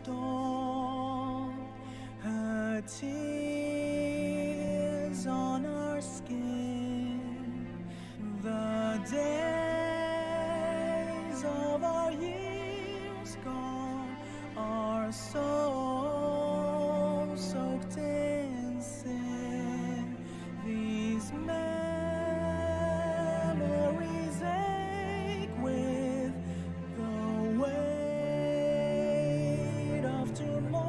stone, her tears on our skin. The days of our years gone are so soaked in sin. These memories ache with the weight of tomorrow.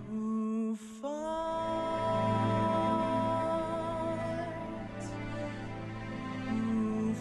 Who fights? Who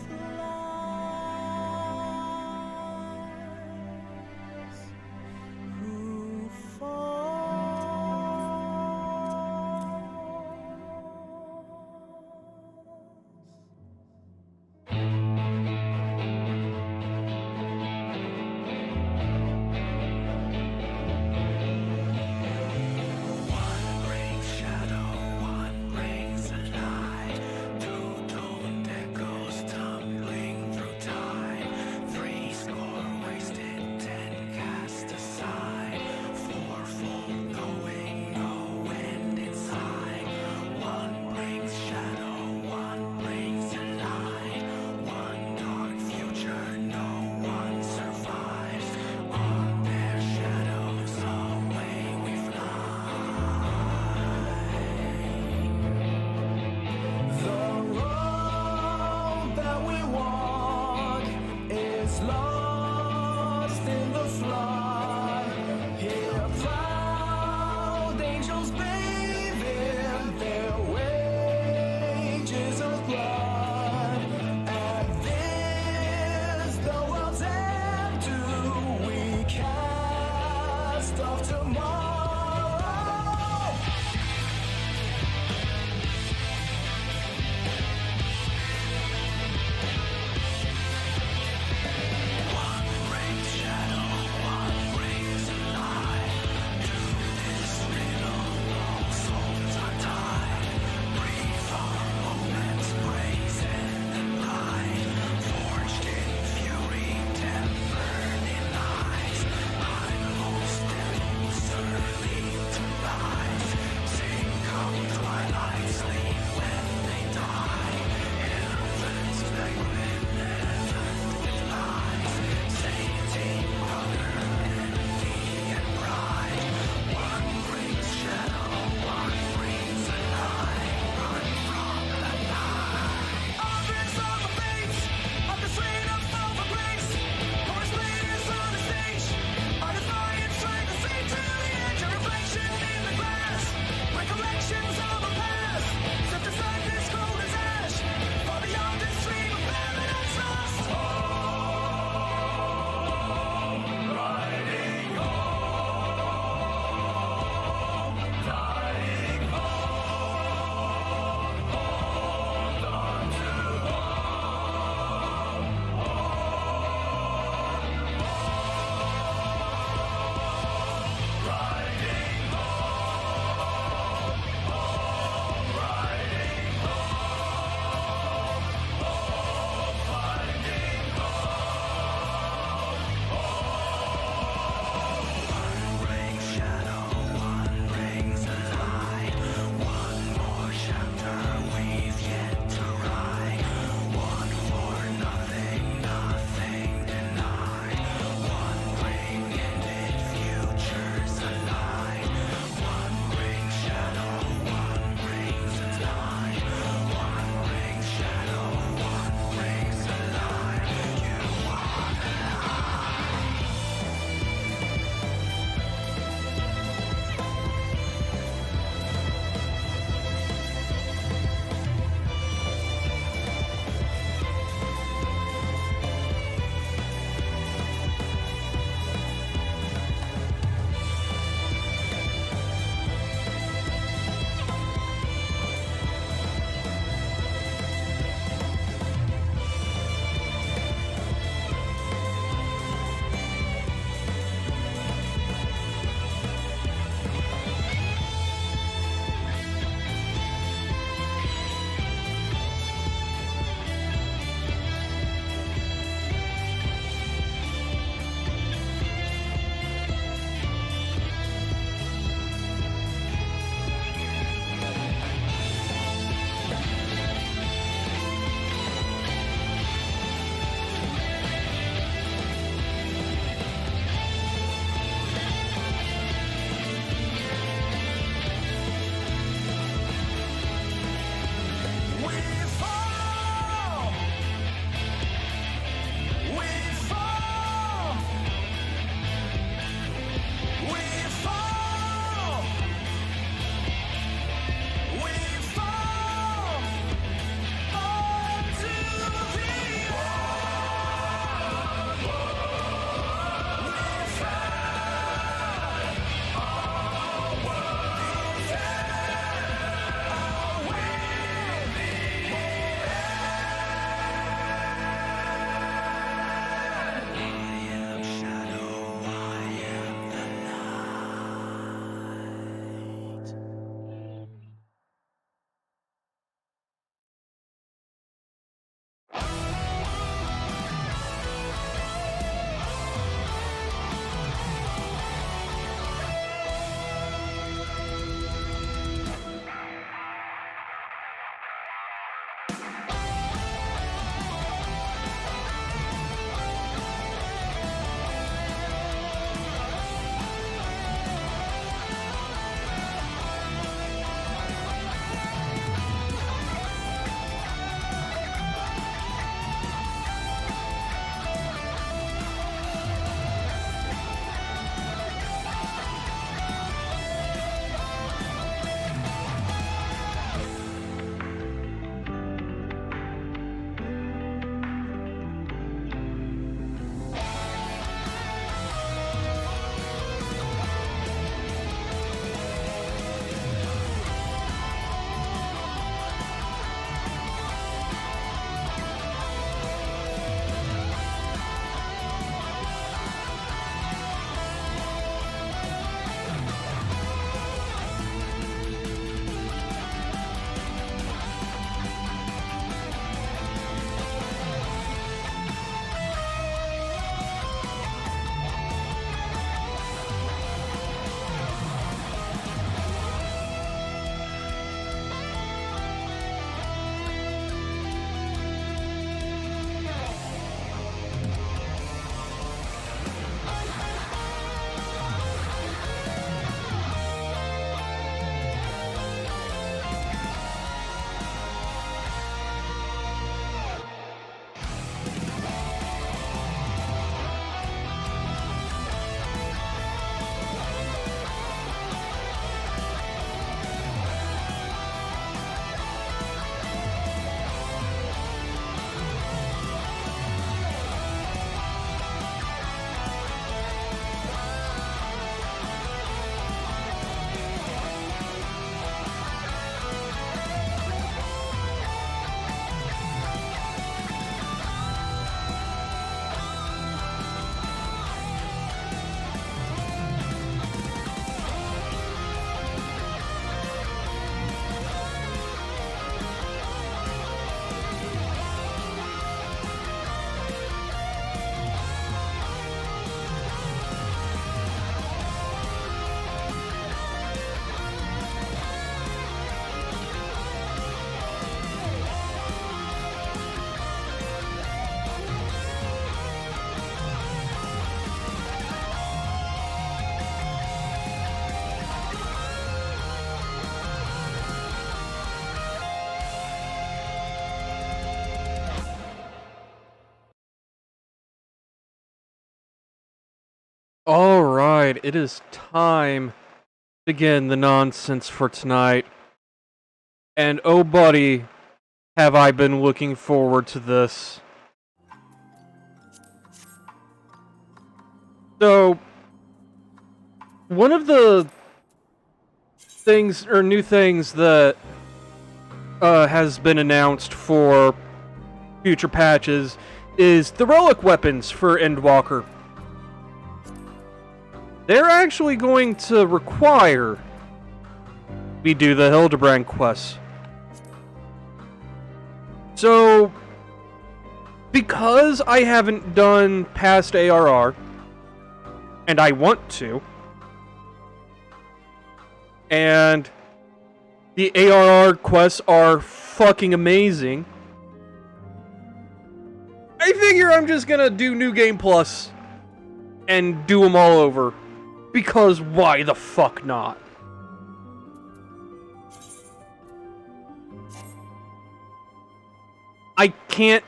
Alright, it is time to begin the nonsense for tonight. And oh buddy, have I been looking forward to this. So, one of the things, or new things that has been announced for future patches is the relic weapons for Endwalker. They're actually going to require we do the Hildebrand quests. So, because I haven't done past ARR, and I want to, and the ARR quests are fucking amazing, I figure I'm just gonna do New Game Plus and do them all over. Because why the fuck not? I can't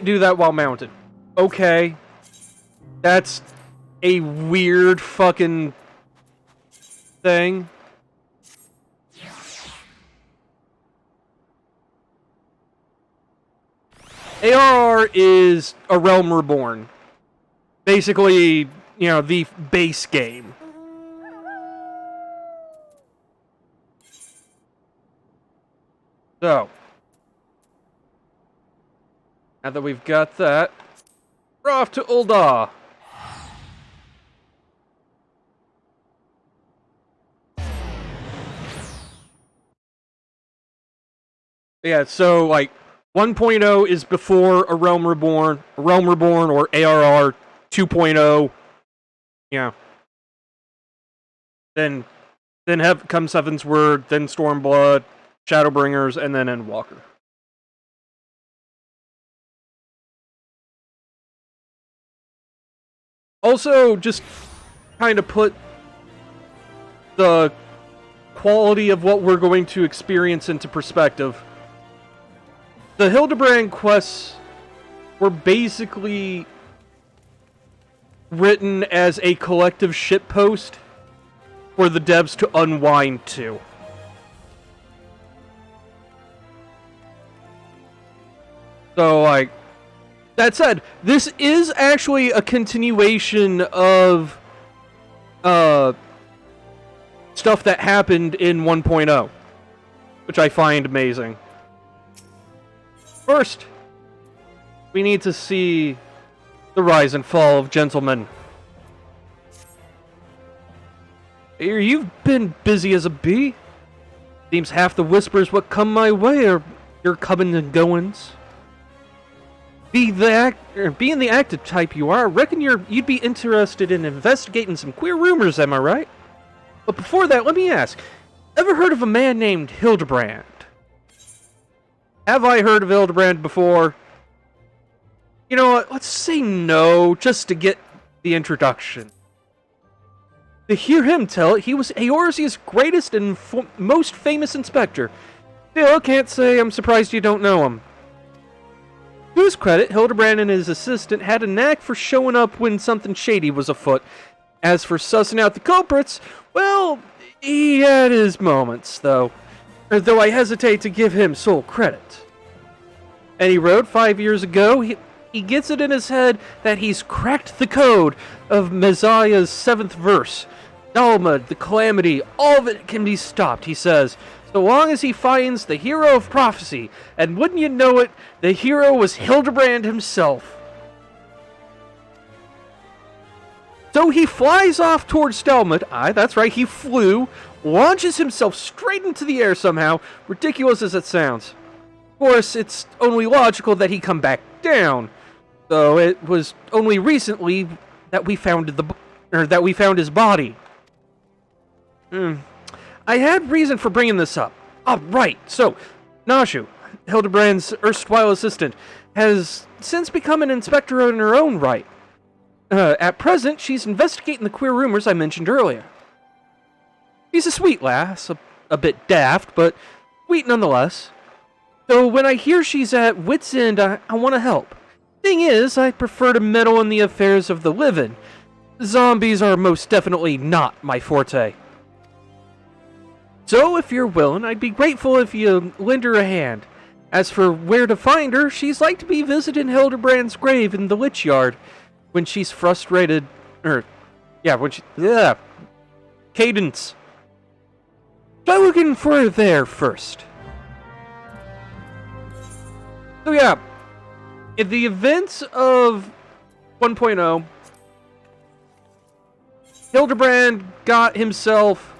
do that while mounted. Okay. That's a weird fucking thing. ARR is A Realm Reborn. Basically, you know, the base game. So, now that we've got that, we're off to Ul'dah. Yeah, so, like, 1.0 is before A Realm Reborn or ARR 2.0. Yeah. Then comes Heaven's Word, then Stormblood, Shadowbringers, and then Endwalker. Also, just kind of put the quality of what we're going to experience into perspective. The Hildebrand quests were basically written as a collective shitpost for the devs to unwind to. So, like, that said, this is actually a continuation of stuff that happened in 1.0, which I find amazing. First, we need to see the rise and fall of gentlemen. You've been busy as a bee. Seems half the whispers what come my way are your coming and goings. Being the active type you are, I reckon you'd be interested in investigating some queer rumors, am I right? But before that, let me ask, ever heard of a man named Hildebrand? Have I heard of Hildebrand before? You know what, let's say no, just to get the introduction. To hear him tell it, he was Eorzea's greatest and most famous inspector. Still, can't say I'm surprised you don't know him. To his credit, Hildebrand and his assistant had a knack for showing up when something shady was afoot. As for sussing out the culprits, well, he had his moments, though I hesitate to give him sole credit. And he wrote 5 years ago, he gets it in his head that he's cracked the code of Messiah's 7th verse. Dalmud, the calamity, all of it can be stopped, he says, so long as he finds the hero of prophecy. And wouldn't you know it, the hero was Hildebrand himself. So he flies off towards Dalmud. Aye, that's right, he flew, launches himself straight into the air somehow, ridiculous as it sounds. Of course, it's only logical that he come back down. So it was only recently that we found his body. I had reason for bringing this up. Oh, right. So, Nashu, Hildebrand's erstwhile assistant, has since become an inspector in her own right. At present, she's investigating the queer rumors I mentioned earlier. She's a sweet lass, a bit daft, but sweet nonetheless. So when I hear she's at wit's end, I want to help. Thing is, I prefer to meddle in the affairs of the living. Zombies are most definitely not my forte. So, if you're willing, I'd be grateful if you lend her a hand. As for where to find her, she's like to be visiting Hildebrand's grave in the Lich Yard when she's frustrated. Yeah. Cadence. Try looking for her there first. So, yeah. In the events of 1.0, Hildebrand got himself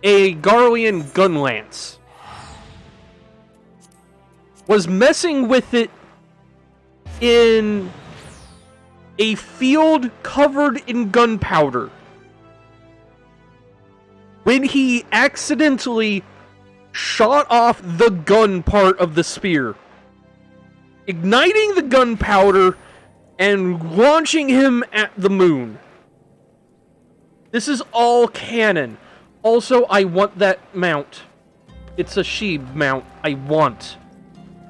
a Garlean gun lance. Was messing with it in a field covered in gunpowder when he accidentally shot off the gun part of the spear, igniting the gunpowder and launching him at the moon. This is all canon. Also, I want that mount. It's a Sheeb mount I want.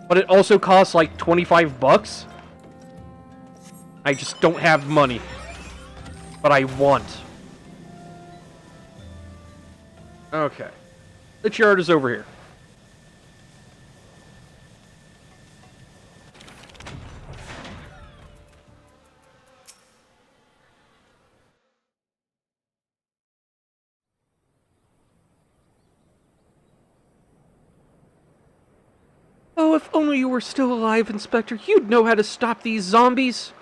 But it also costs like $25. I just don't have money. But I want. Okay. The chart is over here. Oh, if only you were still alive, Inspector. You'd know how to stop these zombies.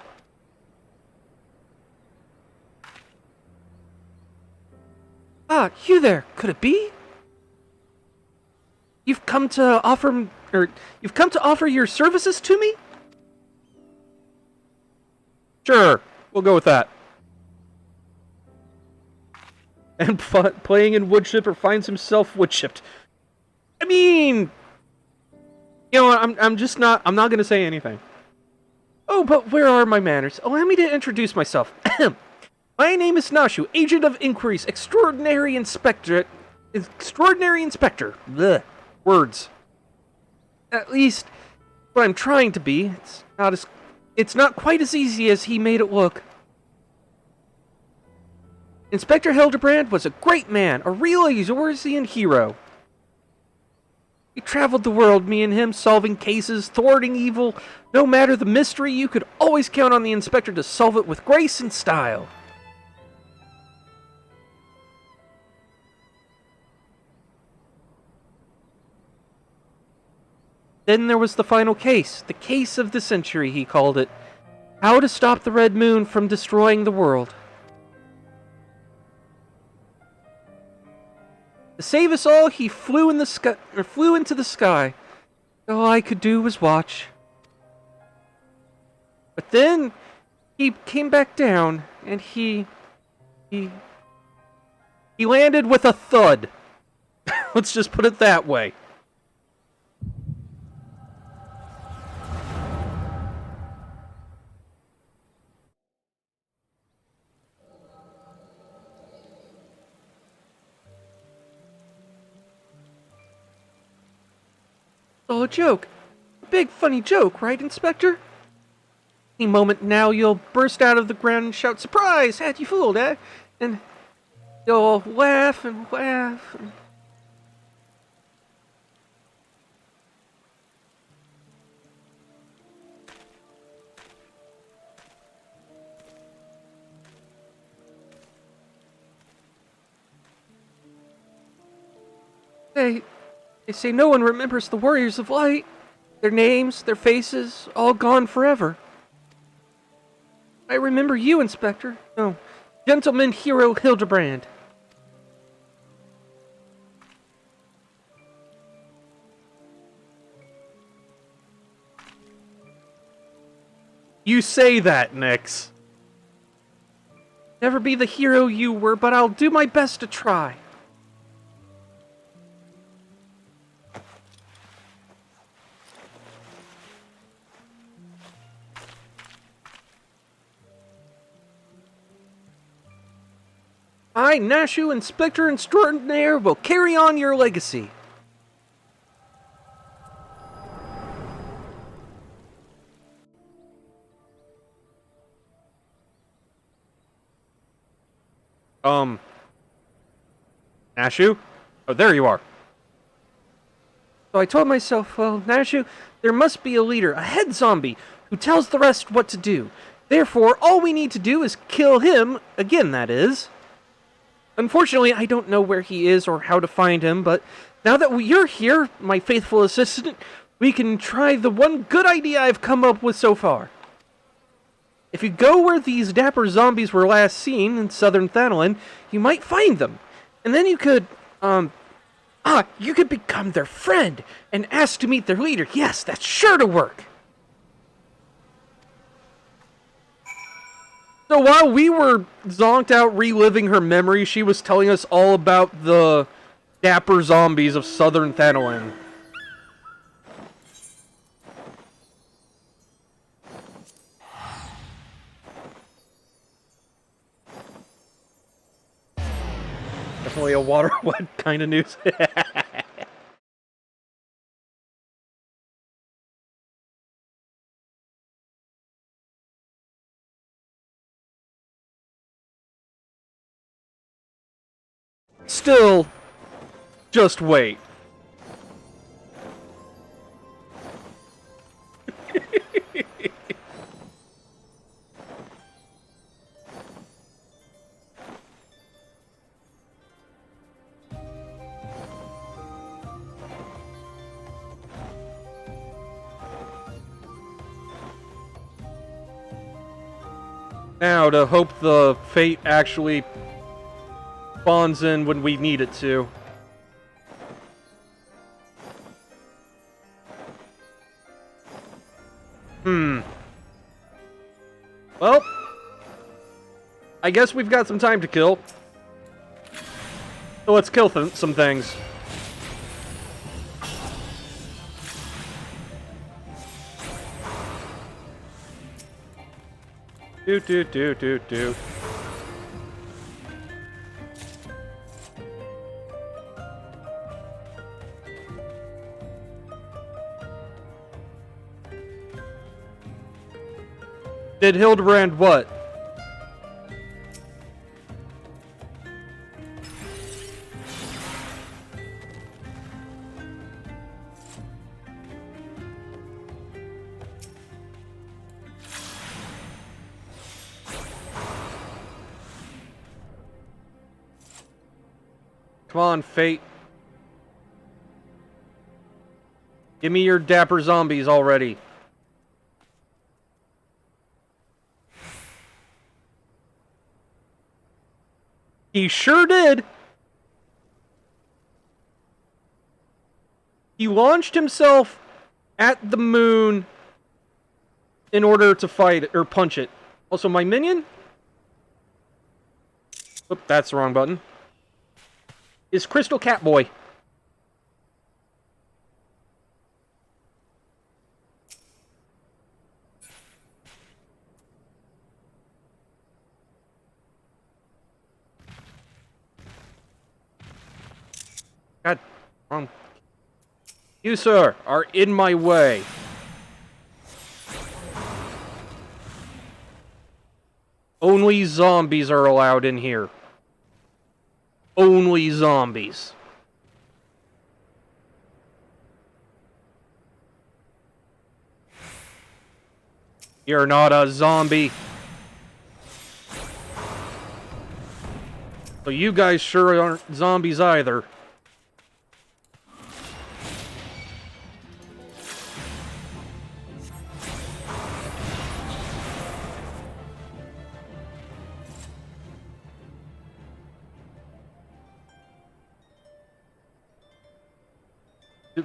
Ah, you there. Could it be? You've come to offer your services to me? Sure, we'll go with that. And playing in woodchipper finds himself woodchipped. I mean, you know what, I'm not gonna say anything. Oh, but where are my manners? Allow me to introduce myself. My name is Nashu, Agent of Inquiries, Extraordinary Inspector. Blech. Words. At least, what I'm trying to be. It's not quite as easy as he made it look. Inspector Hildebrand was a great man, a real Eorzean hero. We traveled the world, me and him, solving cases, thwarting evil. No matter the mystery, you could always count on the inspector to solve it with grace and style. Then there was the final case, the case of the century, he called it. How to stop the Red Moon from destroying the world. To save us all, he flew into the sky. All I could do was watch. But then he came back down, and he landed with a thud. Let's just put it that way. Oh, a joke. A big funny joke, right, Inspector? Any moment now you'll burst out of the ground and shout, "Surprise! Had you fooled, eh?" And you'll laugh and laugh. They say no one remembers the Warriors of Light. Their names, their faces, all gone forever. I remember you, Inspector. No, Gentleman Hero Hildebrand. You say that, Nix. Never be the hero you were, but I'll do my best to try. I, Nashu, Inspector Extraordinaire, will carry on your legacy. Nashu? Oh, there you are. So I told myself, well, Nashu, there must be a leader, a head zombie, who tells the rest what to do. Therefore, all we need to do is kill him, again that is. Unfortunately, I don't know where he is or how to find him, but now that you're here, my faithful assistant, we can try the one good idea I've come up with so far. If you go where these dapper zombies were last seen in southern Thanalan, you might find them. And then you could, you could become their friend and ask to meet their leader. Yes, that's sure to work. So while we were zonked out reliving her memory, she was telling us all about the dapper zombies of southern Thanalan. Definitely a water wet kind of news. Still, just wait. Now, to hope the fate actually spawns in when we need it to. Well, I guess we've got some time to kill. So let's kill some things. Doot. Did Hildebrand what? Come on, Fate. Give me your dapper zombies already. He sure did. He launched himself at the moon in order to fight it, or punch it. Also, my minion? Oop, that's the wrong button. Is Crystal Catboy. God, wrong. You, sir, are in my way. Only zombies are allowed in here. Only zombies. You're not a zombie. So you guys sure aren't zombies either.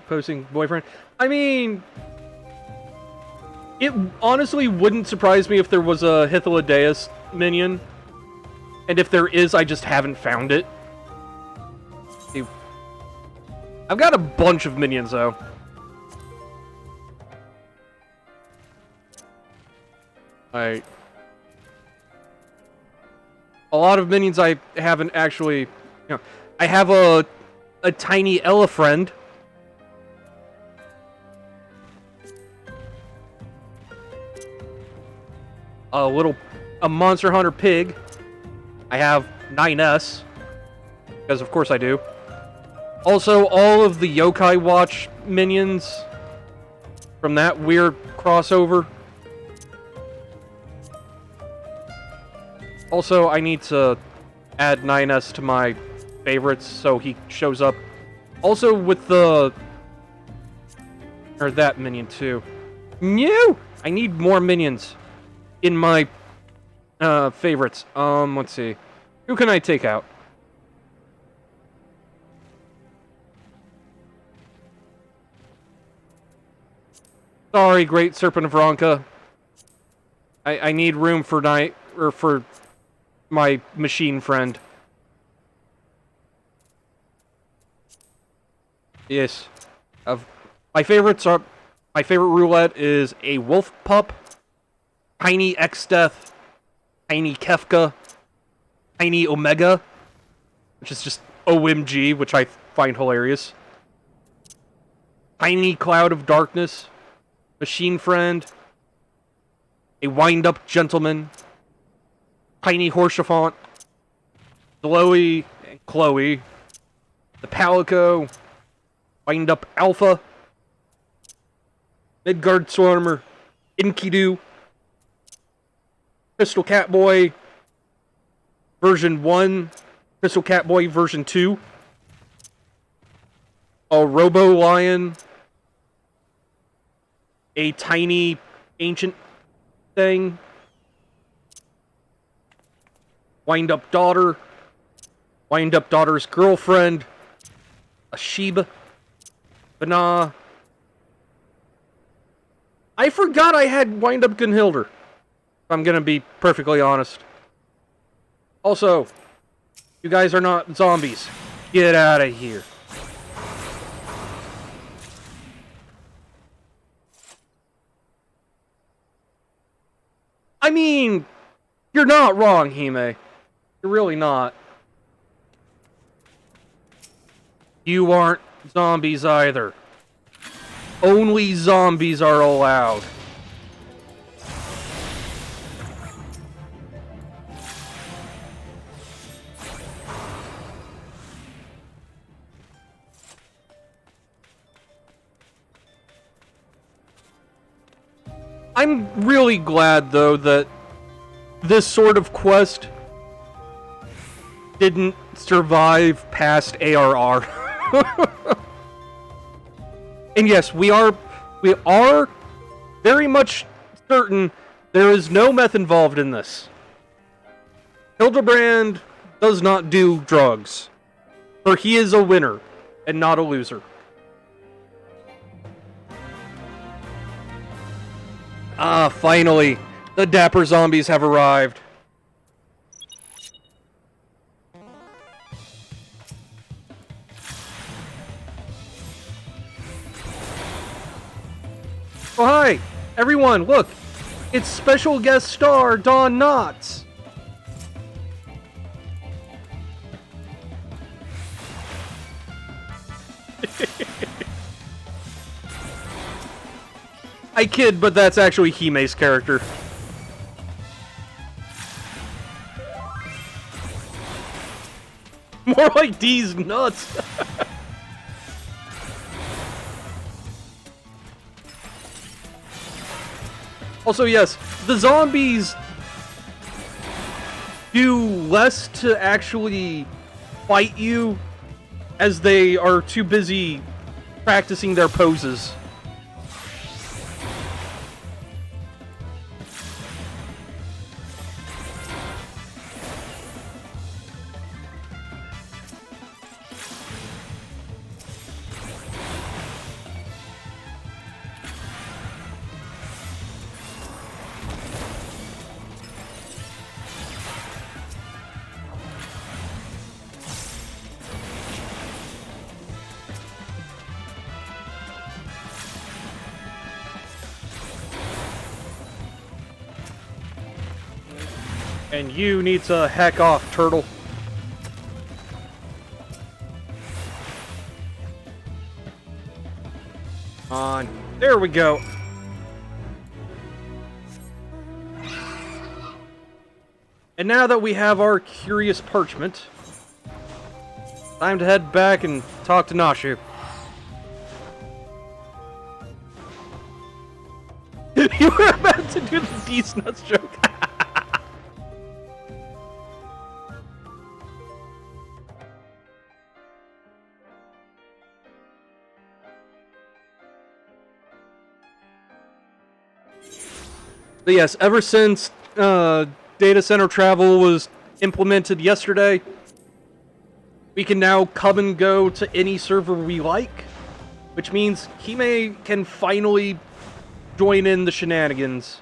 Posting boyfriend. I mean, it honestly wouldn't surprise me if there was a Hythlodaeus minion. And if there is, I just haven't found it. See, I've got a bunch of minions, though. A lot of minions I haven't actually... I have a tiny elephant. A Monster Hunter pig. I have 9S, because of course I do. Also, all of the Yokai Watch minions from that weird crossover. Also, I need to add 9S to my favorites so he shows up. Also with the... or that minion too. No! I need more minions in my favorites. Let's see. Who can I take out? Sorry, Great Serpent of Ronka. I need room for for my machine friend. Yes. My favorites are... my favorite roulette is a Wolf Pup, Tiny X-Death, Tiny Kefka, Tiny Omega, which is just OMG, which I find hilarious. Tiny Cloud of Darkness, Machine Friend, a Wind-Up Gentleman, Tiny Horsefant, Chloe, the Palico, Wind-Up Alpha, Midgard Swarmer, Enkidu, Crystal Catboy version 1, Crystal Catboy version 2, a Robo Lion, a tiny ancient thing, Wind-Up Daughter, Wind-Up Daughter's girlfriend, a Sheba, Banah. I forgot I had Wind-Up Gunhilder, if I'm gonna be perfectly honest. Also, you guys are not zombies. Get out of here. I mean, you're not wrong, Hime. You're really not. You aren't zombies either. Only zombies are allowed. I'm really glad, though, that this sort of quest didn't survive past ARR. And yes, we are very much certain there is no meth involved in this. Hildebrand does not do drugs, for he is a winner and not a loser. Ah, finally, the Dapper Zombies have arrived. Oh, hi! Everyone, look! It's special guest star Don Knotts! I kid, but that's actually Hime's character. More like D's nuts! Also, yes, the zombies do less to actually fight you as they are too busy practicing their poses. And you need to heck off, turtle. On. There we go. And now that we have our curious parchment, time to head back and talk to Nashu. You were about to do the D's nuts joke. But yes, ever since data center travel was implemented yesterday, we can now come and go to any server we like, which means Kime can finally join in the shenanigans.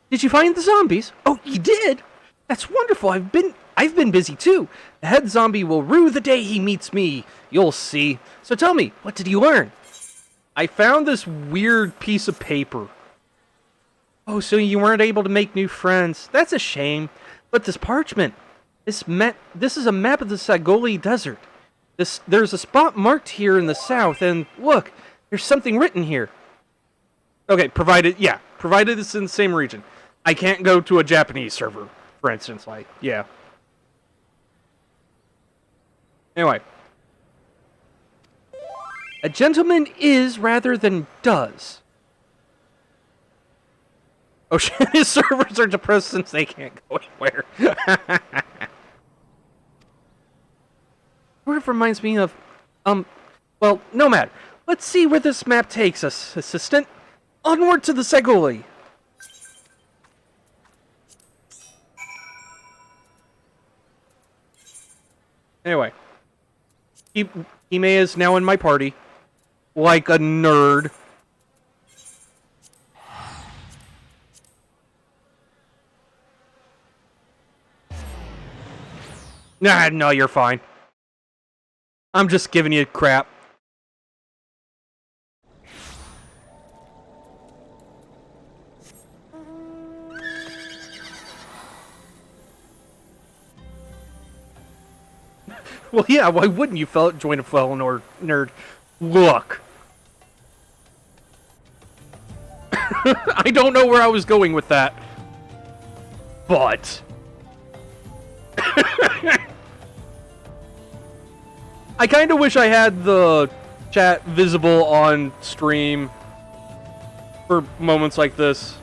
Did you find the zombies? Oh, you did? That's wonderful. I've been busy too. The head zombie will rue the day he meets me. You'll see. So tell me, what did you learn? I found this weird piece of paper. Oh, so you weren't able to make new friends. That's a shame. But this parchment, this is a map of the Sagoli Desert. There's a spot marked here in the south, and look, there's something written here. Okay, provided it's in the same region. I can't go to a Japanese server, for instance, like, yeah. Anyway. A gentleman is rather than does. Oh shit, his servers are depressed since they can't go anywhere. Sort of reminds me of, well, no matter. Let's see where this map takes us, assistant. Onward to the Sagoli. Anyway. Hime is now in my party. Like a nerd. Nah, no, you're fine. I'm just giving you crap. Well, yeah, why wouldn't you join a fellow nerd? Look. I don't know where I was going with that. But... I kind of wish I had the chat visible on stream for moments like this.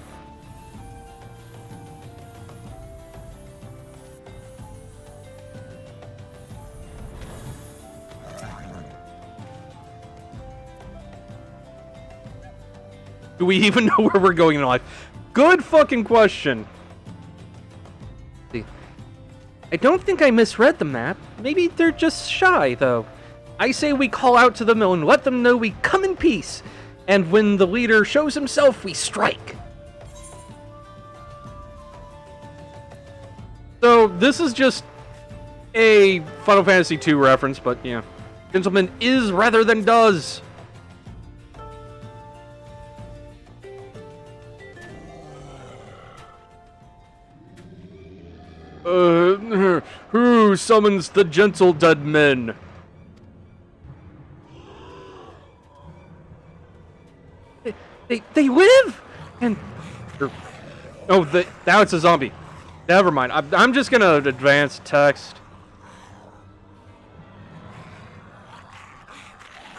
Do we even know where we're going in life? Good fucking question. I don't think I misread the map. Maybe they're just shy, though. I say we call out to them and let them know we come in peace. And when the leader shows himself, we strike. So, this is just a Final Fantasy II reference, but yeah. Gentleman is rather than does. Who summons the gentle dead men? They live! And... Oh, now it's a zombie. Never mind. I'm just gonna advance text.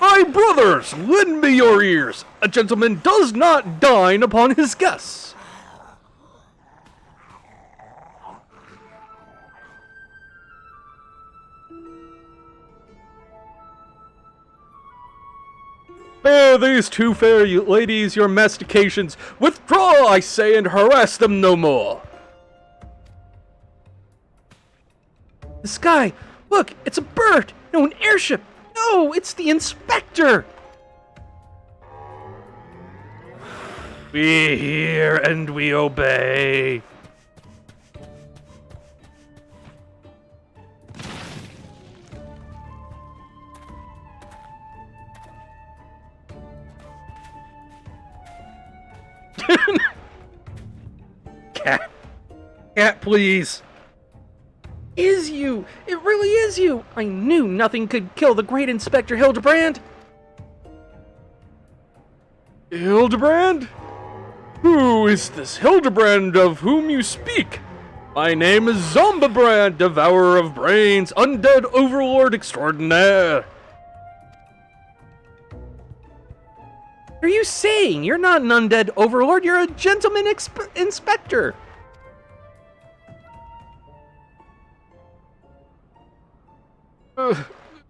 My brothers, lend me your ears. A gentleman does not dine upon his guests. Bear these two fair ladies your mastications. Withdraw, I say, and harass them no more. The sky! Look, it's a bird! No, an airship! No, it's the inspector! We hear and we obey. Cat, please. Is you? It really is you. I knew nothing could kill the great Inspector Hildebrand. Hildebrand? Who is this Hildebrand of whom you speak? My name is Zombibrand, devourer of brains, undead overlord extraordinaire. What are you saying? You're not an undead overlord, you're a gentleman inspector.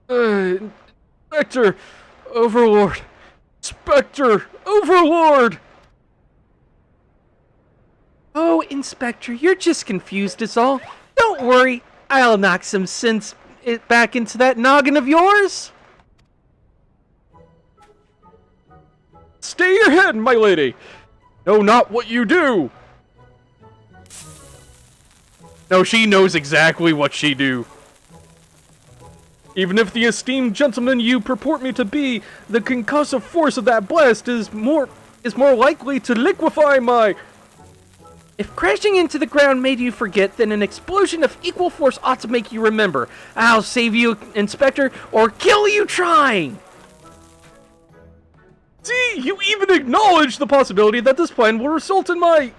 Inspector, overlord, Inspector, overlord. Oh, Inspector, you're just confused is all. Don't worry, I'll knock some sense back into that noggin of yours. Stay your head, my lady. Know not what you do. No, she knows exactly what she do. Even if the esteemed gentleman you purport me to be, the concussive force of that blast is more likely to liquefy my... If crashing into the ground made you forget, then an explosion of equal force ought to make you remember. I'll save you, Inspector, or kill you trying! See, you even acknowledge the possibility that this plan will result in my...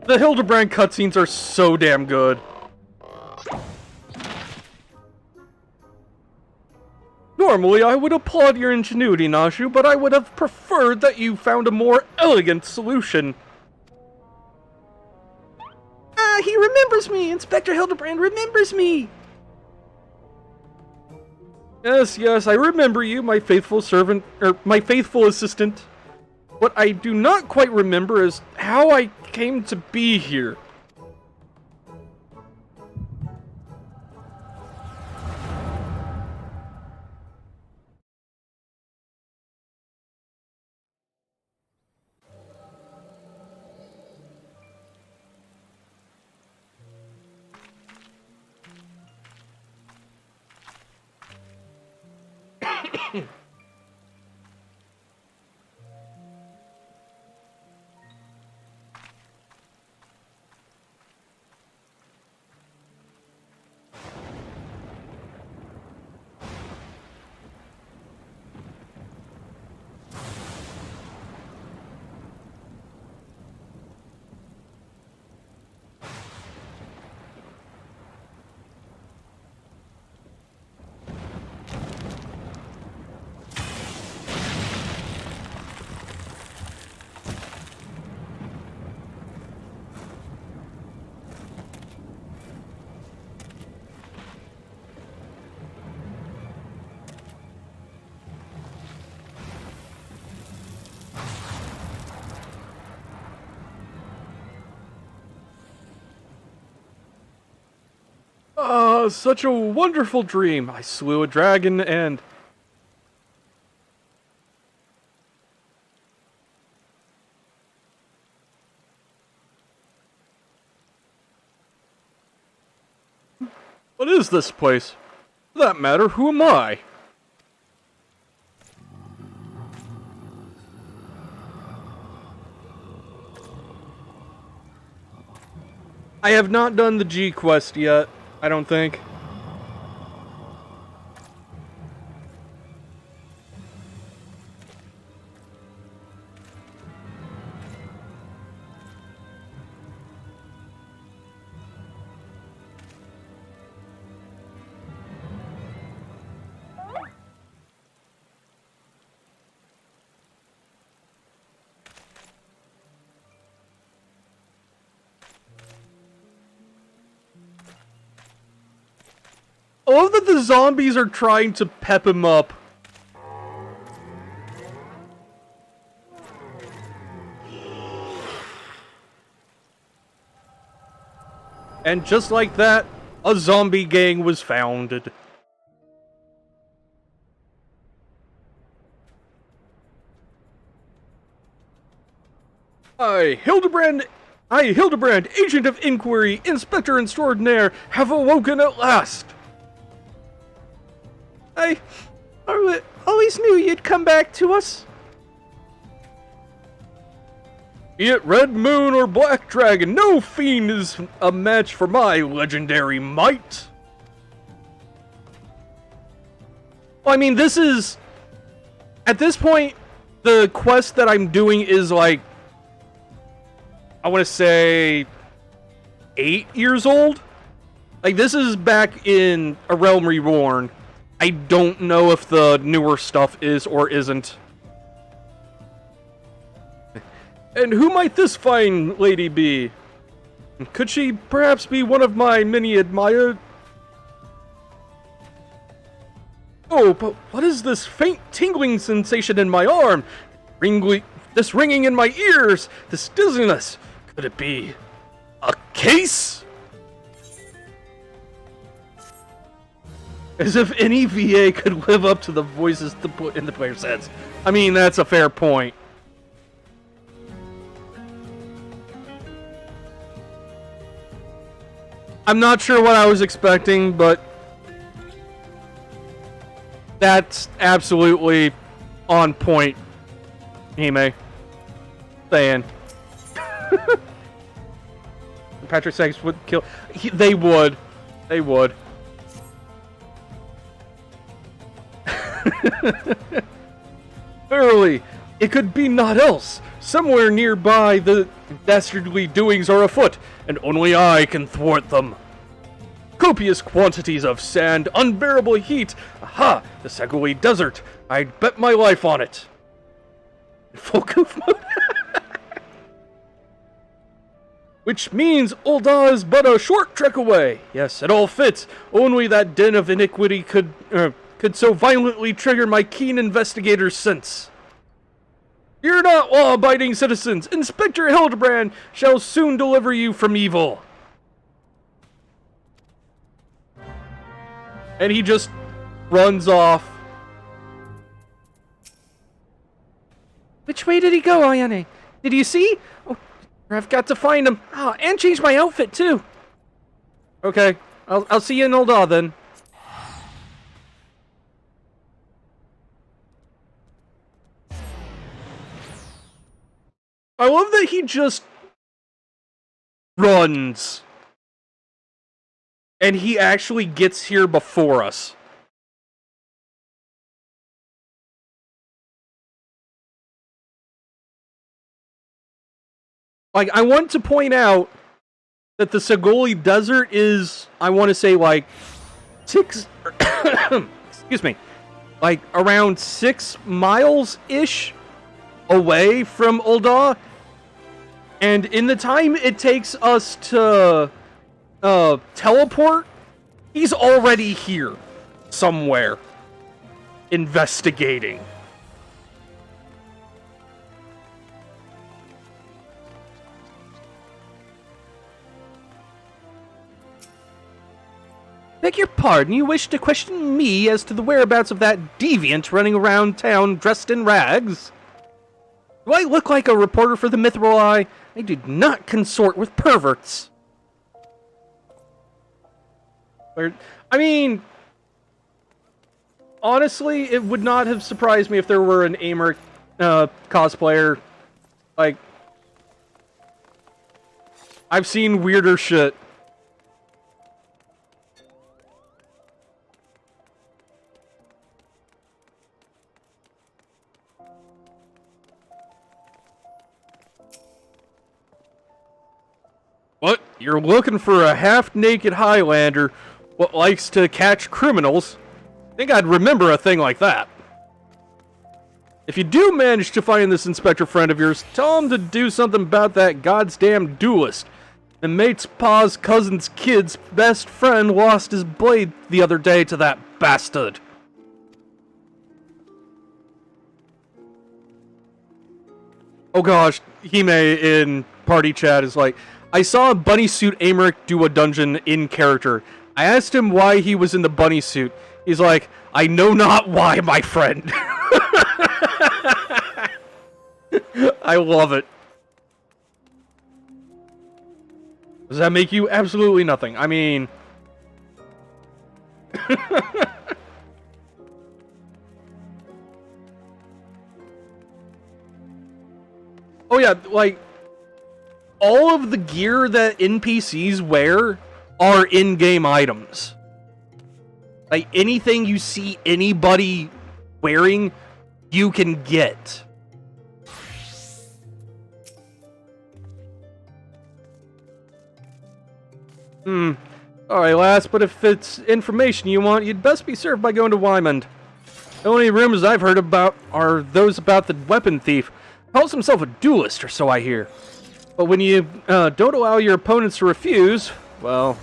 The Hildebrand cutscenes are so damn good. Normally, I would applaud your ingenuity, Nashu, but I would have preferred that you found a more elegant solution. He remembers me! Inspector Hildebrand remembers me! Yes, I remember you, my faithful servant, my faithful assistant. What I do not quite remember is how I came to be here. Such a wonderful dream. I slew a dragon and... What is this place? For that matter, who am I? I have not done the G quest yet, I don't think. I love that the zombies are trying to pep him up. And just like that, a zombie gang was founded. I, Hildebrand, Agent of Inquiry, Inspector Extraordinaire, have awoken at last. I always knew you'd come back to us. Be it Red Moon or Black Dragon, no fiend is a match for my legendary might. Well, I mean, this is... At this point, the quest that I'm doing is like... I want to say... 8 years old? Like, this is back in A Realm Reborn. I don't know if the newer stuff is or isn't. And who might this fine lady be? Could she perhaps be one of my many admired? Oh, but what is this faint tingling sensation in my arm? This ringing in my ears? This dizziness? Could it be a case? As if any VA could live up to the voices to put in the player's heads. I mean, that's a fair point. I'm not sure what I was expecting, but that's absolutely on point, Hime. Saying. Patrick Sykes would kill... They would. They would. Verily, it could be naught else. Somewhere nearby, the dastardly doings are afoot, and only I can thwart them. Copious quantities of sand, unbearable heat. Aha! The Segway Desert. I'd bet my life on it. In full goof mode. Which means Ul'dah is but a short trek away. Yes, it all fits. Only that den of iniquity could so violently trigger my keen investigator's sense. Fear not, law-abiding citizens. Inspector Hildebrand shall soon deliver you from evil. And he just runs off. Which way did he go, Ayane? Did you see? Oh, I've got to find him. Oh, and change my outfit, too. Okay, I'll see you in Ul'dah, then. I love that he just runs. And he actually gets here before us. Like, I want to point out that the Segway Desert is, I want to say, like, excuse me, like, around 6 miles-ish away from Ul'dah. And in the time it takes us to teleport, he's already here somewhere investigating. Beg your pardon, you wish to question me as to the whereabouts of that deviant running around town dressed in rags? Do I look like a reporter for the Mithril Eye? I do not consort with perverts. I mean, honestly, it would not have surprised me if there were an Amherst cosplayer. Like, I've seen weirder shit. What? You're looking for a half-naked Highlander what likes to catch criminals? I think I'd remember a thing like that. If you do manage to find this inspector friend of yours, tell him to do something about that goddamn duelist. The mate's pa's cousin's kid's best friend lost his blade the other day to that bastard. Oh gosh, Hime in party chat is like, I saw a bunny suit Amherst do a dungeon in character. I asked him why he was in the bunny suit. He's like, I know not why, my friend. I love it. Does that make you absolutely nothing? I mean... Oh yeah, like, all of the gear that NPCs wear are in-game items. Like, anything you see anybody wearing, you can get. Alright, lass, but if it's information you want, you'd best be served by going to Wymond. The only rumors I've heard about are those about the weapon thief. Calls himself a duelist, or so I hear. But when you don't allow your opponents to refuse, well...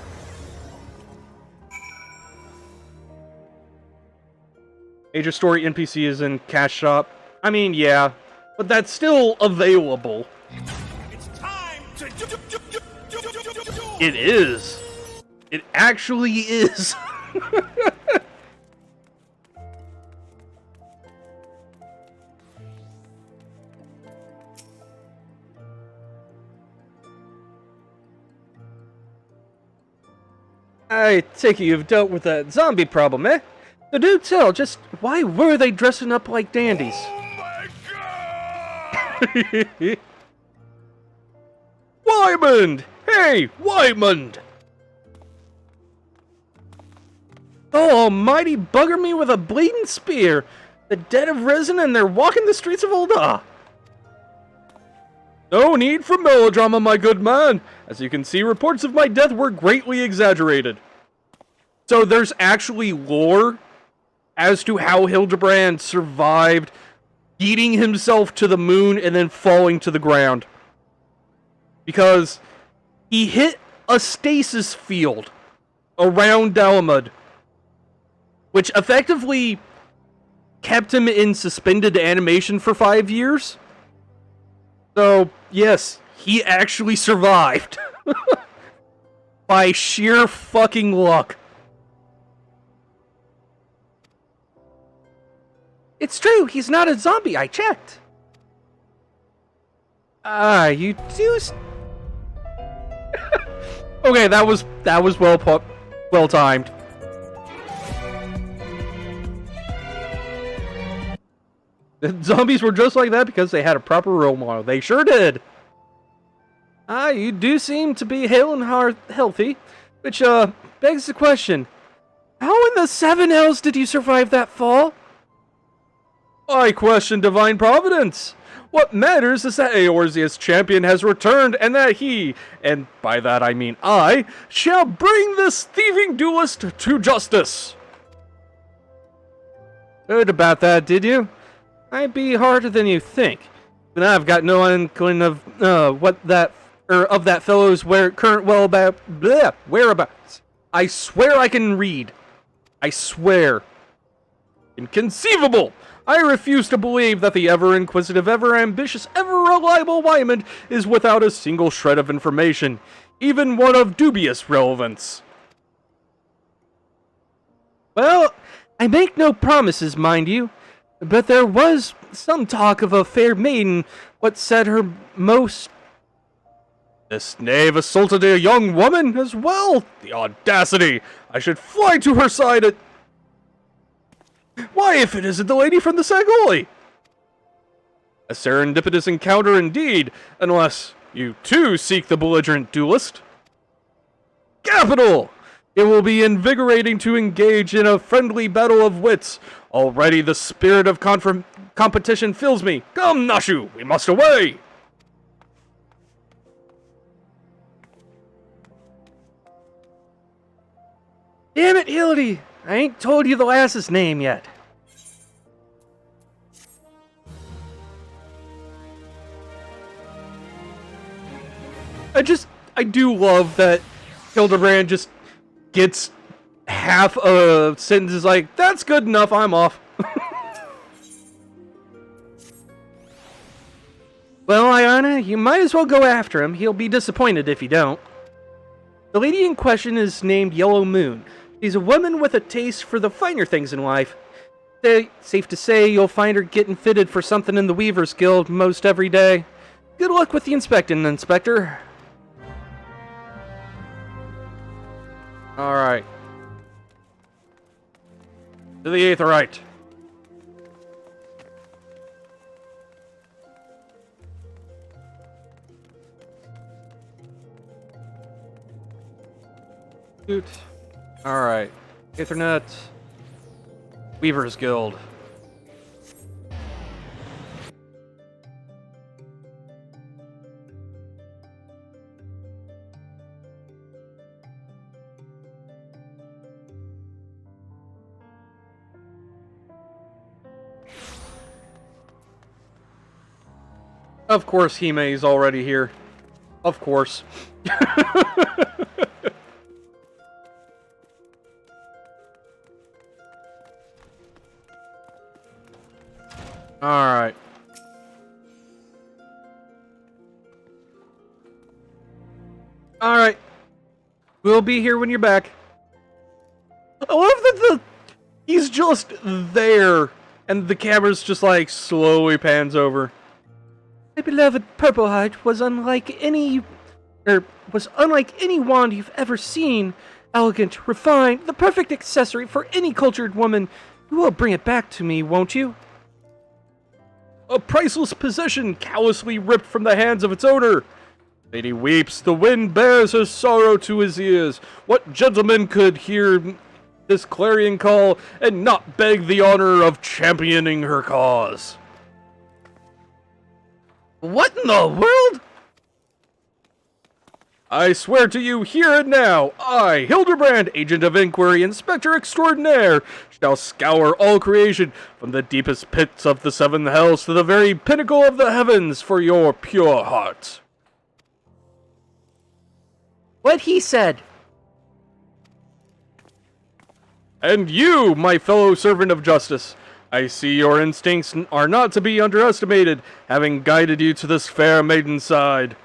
Major story NPC is in cash shop. I mean, yeah, but that's still available. It's time to It is. It actually is. I take it you've dealt with that zombie problem, eh? So do tell, just why were they dressing up like dandies? Oh my god! Wymond! Hey, Wymond! Oh, almighty bugger me with a bleeding spear! The dead have risen and they're walking the streets of Ul'dah! No need for melodrama, my good man! As you can see, reports of my death were greatly exaggerated. So there's actually lore as to how Hildebrand survived eating himself to the moon and then falling to the ground. Because he hit a stasis field around Dalamud, which effectively kept him in suspended animation for 5 years. So, yes, he actually survived. By sheer fucking luck. It's true, he's not a zombie, I checked. You do... Okay, that was well timed. The zombies were just like that because they had a proper role model. They sure did. You do seem to be hale and healthy, which begs the question: how in the 7 hells did you survive that fall? I question divine providence. What matters is that Eorzea's champion has returned, and that he, and by that I mean I, shall bring this thieving duelist to justice. Heard about that, did you? Might be harder than you think. But I've got no inkling of of that fellow's current whereabouts. I swear I can read. I swear. Inconceivable! I refuse to believe that the ever-inquisitive, ever-ambitious, ever-reliable Wymond is without a single shred of information, even one of dubious relevance. Well, I make no promises, mind you, but there was some talk of a fair maiden, what said her most... This knave assaulted a young woman as well! The audacity! I should fly to her side at... Why, if it isn't the lady from the Sagoli? A serendipitous encounter indeed, unless you too seek the belligerent duelist. Capital! It will be invigorating to engage in a friendly battle of wits. Already the spirit of competition fills me. Come, Nashu, we must away! Damn it, Hildy! I ain't told you the lass's name yet. I do love that Hildebrand just gets half a sentence like, that's good enough, I'm off. Well, Ayana, you might as well go after him. He'll be disappointed if you don't. The lady in question is named Yellow Moon. She's a woman with a taste for the finer things in life. Safe to say you'll find her getting fitted for something in the Weavers Guild most every day. Good luck with the inspecting, Inspector. Alright. To the Aetheryte. Shoot. Alright. Aethernet. Weaver's Guild. Of course, Hime's already here. Of course. Alright. Alright. We'll be here when you're back. I love that he's just there, and the camera's just like slowly pans over. My beloved Purple Heart was unlike any wand you've ever seen. Elegant, refined, the perfect accessory for any cultured woman. You will bring it back to me, won't you? A priceless possession callously ripped from the hands of its owner. Lady weeps, the wind bears her sorrow to his ears. What gentleman could hear this clarion call and not beg the honor of championing her cause? What in the world? I swear to you here and now, I, Hildebrand, Agent of Inquiry, Inspector Extraordinaire, shall scour all creation from the deepest pits of the seven hells to the very pinnacle of the heavens for your pure heart. What he said. And you, my fellow servant of justice, I see your instincts are not to be underestimated, having guided you to this fair maiden's side.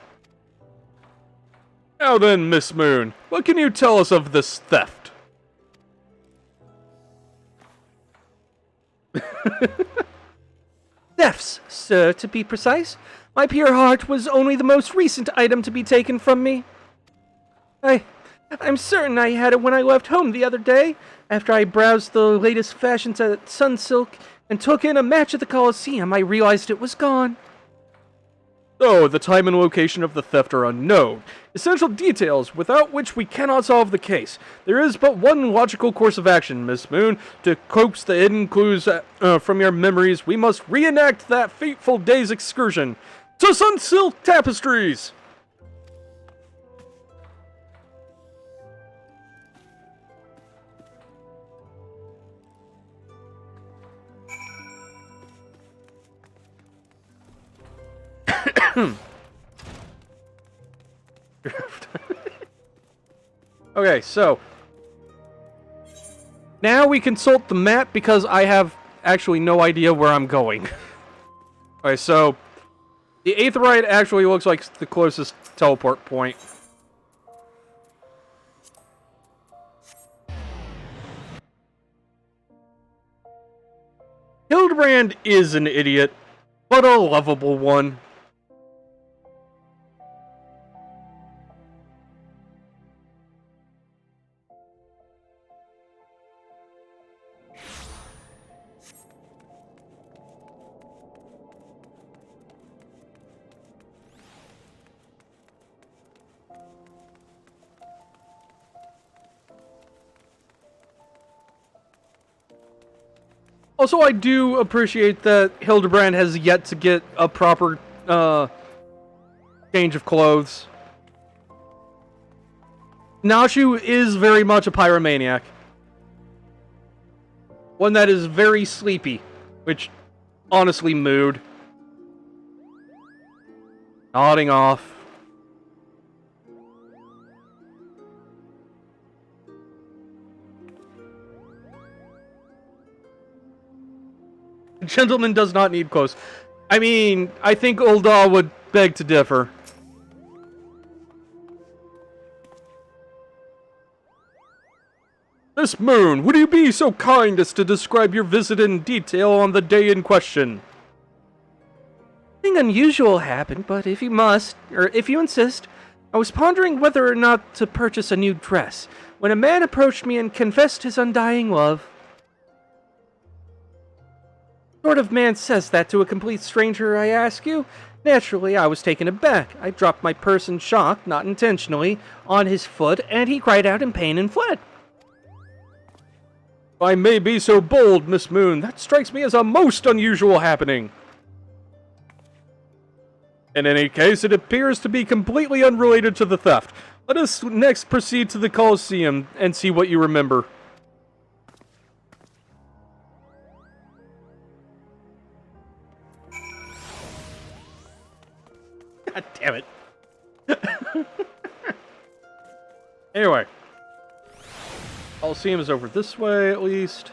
Now then, Miss Moon, what can you tell us of this theft? Thefts, sir, to be precise. My pure heart was only the most recent item to be taken from me. I'm certain I had it when I left home the other day, after I browsed the latest fashions at Sunsilk and took in a match at the Coliseum. I realized it was gone. Oh, the time and location of the theft are unknown. Essential details without which we cannot solve the case. There is but one logical course of action, Miss Moon. To coax the hidden clues from your memories, we must reenact that fateful day's excursion to Sunsilk Tapestries! Okay, so now we consult the map because I have actually no idea where I'm going. Okay, so the Aetheryte actually looks like the closest teleport point. Hildebrand is an idiot, but a lovable one. Also, I do appreciate that Hildebrand has yet to get a proper change of clothes. Nashu is very much a pyromaniac. One that is very sleepy, which, honestly, mood. Nodding off. Gentleman does not need clothes. I mean, I think Ul'dah would beg to differ. Miss Moon, would you be so kind as to describe your visit in detail on the day in question? Nothing unusual happened, but if you insist, I was pondering whether or not to purchase a new dress. when a man approached me and confessed his undying love. What sort of man says that to a complete stranger, I ask you? Naturally, I was taken aback. I dropped my purse in shock, not intentionally, on his foot, and he cried out in pain and fled. If I may be so bold, Miss Moon, that strikes me as a most unusual happening. In any case, it appears to be completely unrelated to the theft. Let us next proceed to the Colosseum and see what you remember. God damn it. Anyway. Coliseum is over this way, at least.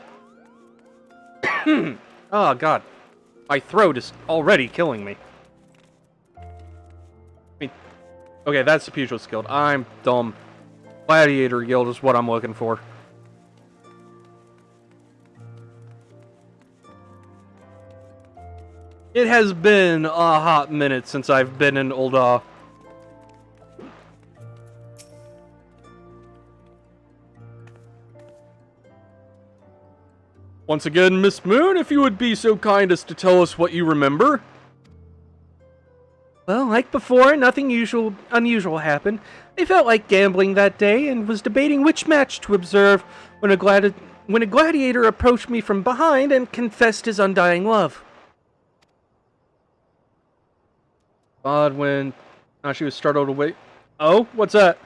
Oh, God. My throat is already killing me. Okay, that's the Pugilist Guild. I'm dumb. Gladiator Guild is what I'm looking for. It has been a hot minute since I've been in Ul'dah. Once again, Miss Moon, if you would be so kind as to tell us what you remember. Well, like before, nothing unusual happened. I felt like gambling that day and was debating which match to observe when a gladiator approached me from behind and confessed his undying love. Odd when she was startled away. Oh, what's that?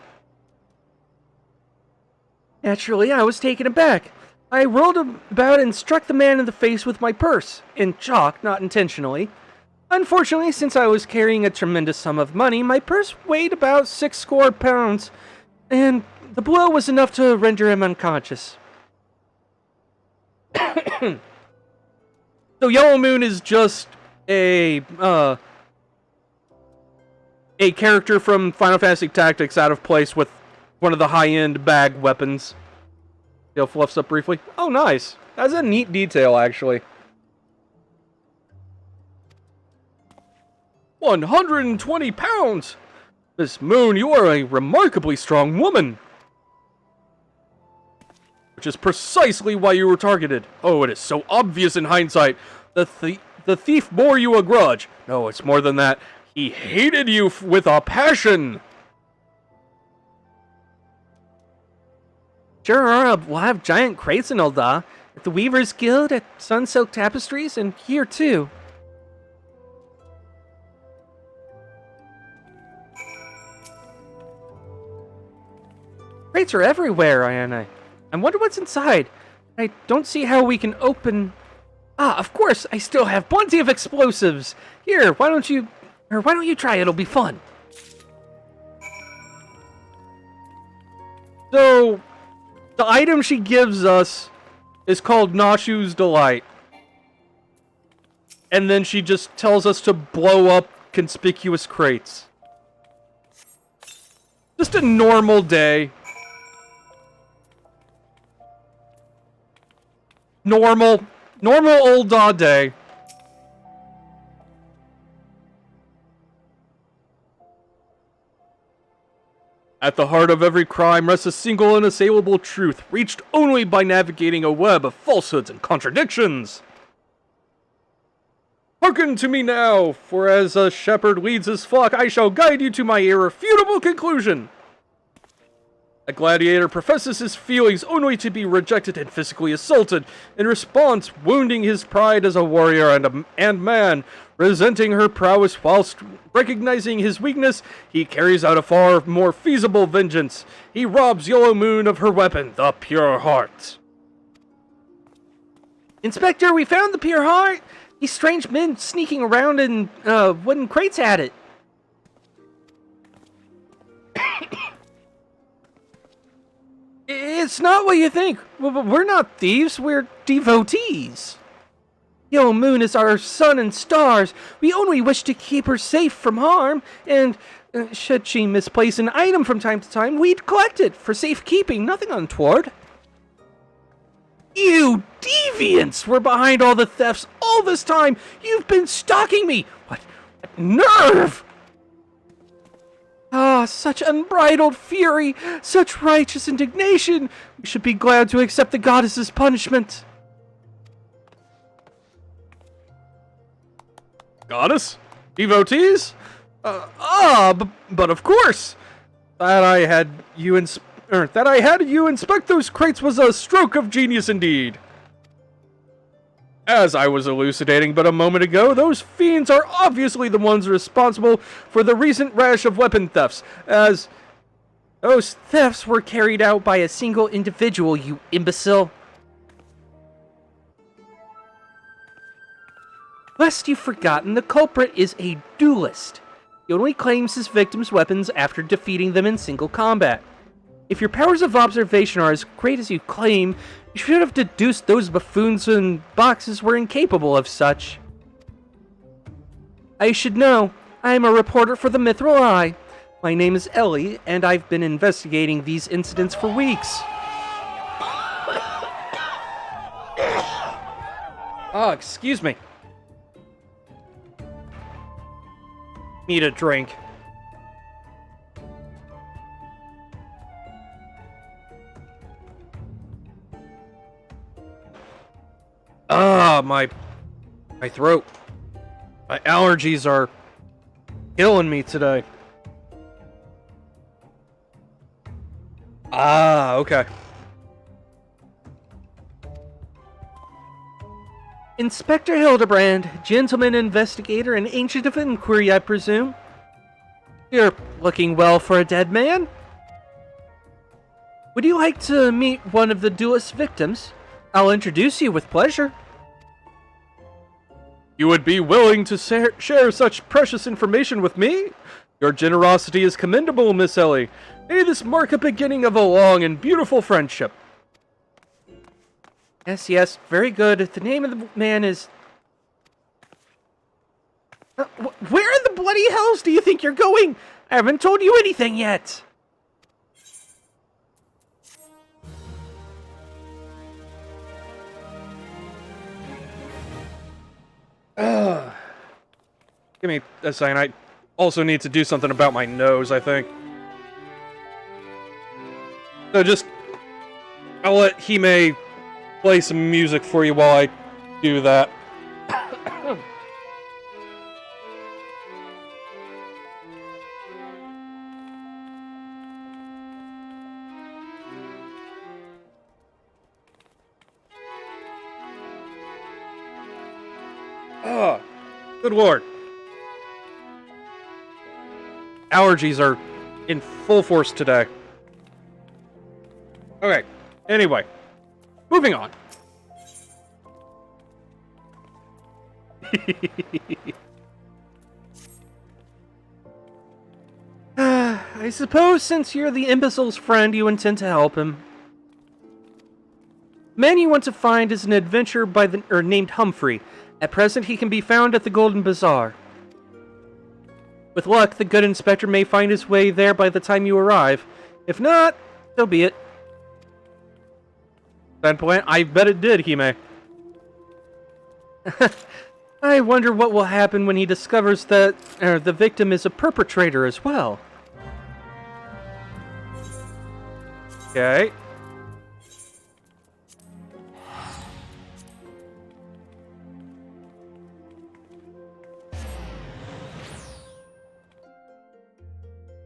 Naturally, I was taken aback. I rolled about and struck the man in the face with my purse, in shock, not intentionally. Unfortunately, since I was carrying a tremendous sum of money, my purse weighed about 60 pounds, and the blow was enough to render him unconscious. So Yellow Moon is just a character from Final Fantasy Tactics out of place with one of the high-end bag weapons. He'll fluffs up briefly. Oh, nice. That's a neat detail, actually. 120 pounds! Miss Moon, you are a remarkably strong woman. Which is precisely why you were targeted. Oh, it is so obvious in hindsight. The thief bore you a grudge. No, it's more than that. He hated you with a passion. Sure, we'll have giant crates in Ul'dah, at the Weavers Guild, at Sunsilk Tapestries, and here too. Crates are everywhere, Ayane. I wonder what's inside. I don't see how we can open... Ah, of course, I still have plenty of explosives. Here, why don't you try? It'll be fun. So, the item she gives us is called Nashu's Delight. And then she just tells us to blow up conspicuous crates. Just a normal day. Normal Ul'dah day. At the heart of every crime rests a single unassailable truth, reached only by navigating a web of falsehoods and contradictions. Hearken to me now, for as a shepherd leads his flock, I shall guide you to my irrefutable conclusion. A gladiator professes his feelings only to be rejected and physically assaulted, in response wounding his pride as a warrior and man. Resenting her prowess whilst recognizing his weakness, he carries out a far more feasible vengeance. He robs Yellow Moon of her weapon, the Pure Heart. Inspector, we found the Pure Heart! These strange men sneaking around in wooden crates had it. It's not what you think. We're not thieves, we're devotees. Yellow Moon is our sun and stars. We only wish to keep her safe from harm, and should she misplace an item from time to time, we'd collect it for safekeeping, nothing untoward. You deviants were behind all the thefts all this time. You've been stalking me. What nerve! such unbridled fury, such righteous indignation. We should be glad to accept the goddess's punishment. Goddess? Devotees? But of course! That I had you inspect those crates was a stroke of genius indeed. As I was elucidating but a moment ago, those fiends are obviously the ones responsible for the recent rash of weapon thefts, as those thefts were carried out by a single individual, you imbecile. Lest you've forgotten, the culprit is a duelist. He only claims his victims' weapons after defeating them in single combat. If your powers of observation are as great as you claim, you should have deduced those buffoons in boxes were incapable of such. I should know. I am a reporter for the Mithril Eye. My name is Ellie, and I've been investigating these incidents for weeks. Oh, excuse me. Need a drink. My throat. My allergies are killing me today. Okay. Inspector Hildebrand, gentleman investigator and agent of inquiry, I presume. You're looking well for a dead man. Would you like to meet one of the duelist victims? I'll introduce you with pleasure. you would be willing to share such precious information with me? Your generosity is commendable, Miss Ellie. May this mark a beginning of a long and beautiful friendship. Yes, very good. The name of the man is... where in the bloody hells do you think you're going? I haven't told you anything yet. Give me a second. I also need to do something about my nose, I think. So I'll let Hime play some music for you while I do that. Oh, good lord. Allergies are in full force today. Okay, anyway. Moving on. I suppose since you're the imbecile's friend, you intend to help him. The man you want to find is an adventurer named Humphrey. At present, he can be found at the Golden Bazaar. With luck, the good inspector may find his way there by the time you arrive. If not, so be it. Standpoint, I bet it did, Hime. I wonder what will happen when he discovers that the victim is a perpetrator as well. Okay.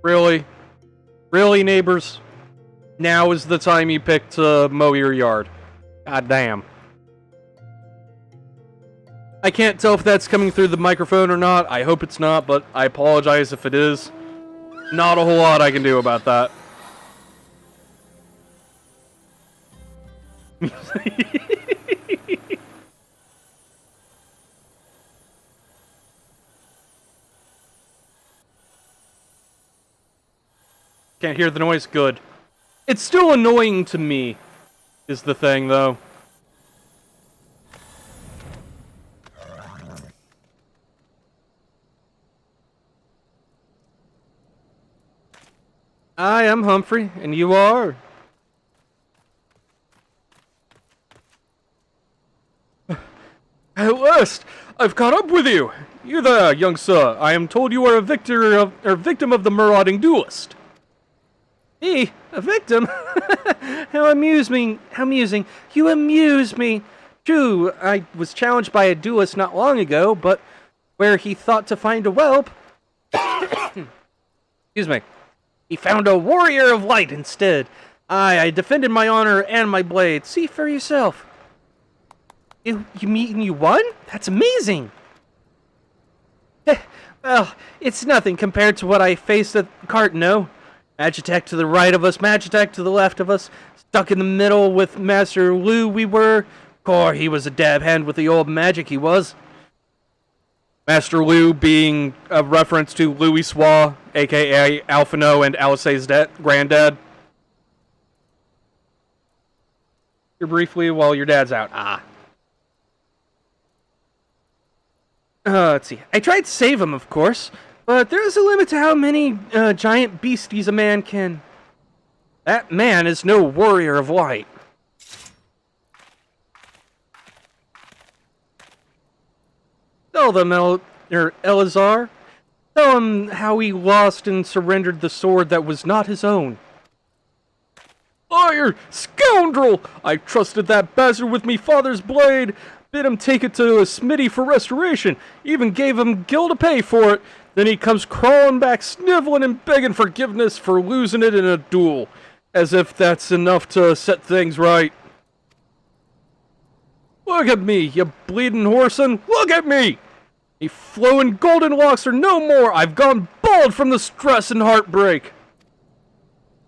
Really? Really, neighbors? Now is the time you picked to mow your yard. God damn. I can't tell if that's coming through the microphone or not. I hope it's not, but I apologize if it is. Not a whole lot I can do about that. Can't hear the noise? Good. It's still annoying to me, is the thing, though. I am Humphrey, and you are? At last, I've caught up with you. You there, young sir. I am told you are a victim of the marauding duelist. Me? A victim? How amusing. How amusing. You amuse me. True, I was challenged by a duelist not long ago, but where he thought to find a whelp... Excuse me. He found a warrior of light instead. I defended my honor and my blade. See for yourself. You mean you won? That's amazing. Well, it's nothing compared to what I faced at Cartano. Magitech to the right of us, Magitech to the left of us. Stuck in the middle with Master Lu we were. Core, he was a dab hand with the old magic he was. Master Lu being a reference to Louis Swa, a.k.a. Alphino and Alice's granddad. Here briefly while your dad's out. Let's see. I tried to save him, of course, but there is a limit to how many giant beasties a man can... That man is no warrior of light. Tell them, Elazar. Tell him how he lost and surrendered the sword that was not his own. Liar! Scoundrel! I trusted that bastard with me father's blade. Bid him take it to a smithy for restoration. Even gave him gil to pay for it. Then he comes crawling back, sniveling and begging forgiveness for losing it in a duel. As if that's enough to set things right. Look at me, you bleeding whoreson! Look at me! Me flowing golden locks are no more! I've gone bald from the stress and heartbreak!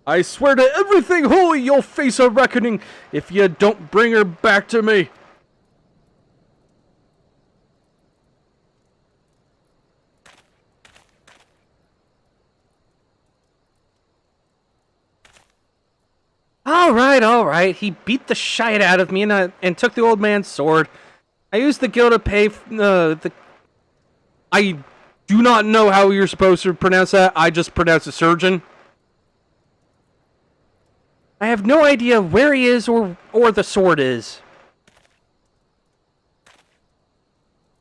I swear to everything holy you'll face a reckoning if you don't bring her back to me! All right. He beat the shite out of me and took the old man's sword. I used the gil to pay I do not know how you're supposed to pronounce that. I just pronounce it surgeon. I have no idea where he is or the sword is.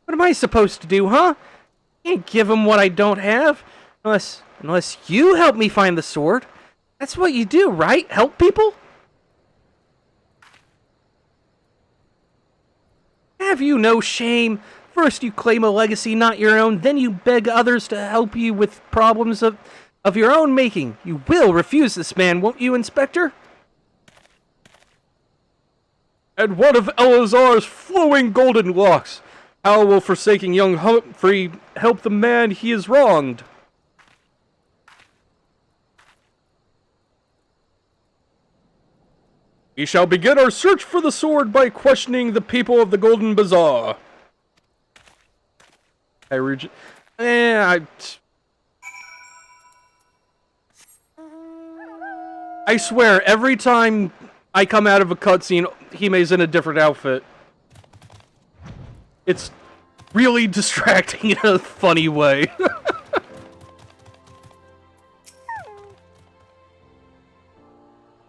What am I supposed to do, huh? Can't give him what I don't have. Unless you help me find the sword. That's what you do, right? Help people? Have you no shame? First you claim a legacy not your own, then you beg others to help you with problems of your own making. You will refuse this man, won't you, Inspector? And what of Elazar's flowing golden locks? How will forsaking young Humphrey help the man he has wronged? We shall begin our search for the sword by questioning the people of the Golden Bazaar. I swear, every time I come out of a cutscene, Hime's in a different outfit. It's really distracting in a funny way.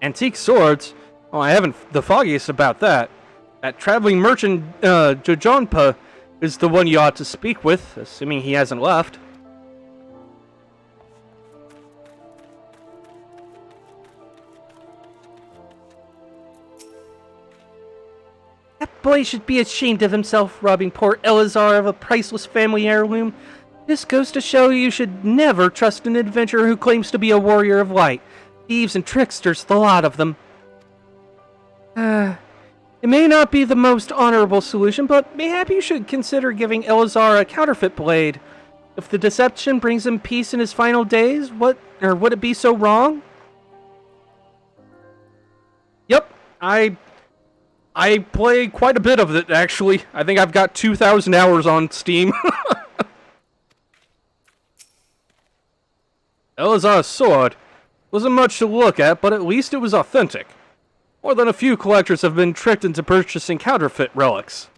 Antique swords? Oh, I haven't the foggiest about that. That traveling merchant, Jojonpa, is the one you ought to speak with, assuming he hasn't left. That boy should be ashamed of himself, robbing poor Elazar of a priceless family heirloom. This goes to show you should never trust an adventurer who claims to be a warrior of light. Thieves and tricksters, the lot of them. It may not be the most honorable solution, but mayhap you should consider giving Eorzea a counterfeit blade. If the deception brings him peace in his final days, would it be so wrong? Yep, I play quite a bit of it, actually. I think I've got 2,000 hours on Steam. Eorzea sword wasn't much to look at, but at least it was authentic. More than a few collectors have been tricked into purchasing counterfeit relics.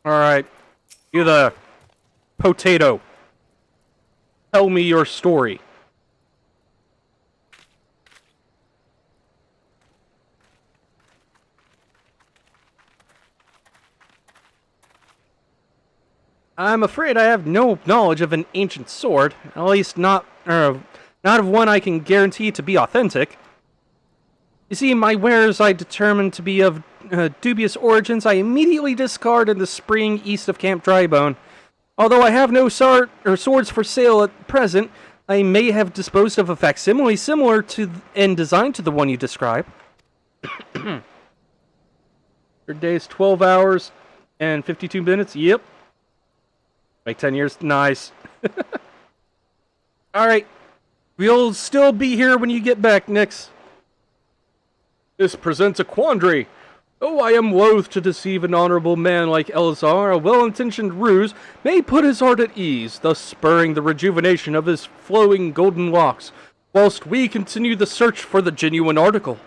Alright, you the potato. Tell me your story. I'm afraid I have no knowledge of an ancient sword, at least not of one I can guarantee to be authentic. You see, my wares I determined to be of dubious origins, I immediately discard in the spring east of Camp Drybone. Although I have no swords for sale at present, I may have disposed of a facsimile similar to and designed to the one you describe. Your day's 12 hours and 52 minutes. Yep. Like 10 years. Nice. Alright. We'll still be here when you get back, Nix. This presents a quandary. Though I am loath to deceive an honorable man like Eorzea, a well-intentioned ruse may put his heart at ease, thus spurring the rejuvenation of his flowing golden locks, whilst we continue the search for the genuine article.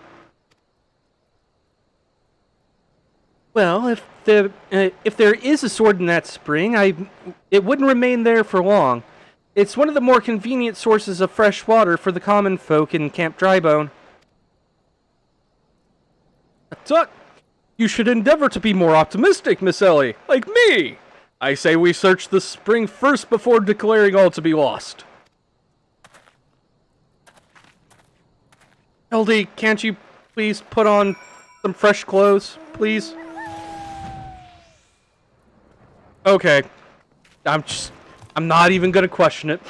Well, if there is a sword in that spring, it wouldn't remain there for long. It's one of the more convenient sources of fresh water for the common folk in Camp Drybone. Tut! You should endeavor to be more optimistic, Miss Ellie, like me! I say we search the spring first before declaring all to be lost. LD, can't you please put on some fresh clothes, please? Okay. I'm not even gonna question it.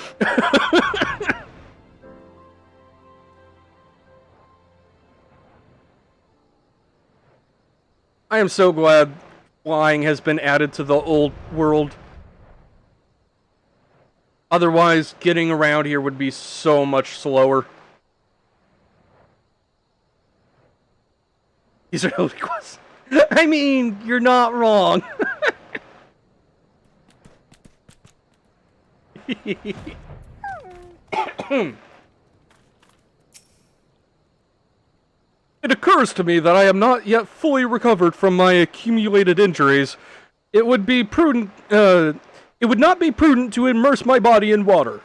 I am so glad flying has been added to the old world. Otherwise, getting around here would be so much slower. These are holy quests. I mean, you're not wrong. It occurs to me that I am not yet fully recovered from my accumulated injuries. It would not be prudent to immerse my body in water.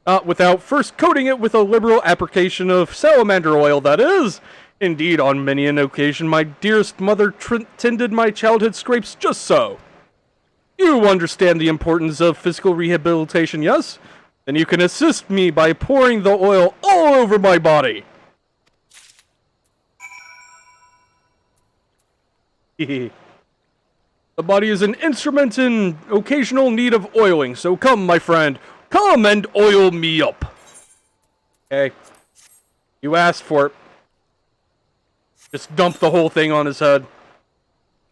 Not without first coating it with a liberal application of salamander oil, that is. Indeed, on many an occasion, my dearest mother tended my childhood scrapes just so. You understand the importance of physical rehabilitation, yes? Then you can assist me by pouring the oil all over my body. The body is an instrument in occasional need of oiling, so come, my friend, come and oil me up. Okay. You asked for it. Just dump the whole thing on his head.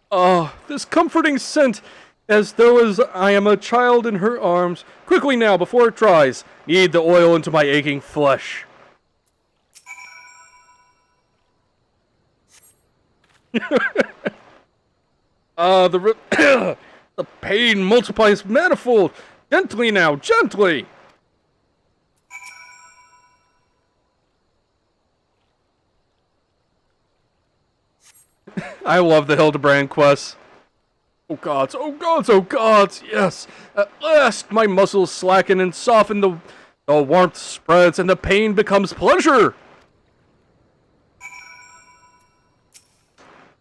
Ah, this comforting scent, as though as I am a child in her arms. Quickly now, before it dries, knead the oil into my aching flesh. The pain multiplies manifold. Gently now, gently. I love the Hildebrand quests. Oh gods, oh gods, oh gods, yes. At last my muscles slacken and soften, the warmth spreads and the pain becomes pleasure.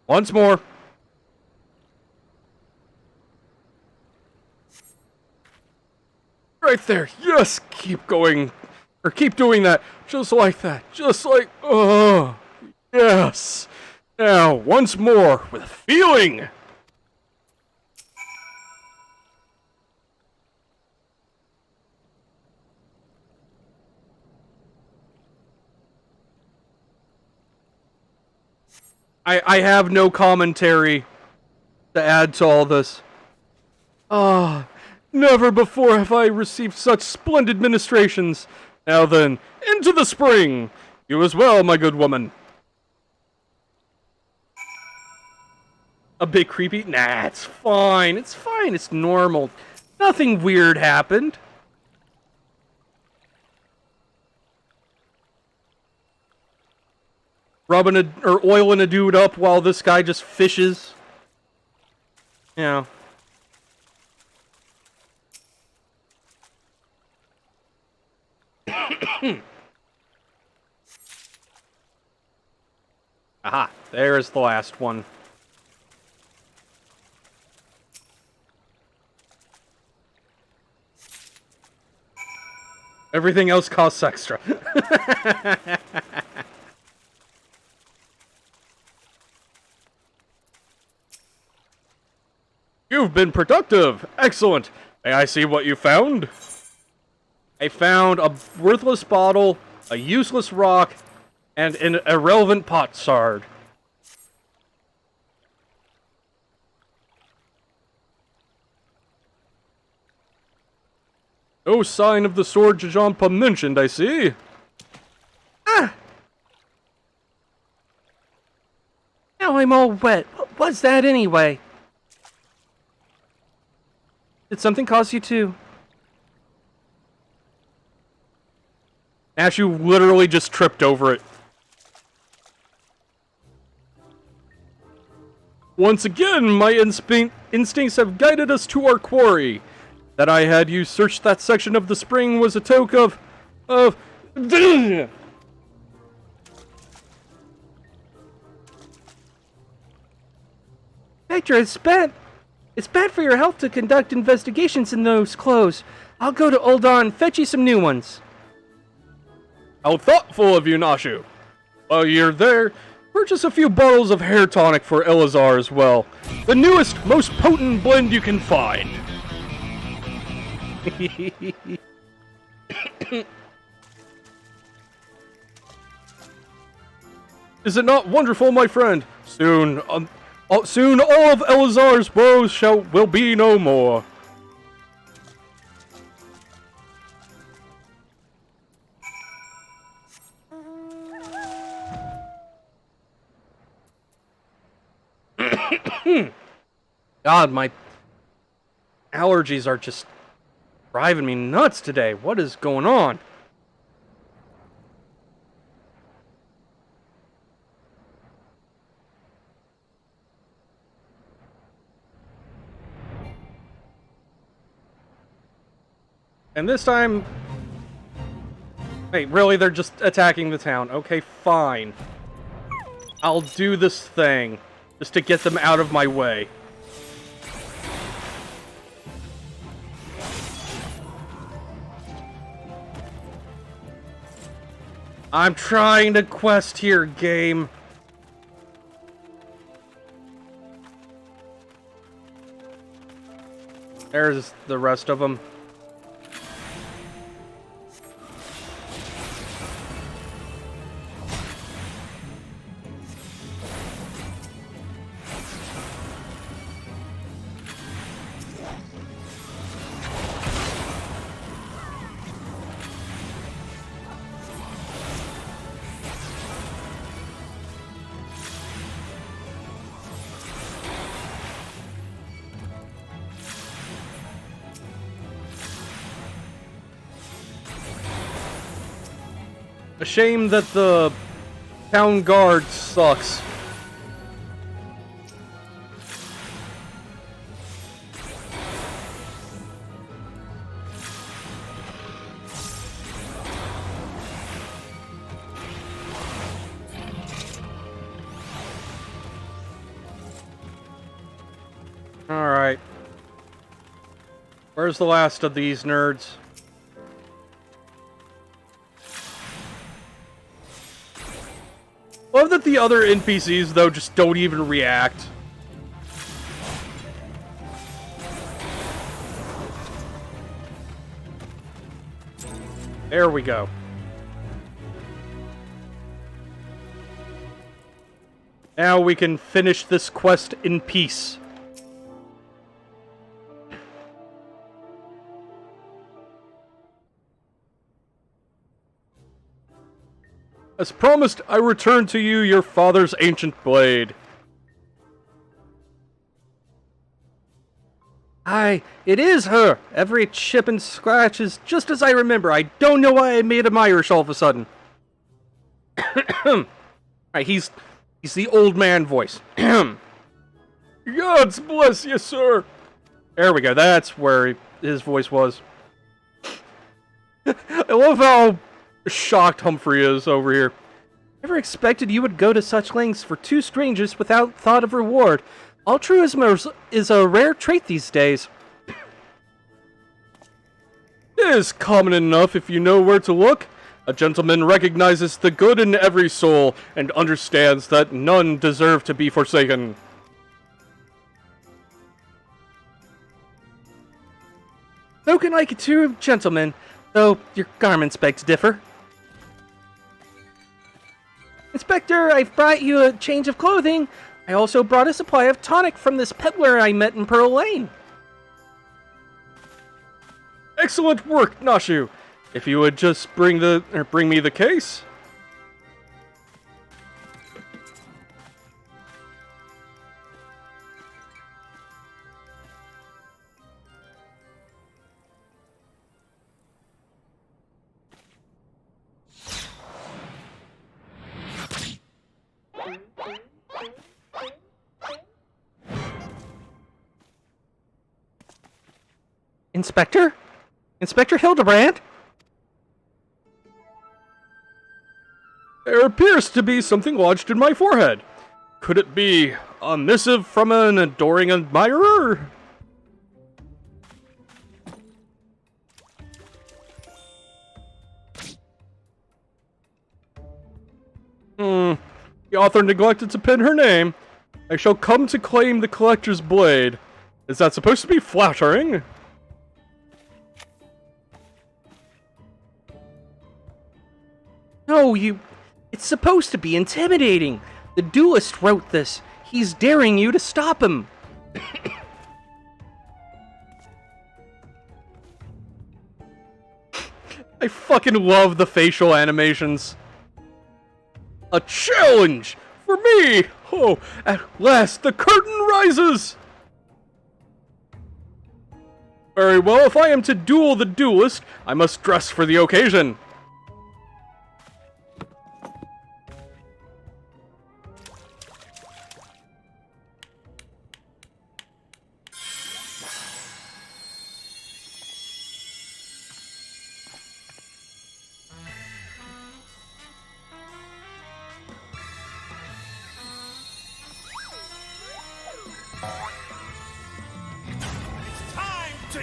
Once more. Right there, yes, keep going, or keep doing that, just like that, just like, oh, yes. Now, once more, with feeling. I have no commentary to add to all this. Ah, never before have I received such splendid ministrations. Now then, into the spring! You as well, my good woman. A bit creepy? Nah, it's fine. It's fine. It's normal. Nothing weird happened. Rubbing or oiling a dude up while this guy just fishes. You know. Aha, there's the last one. Everything else costs extra. You've been productive. Excellent. May I see what you found? I found a worthless bottle, a useless rock, and an irrelevant pot shard. No sign of the sword Jajampa mentioned, I see. Ah! Now I'm all wet. What was that anyway? Did something cause you to? Ash, you literally just tripped over it. Once again, my instincts have guided us to our quarry. That I had you search that section of the spring was a token of Victor, it's bad. It's bad for your health to conduct investigations in those clothes. I'll go to Ul'dah and fetch you some new ones. How thoughtful of you, Nashu. While you're there, purchase a few bottles of hair tonic for Eorzea as well. The newest, most potent blend you can find. Is it not wonderful, my friend? Soon all of Eorzea's woes will be no more. God, my allergies are just driving me nuts today. What is going on? And this time... Wait, really? They're just attacking the town. Okay, fine. I'll do this thing, just to get them out of my way. I'm trying to quest here, game. There's the rest of them. A shame that the town guard sucks. Alright. Where's the last of these nerds? Love that the other NPCs, though, just don't even react. There we go. Now we can finish this quest in peace. As promised, I return to you your father's ancient blade. Aye, it is her. Every chip and scratch is just as I remember. I don't know why I made him Irish all of a sudden. Alright, he's the old man voice. Gods bless you, sir. There we go. That's where his voice was. I love how shocked Humphrey is over here. Never expected you would go to such lengths for two strangers without thought of reward. Altruism is a rare trait these days. It is common enough if you know where to look. A gentleman recognizes the good in every soul and understands that none deserve to be forsaken. Spoken like a true gentleman, though your garments beg to differ. Inspector, I've brought you a change of clothing. I also brought a supply of tonic from this peddler I met in Pearl Lane. Excellent work, Nashu. If you would just bring me the case. Inspector? Inspector Hildebrand? There appears to be something lodged in my forehead. Could it be a missive from an adoring admirer? The author neglected to pin her name. I shall come to claim the collector's blade. Is that supposed to be flattering? No, it's supposed to be intimidating. The duelist wrote this. He's daring you to stop him. I fucking love the facial animations. A challenge for me! Oh, at last the curtain rises! Very well, if I am to duel the duelist, I must dress for the occasion. Time to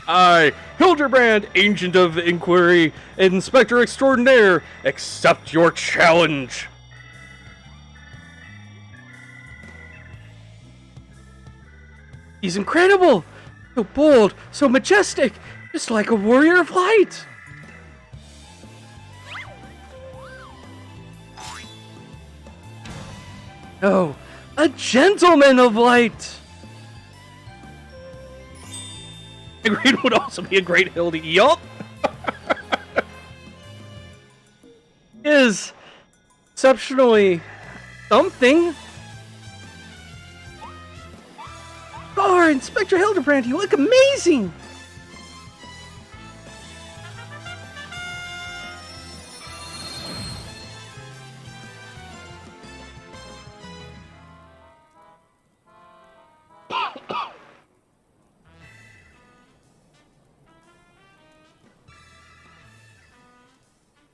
I, Hildebrand, Agent of Inquiry, Inspector Extraordinaire, accept your challenge. He's incredible. So bold, so majestic, just like a warrior of light. Oh, a gentleman of light. Agreed would also be a great Hildy. Yup. Is exceptionally something. Oh, Inspector Hildebrand, you look amazing.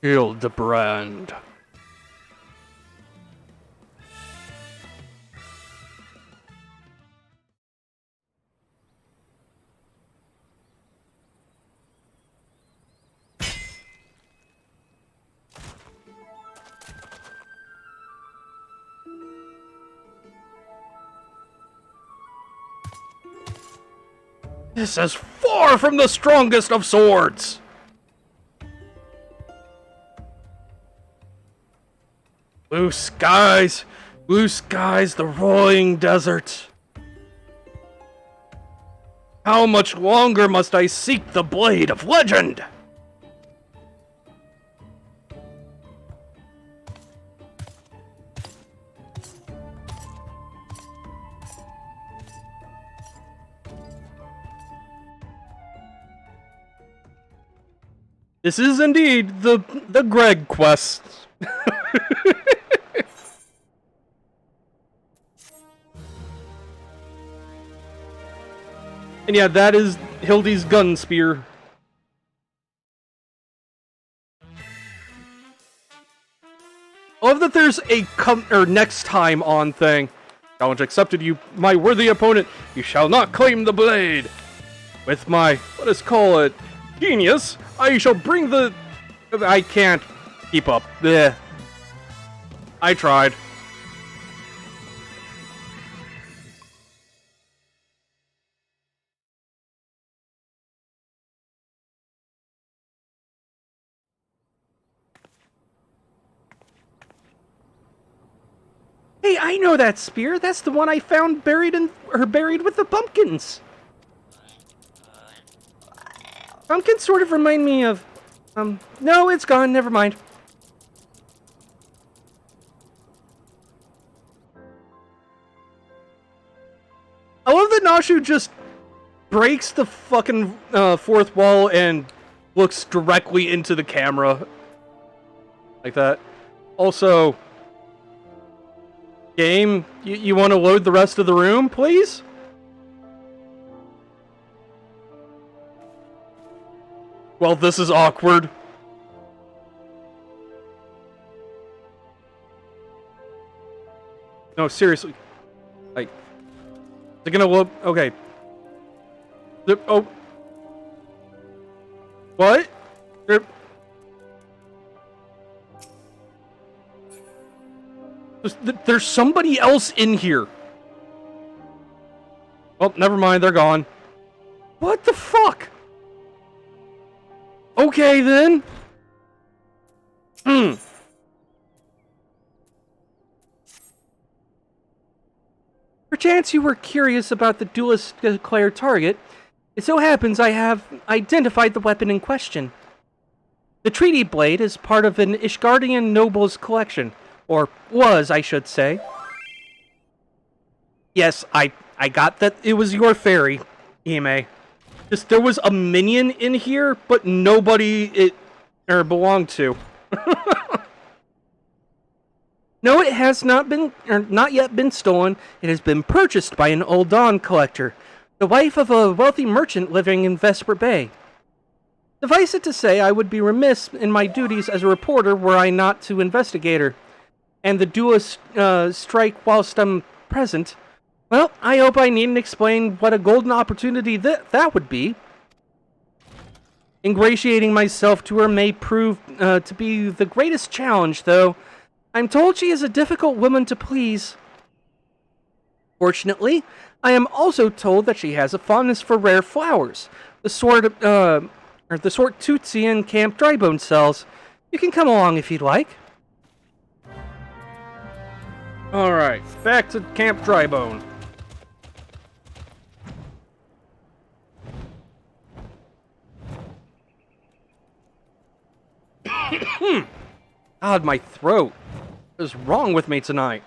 Hildebrand. This is far from the strongest of swords. Blue skies, the rolling desert. How much longer must I seek the blade of legend? This is indeed the Greg quest. And yeah, that is Hildy's gun spear. I love that there's a next time on thing. Challenge accepted, you, my worthy opponent. You shall not claim the blade. With my, let us call it, genius, I shall bring the... I can't keep up. Bleh. I tried. Hey, I know that spear. That's the one I found buried with the pumpkins. Pumpkins sort of remind me of... no, it's gone. Never mind. I love that Nashu just breaks the fucking fourth wall and looks directly into the camera. Like that. Also, game, you want to load the rest of the room, please? Well, this is awkward. No, seriously. Like, they're gonna look... Okay. Oh. What? There's somebody else in here. Oh, never mind, they're gone. What the fuck? Okay, then. Perchance you were curious about the duelist's declared target. It so happens I have identified the weapon in question. The treaty blade is part of an Ishgardian noble's collection. Or was, I should say. Yes, I got that it was your fairy, Ime. Just, there was a minion in here, but nobody it belonged to. No, it has not yet been stolen. It has been purchased by an Old Dawn collector, the wife of a wealthy merchant living in Vesper Bay. Suffice it to say, I would be remiss in my duties as a reporter were I not to investigate her. And the duelist strike whilst I'm present. Well, I hope I needn't explain what a golden opportunity that would be. Ingratiating myself to her may prove to be the greatest challenge, though. I'm told she is a difficult woman to please. Fortunately, I am also told that she has a fondness for rare flowers, the sort Tootsie and Camp Drybone sells. You can come along if you'd like. Alright, back to Camp Drybone. God, my throat. What is wrong with me tonight?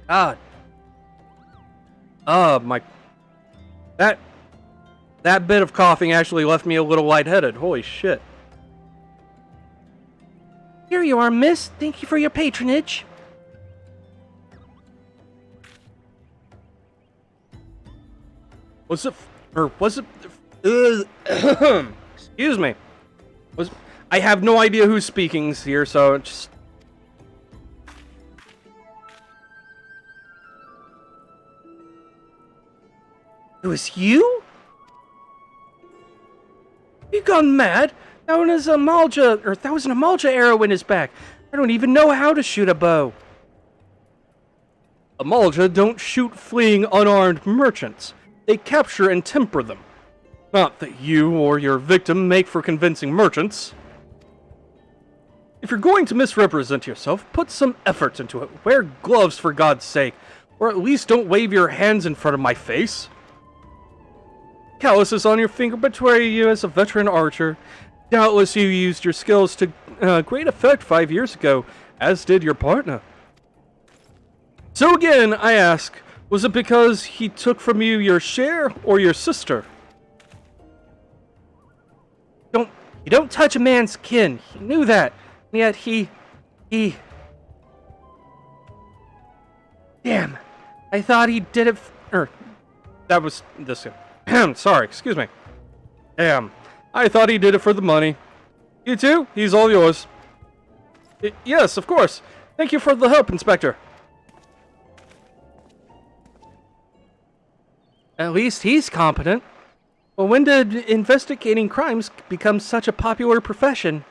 God. My... That bit of coughing actually left me a little lightheaded. Holy shit. Here you are, miss. Thank you for your patronage. Was it... Excuse me. I have no idea who's speaking here, so just... It was you? You gone mad? That was an Amalja arrow in his back. I don't even know how to shoot a bow. Amalja don't shoot fleeing unarmed merchants. They capture and temper them. Not that you or your victim make for convincing merchants. If you're going to misrepresent yourself, put some effort into it. Wear gloves for God's sake. Or at least don't wave your hands in front of my face. Calluses on your finger betray you as a veteran archer. Doubtless you used your skills to great effect 5 years ago, as did your partner. So again, I ask, was it because he took from you your share or your sister? You don't touch a man's kin. He knew that. And yet he Damn, I thought he did it That was this. Sorry, excuse me. Damn, I thought he did it for the money. You too? He's all yours. Yes, of course. Thank you for the help, Inspector. At least he's competent. Well, when did investigating crimes become such a popular profession?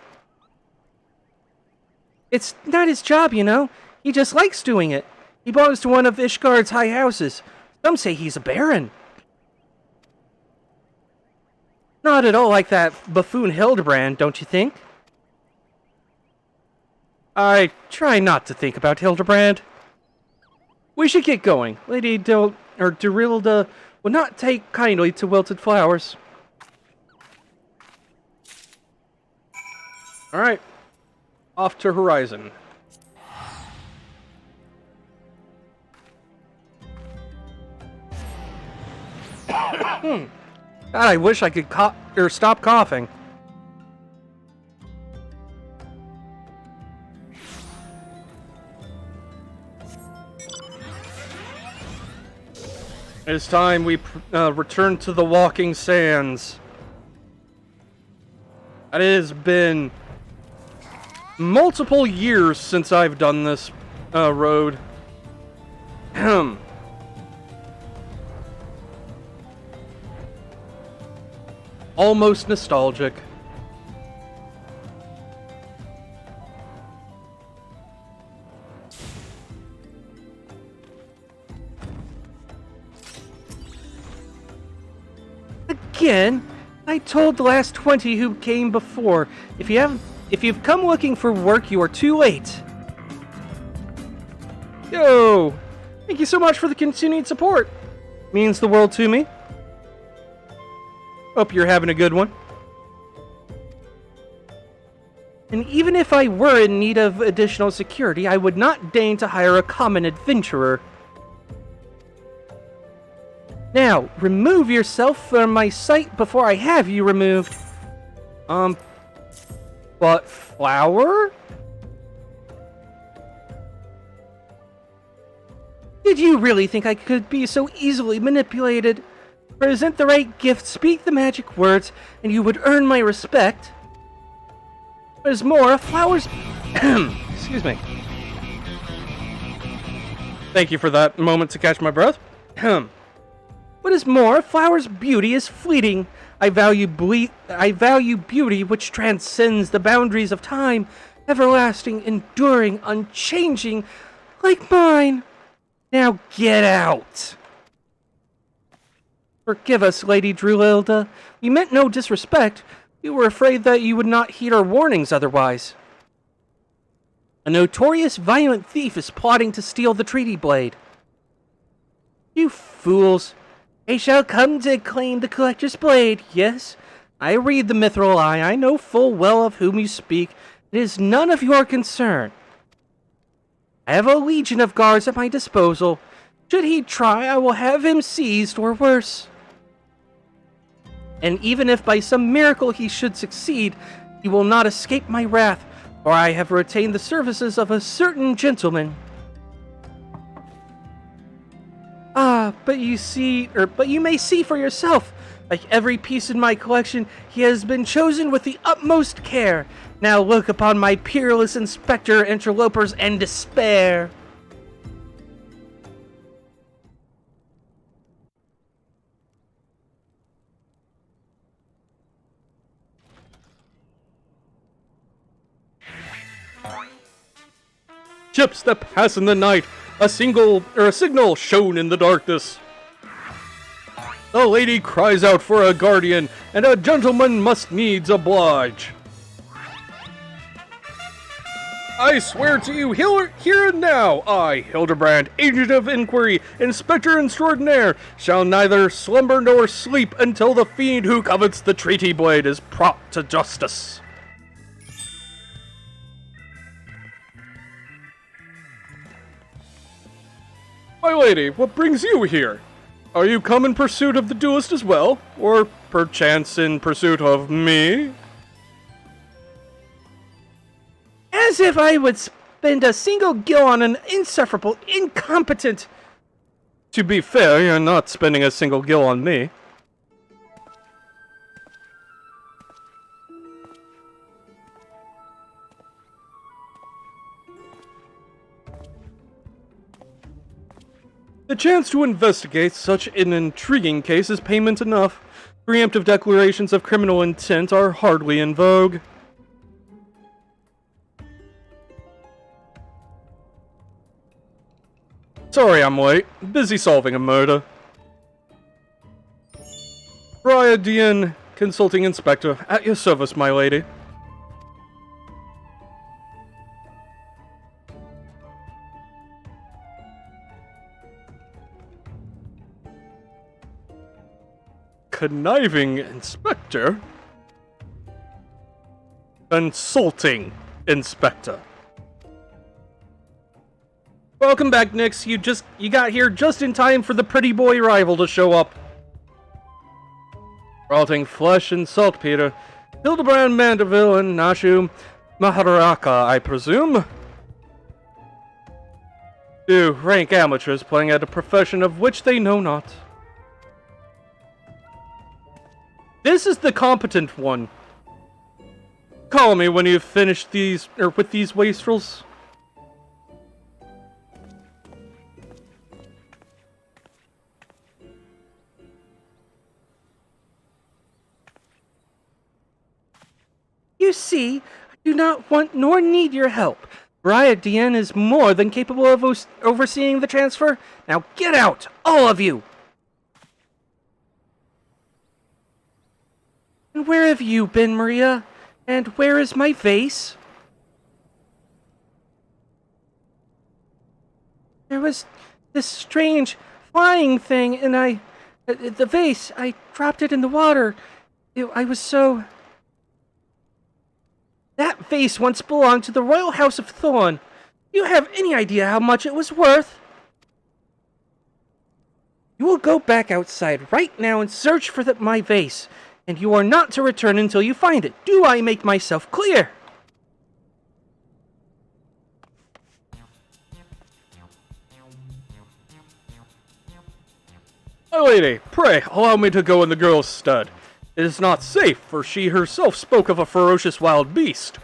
It's not his job, you know. He just likes doing it. He belongs to one of Ishgard's high houses. Some say he's a baron. Not at all like that buffoon Hildebrand, don't you think? I try not to think about Hildebrand. We should get going. Lady Dorilda will not take kindly to wilted flowers. Alright. Off to Horizon. God, I wish I could stop coughing. It's time we return to the walking sands. It has been multiple years since I've done this road. Almost nostalgic. Again, I told the last 20 who came before, if you've come looking for work, you are too late. Yo! Thank you so much for the continued support. Means the world to me. Hope you're having a good one. And even if I were in need of additional security, I would not deign to hire a common adventurer. Now, remove yourself from my sight before I have you removed. But flower? Did you really think I could be so easily manipulated? Present the right gift, speak the magic words, and you would earn my respect. What is more, flowers... Excuse me. Thank you for that moment to catch my breath. What is more, flowers' beauty is fleeting. I value beauty which transcends the boundaries of time, everlasting, enduring, unchanging, like mine. Now get out. Forgive us, Lady Drulilda. We meant no disrespect. We were afraid that you would not heed our warnings otherwise. A notorious violent thief is plotting to steal the treaty blade. You fools. They shall come to claim the collector's blade. Yes, I read the mithril eye. I know full well of whom you speak. It is none of your concern. I have a legion of guards at my disposal. Should he try, I will have him seized or worse. And even if by some miracle he should succeed, he will not escape my wrath, for I have retained the services of a certain gentleman. But you may see for yourself. Like every piece in my collection, he has been chosen with the utmost care. Now look upon my peerless inspector, interlopers, and despair. Ships that pass in the night, a signal shown in the darkness. The lady cries out for a guardian, and a gentleman must needs oblige. I swear to you, here and now, I, Hildebrand, agent of inquiry, inspector extraordinaire, shall neither slumber nor sleep until the fiend who covets the treaty blade is brought to justice. My lady, what brings you here? Are you come in pursuit of the duelist as well? Or perchance in pursuit of me? As if I would spend a single gil on an insufferable, incompetent... To be fair, you're not spending a single gil on me. The chance to investigate such an intriguing case is payment enough. Preemptive declarations of criminal intent are hardly in vogue. Sorry I'm late. Busy solving a murder. Briadian, Consulting Inspector. At your service, my lady. Conniving Inspector? Consulting Inspector. Welcome back, Nix. You got here just in time for the pretty boy rival to show up. Rotting flesh and saltpeter. Hildebrand Mandeville and Nashu Maharaka, I presume? Two rank amateurs playing at a profession of which they know not. This is the competent one. Call me when you've finished with these wastrels. You see, I do not want nor need your help. Briadian is more than capable of overseeing the transfer. Now get out, all of you! And where have you been, Maria? And where is my vase? There was this strange flying thing, and the vase, I dropped it in the water. I was so... That vase once belonged to the Royal House of Thorn. Do you have any idea how much it was worth? You will go back outside right now and search for my vase. And you are not to return until you find it. Do I make myself clear? My lady, pray, allow me to go in the girl's stead. It is not safe, for she herself spoke of a ferocious wild beast.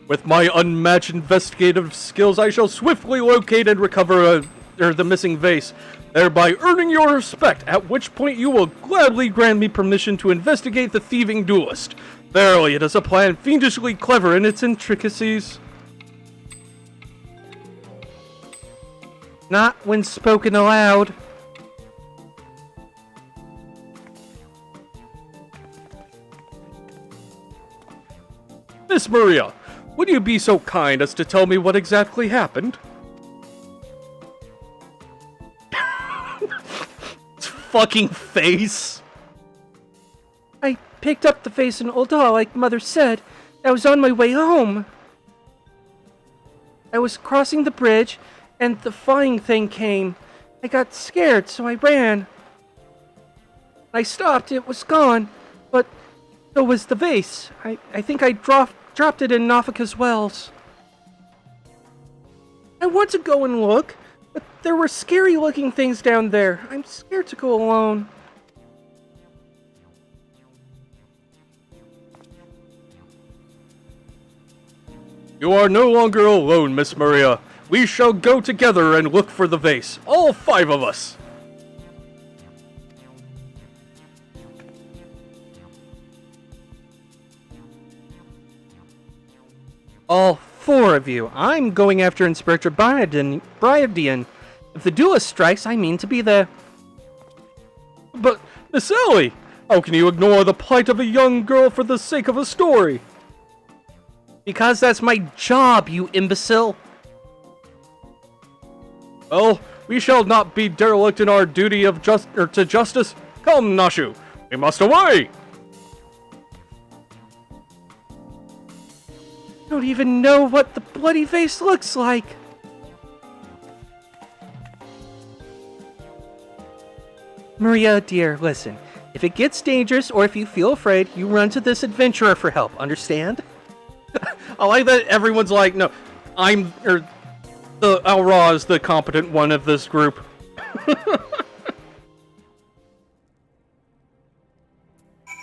With my unmatched investigative skills, I shall swiftly locate and recover the missing vase, thereby earning your respect, at which point you will gladly grant me permission to investigate the thieving duelist. Verily, it is a plan fiendishly clever in its intricacies. Not when spoken aloud. Miss Maria, would you be so kind as to tell me what exactly happened? Fucking face! I picked up the vase in Ul'dah, like Mother said. I was on my way home. I was crossing the bridge, and the flying thing came. I got scared, so I ran. I stopped, it was gone, but so was the vase. I think I dropped it in Nafika's wells. I want to go and look, but there were scary looking things down there. I'm scared to go alone. You are no longer alone, Miss Maria. We shall go together and look for the vase. All 5 of us. All 4 of you. I'm going after Inspector Briadian. If the duelist strikes, I mean to be there. But, Miss Ellie, how can you ignore the plight of a young girl for the sake of a story? Because that's my job, you imbecile. Well, we shall not be derelict in our duty of to justice. Come, Nashu, we must away! I don't even know what the bloody vase looks like. Maria, dear, listen. If it gets dangerous or if you feel afraid, you run to this adventurer for help. Understand? I like that everyone's like, no, the Alra is the competent one of this group.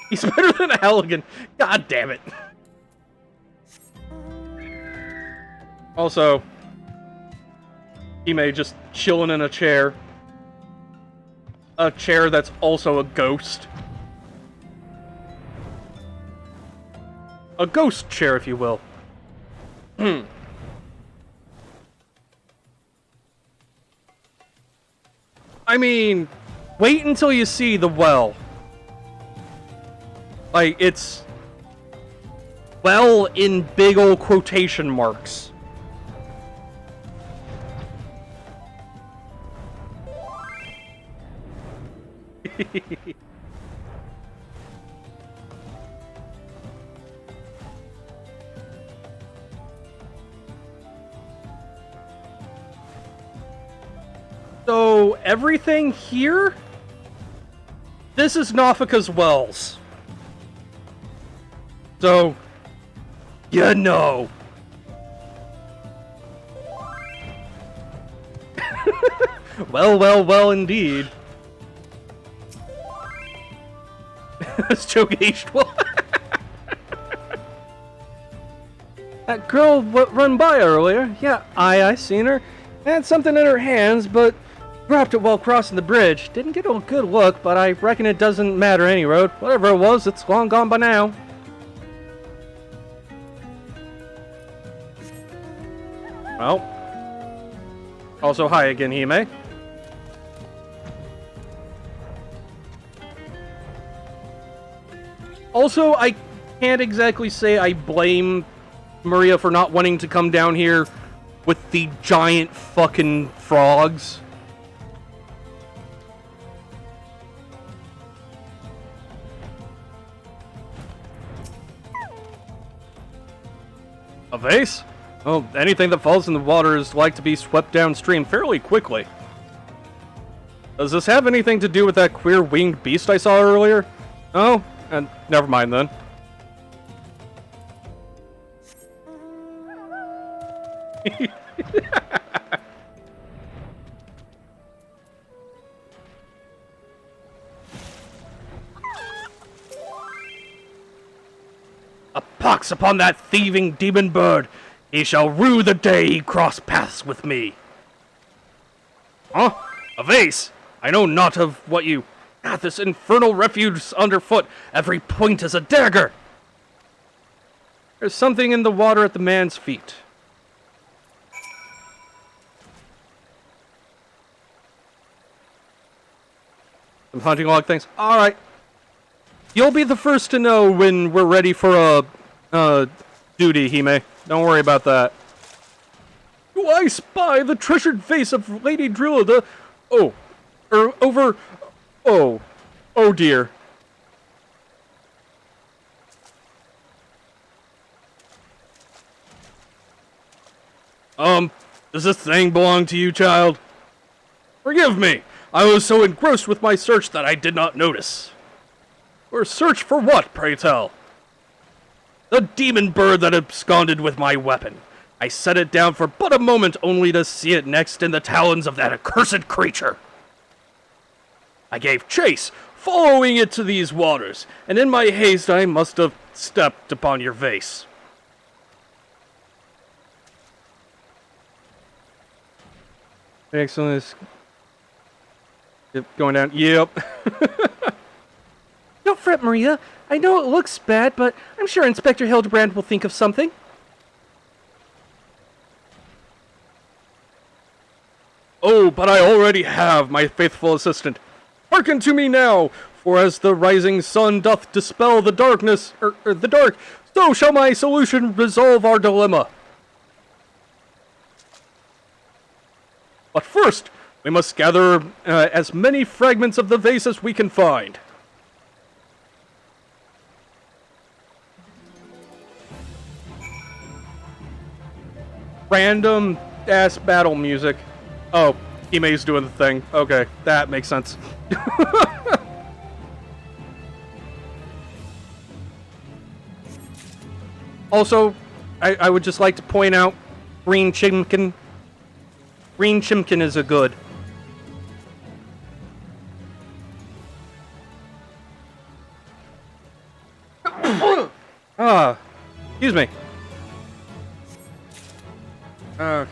He's better than Halligan. God damn it. Also, Hime just chilling in a chair. A chair that's also a ghost. A ghost chair, if you will. I mean, wait until you see the well. Like, it's well in big old quotation marks. So, everything here? This is Nafika's wells. So, you know. Well, indeed. This joke aged well. That girl run by earlier. Yeah, I seen her. Had something in her hands, but dropped it while crossing the bridge. Didn't get a good look, but I reckon it doesn't matter any road. Whatever it was, it's long gone by now. Well. Also, hi again, Hime. Also, I can't exactly say I blame Maria for not wanting to come down here with the giant fucking frogs. A vase? Well, anything that falls in the water is like to be swept downstream fairly quickly. Does this have anything to do with that queer winged beast I saw earlier? Oh, and never mind then. A pox upon that thieving demon bird! He shall rue the day he cross paths with me. Huh? A vase? I know not of what you... Ah, this infernal refuge underfoot. Every point is a dagger. There's something in the water at the man's feet. Some hunting log things. Alright. You'll be the first to know when we're ready for a duty, Hime. Don't worry about that. Do I spy the treasured vase of Lady Drillida? Oh. Over... Oh. Oh dear. Does this thing belong to you, child? Forgive me. I was so engrossed with my search that I did not notice. Or search for what, pray tell? The demon bird that absconded with my weapon. I set it down for but a moment only to see it next in the talons of that accursed creature. I gave chase, following it to these waters, and in my haste I must have stepped upon your vase. Excellent. Yep, going down. Yep. Don't fret, Maria. I know it looks bad, but I'm sure Inspector Hildebrand will think of something. Oh, but I already have, my faithful assistant. Hearken to me now, for as the rising sun doth dispel the darkness, the dark, so shall my solution resolve our dilemma. But first, we must gather as many fragments of the vase as we can find. Random ass battle music. Oh, Hime's doing the thing. Okay, that makes sense. Also, I would just like to point out Green Chimkin. Green Chimkin is a good. Excuse me. Okay.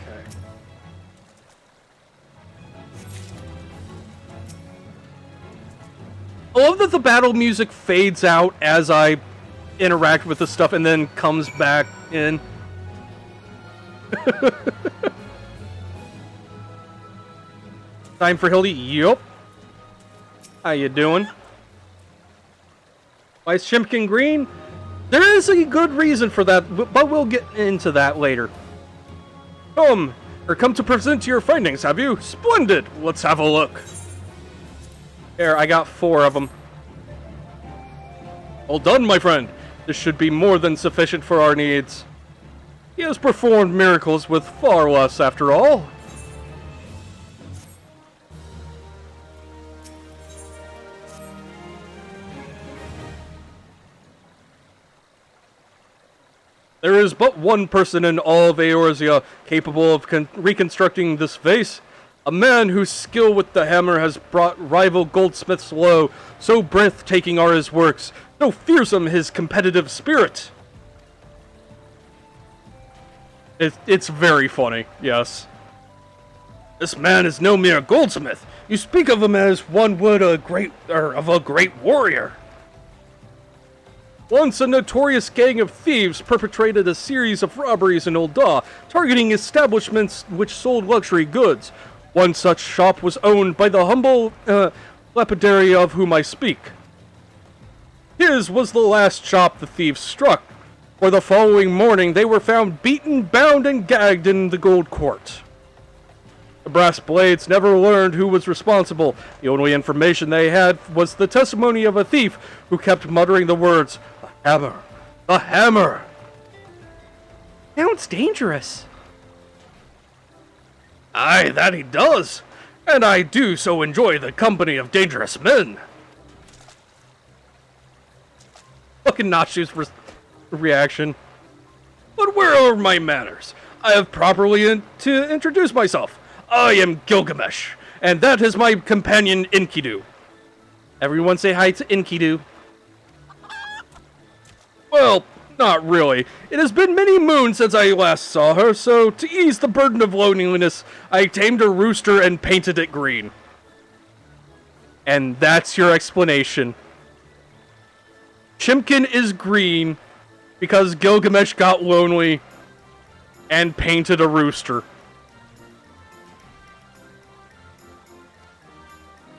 I love that the battle music fades out as I interact with the stuff and then comes back in. Time for Hildy. Yup. How you doing? Why is Chimkin green? There is a good reason for that, but we'll get into that later. Come to present your findings, have you? Splendid! Let's have a look. There, I got 4 of them. Well done, my friend. This should be more than sufficient for our needs. He has performed miracles with far less, after all. There is but one person in all of Eorzea capable of reconstructing this vase. A man whose skill with the hammer has brought rival goldsmiths low. So breathtaking are his works, so fearsome his competitive spirit. It's very funny, yes. This man is no mere goldsmith. You speak of him as one would of a great warrior. Once a notorious gang of thieves perpetrated a series of robberies in Ul'dah, targeting establishments which sold luxury goods. One such shop was owned by the humble lapidary of whom I speak. His was the last shop the thieves struck, for the following morning they were found beaten, bound, and gagged in the gold court. The brass blades never learned who was responsible. The only information they had was the testimony of a thief who kept muttering the words, "The hammer! The hammer!" Sounds dangerous. Aye, that he does. And I do so enjoy the company of dangerous men. Fucking Nachu's reaction. But where are my manners? I have properly to introduce myself. I am Gilgamesh, and that is my companion Enkidu. Everyone say hi to Enkidu. Well, not really. It has been many moons since I last saw her, so to ease the burden of loneliness, I tamed a rooster and painted it green. And that's your explanation. Chimkin is green because Gilgamesh got lonely and painted a rooster.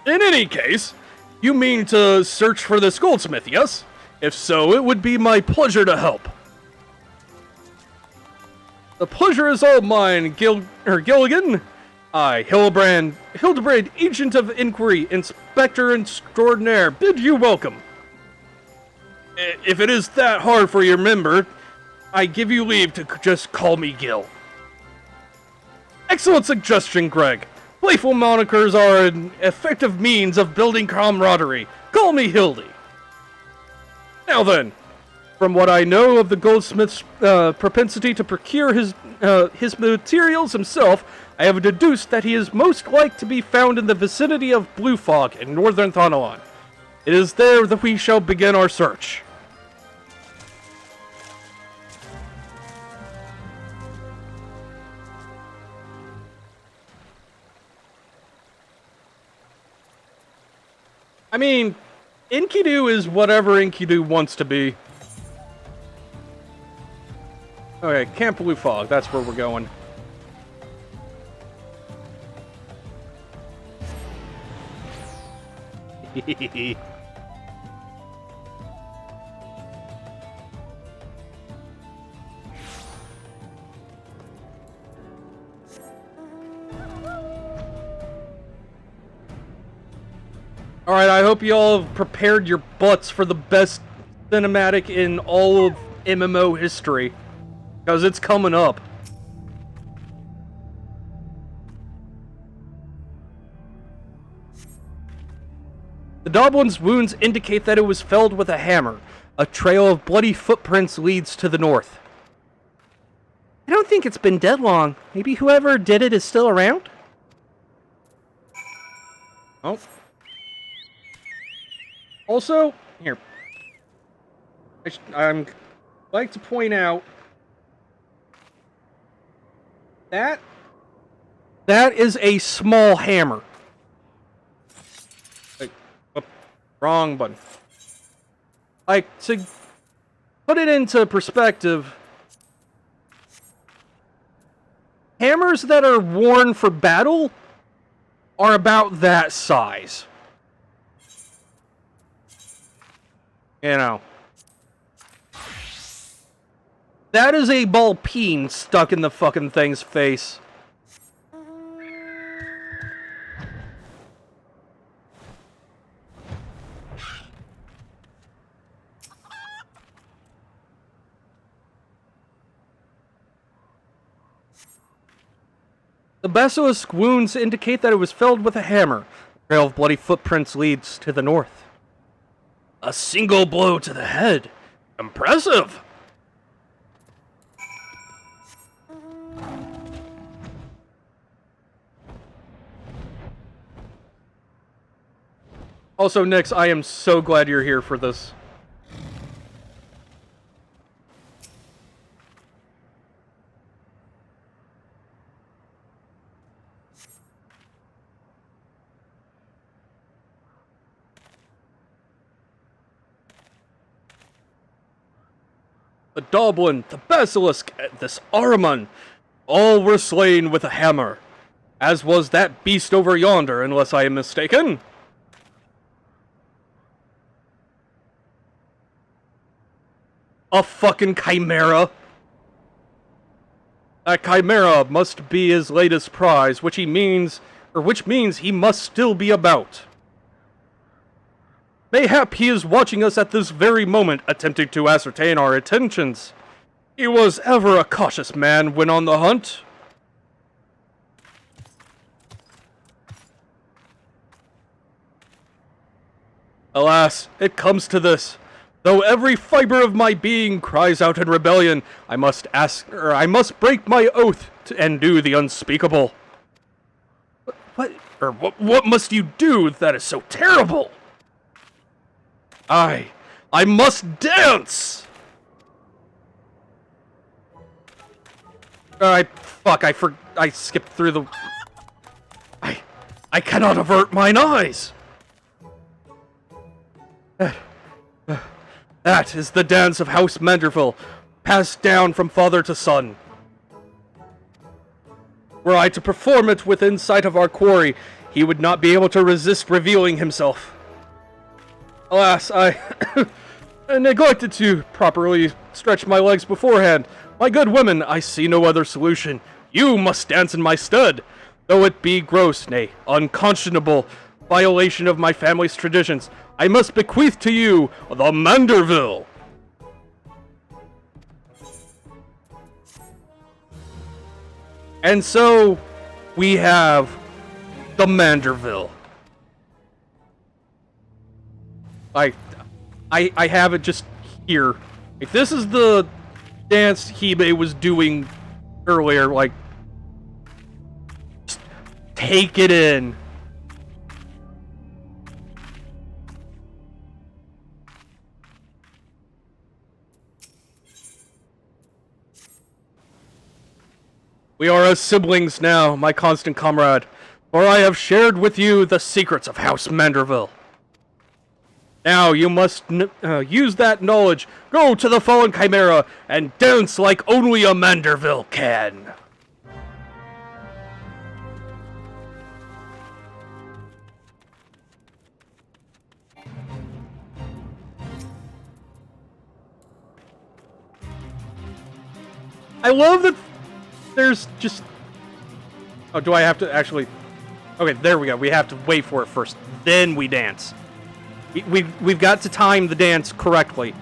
In any case, you mean to search for this goldsmith, yes? If so, it would be my pleasure to help. The pleasure is all mine, Gilligan. I, Hildebrand, Agent of Inquiry, Inspector Extraordinaire, bid you welcome. If it is that hard for your member, I give you leave to just call me Gil. Excellent suggestion, Greg. Playful monikers are an effective means of building camaraderie. Call me Hildy. Now then, from what I know of the goldsmith's propensity to procure his materials himself, I have deduced that he is most like to be found in the vicinity of Blue Fog in northern Thanalan. It is there that we shall begin our search. I mean, Enkidu is whatever Enkidu wants to be. Okay, Camp Blue Fog, that's where we're going. Alright, I hope you all have prepared your butts for the best cinematic in all of MMO history. Because it's coming up. The Doblin's wounds indicate that it was felled with a hammer. A trail of bloody footprints leads to the north. I don't think it's been dead long. Maybe whoever did it is still around? Oh. Also, here. I'm like to point out that is a small hammer. Like, wrong button. Like, to put it into perspective, hammers that are worn for battle are about that size. You know. That is a ball peen stuck in the fucking thing's face. The basilisk wounds indicate that it was felled with a hammer. A trail of bloody footprints leads to the north. A single blow to the head. Impressive! Also, Nix, I am so glad you're here for this. The Doblin, the Basilisk, this Ahriman, all were slain with a hammer, as was that beast over yonder, unless I am mistaken. A fucking chimera. That chimera must be his latest prize, which means he must still be about. Mayhap he is watching us at this very moment, attempting to ascertain our intentions. He was ever a cautious man when on the hunt. Alas, it comes to this. Though every fiber of my being cries out in rebellion, I must break my oath and do the unspeakable. What must you do that is so terrible? I must dance! I skipped through the... I cannot avert mine eyes! That is the dance of House Manderville, passed down from father to son. Were I to perform it within sight of our quarry, he would not be able to resist revealing himself. Alas, I neglected to properly stretch my legs beforehand. My good women, I see no other solution. You must dance in my stead, though it be gross, nay, unconscionable violation of my family's traditions. I must bequeath to you the Manderville. And so, we have the Manderville. I have it just here. If this is the dance Hebe was doing earlier, like, just take it in. We are as siblings now, my constant comrade, for I have shared with you the secrets of House Manderville. Now you must use that knowledge, go to the fallen chimera, and dance like only a Manderville can. I love that there's just... Oh, do I have to actually... Okay, there we go. We have to wait for it first. Then we dance. We've got to time the dance correctly.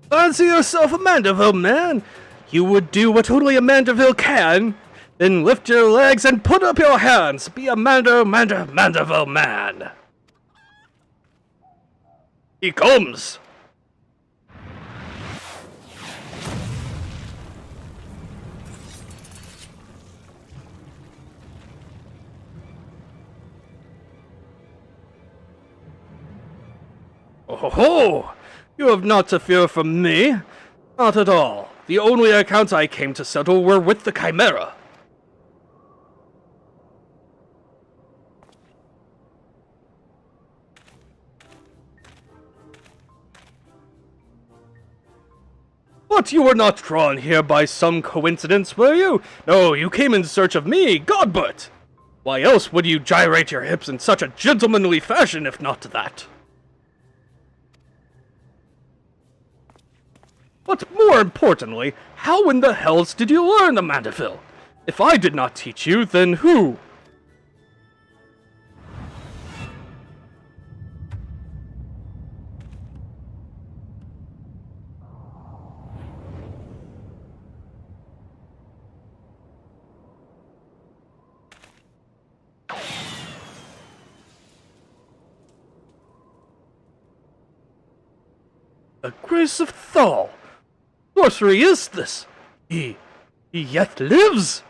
Fancy yourself a Mandeville man? You would do what only a Mandeville can. Then lift your legs and put up your hands. Be a Mandeville man. He comes. Oh ho ho! You have not to fear from me. Not at all. The only accounts I came to settle were with the Chimera. But you were not drawn here by some coincidence, were you? No, you came in search of me, Godbert! Why else would you gyrate your hips in such a gentlemanly fashion, if not that? But more importantly, how in the hells did you learn the Mandeville? If I did not teach you, then who? The grace of Thal. Sorcery is this? He yet lives?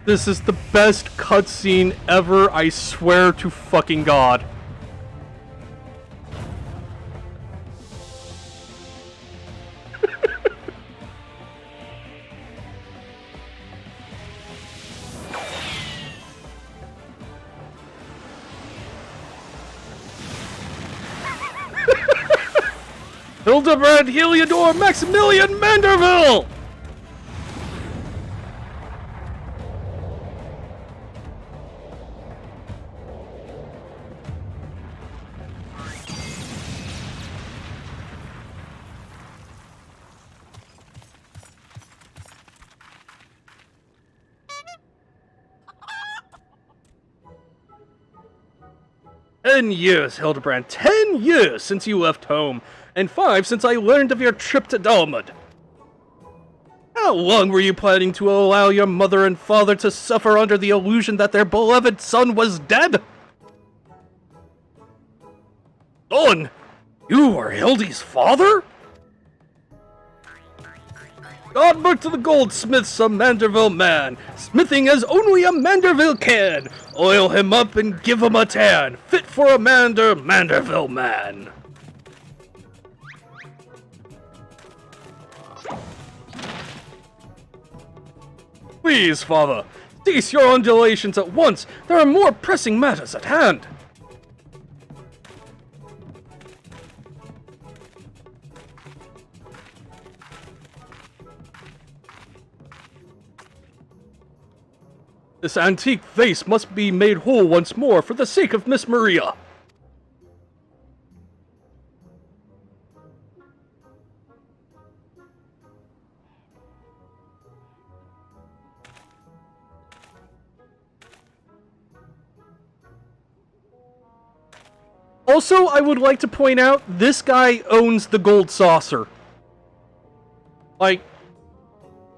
This is the best cutscene ever, I swear to fucking God. Hildebrand Heliodor Maximilian Manderville! "10 years, Hildebrand, 10 years since you left home, and 5 since I learned of your trip to Dalmud. How long were you planning to allow your mother and father to suffer under the illusion that their beloved son was dead? Son, you are Hildy's father? Godbert to the goldsmith's a Manderville man, smithing as only a Manderville can. Oil him up and give him a tan, fit for a Manderville man." Please, father, cease your undulations at once. There are more pressing matters at hand. This antique vase must be made whole once more for the sake of Miss Maria. Also, I would like to point out, this guy owns the gold saucer. Like,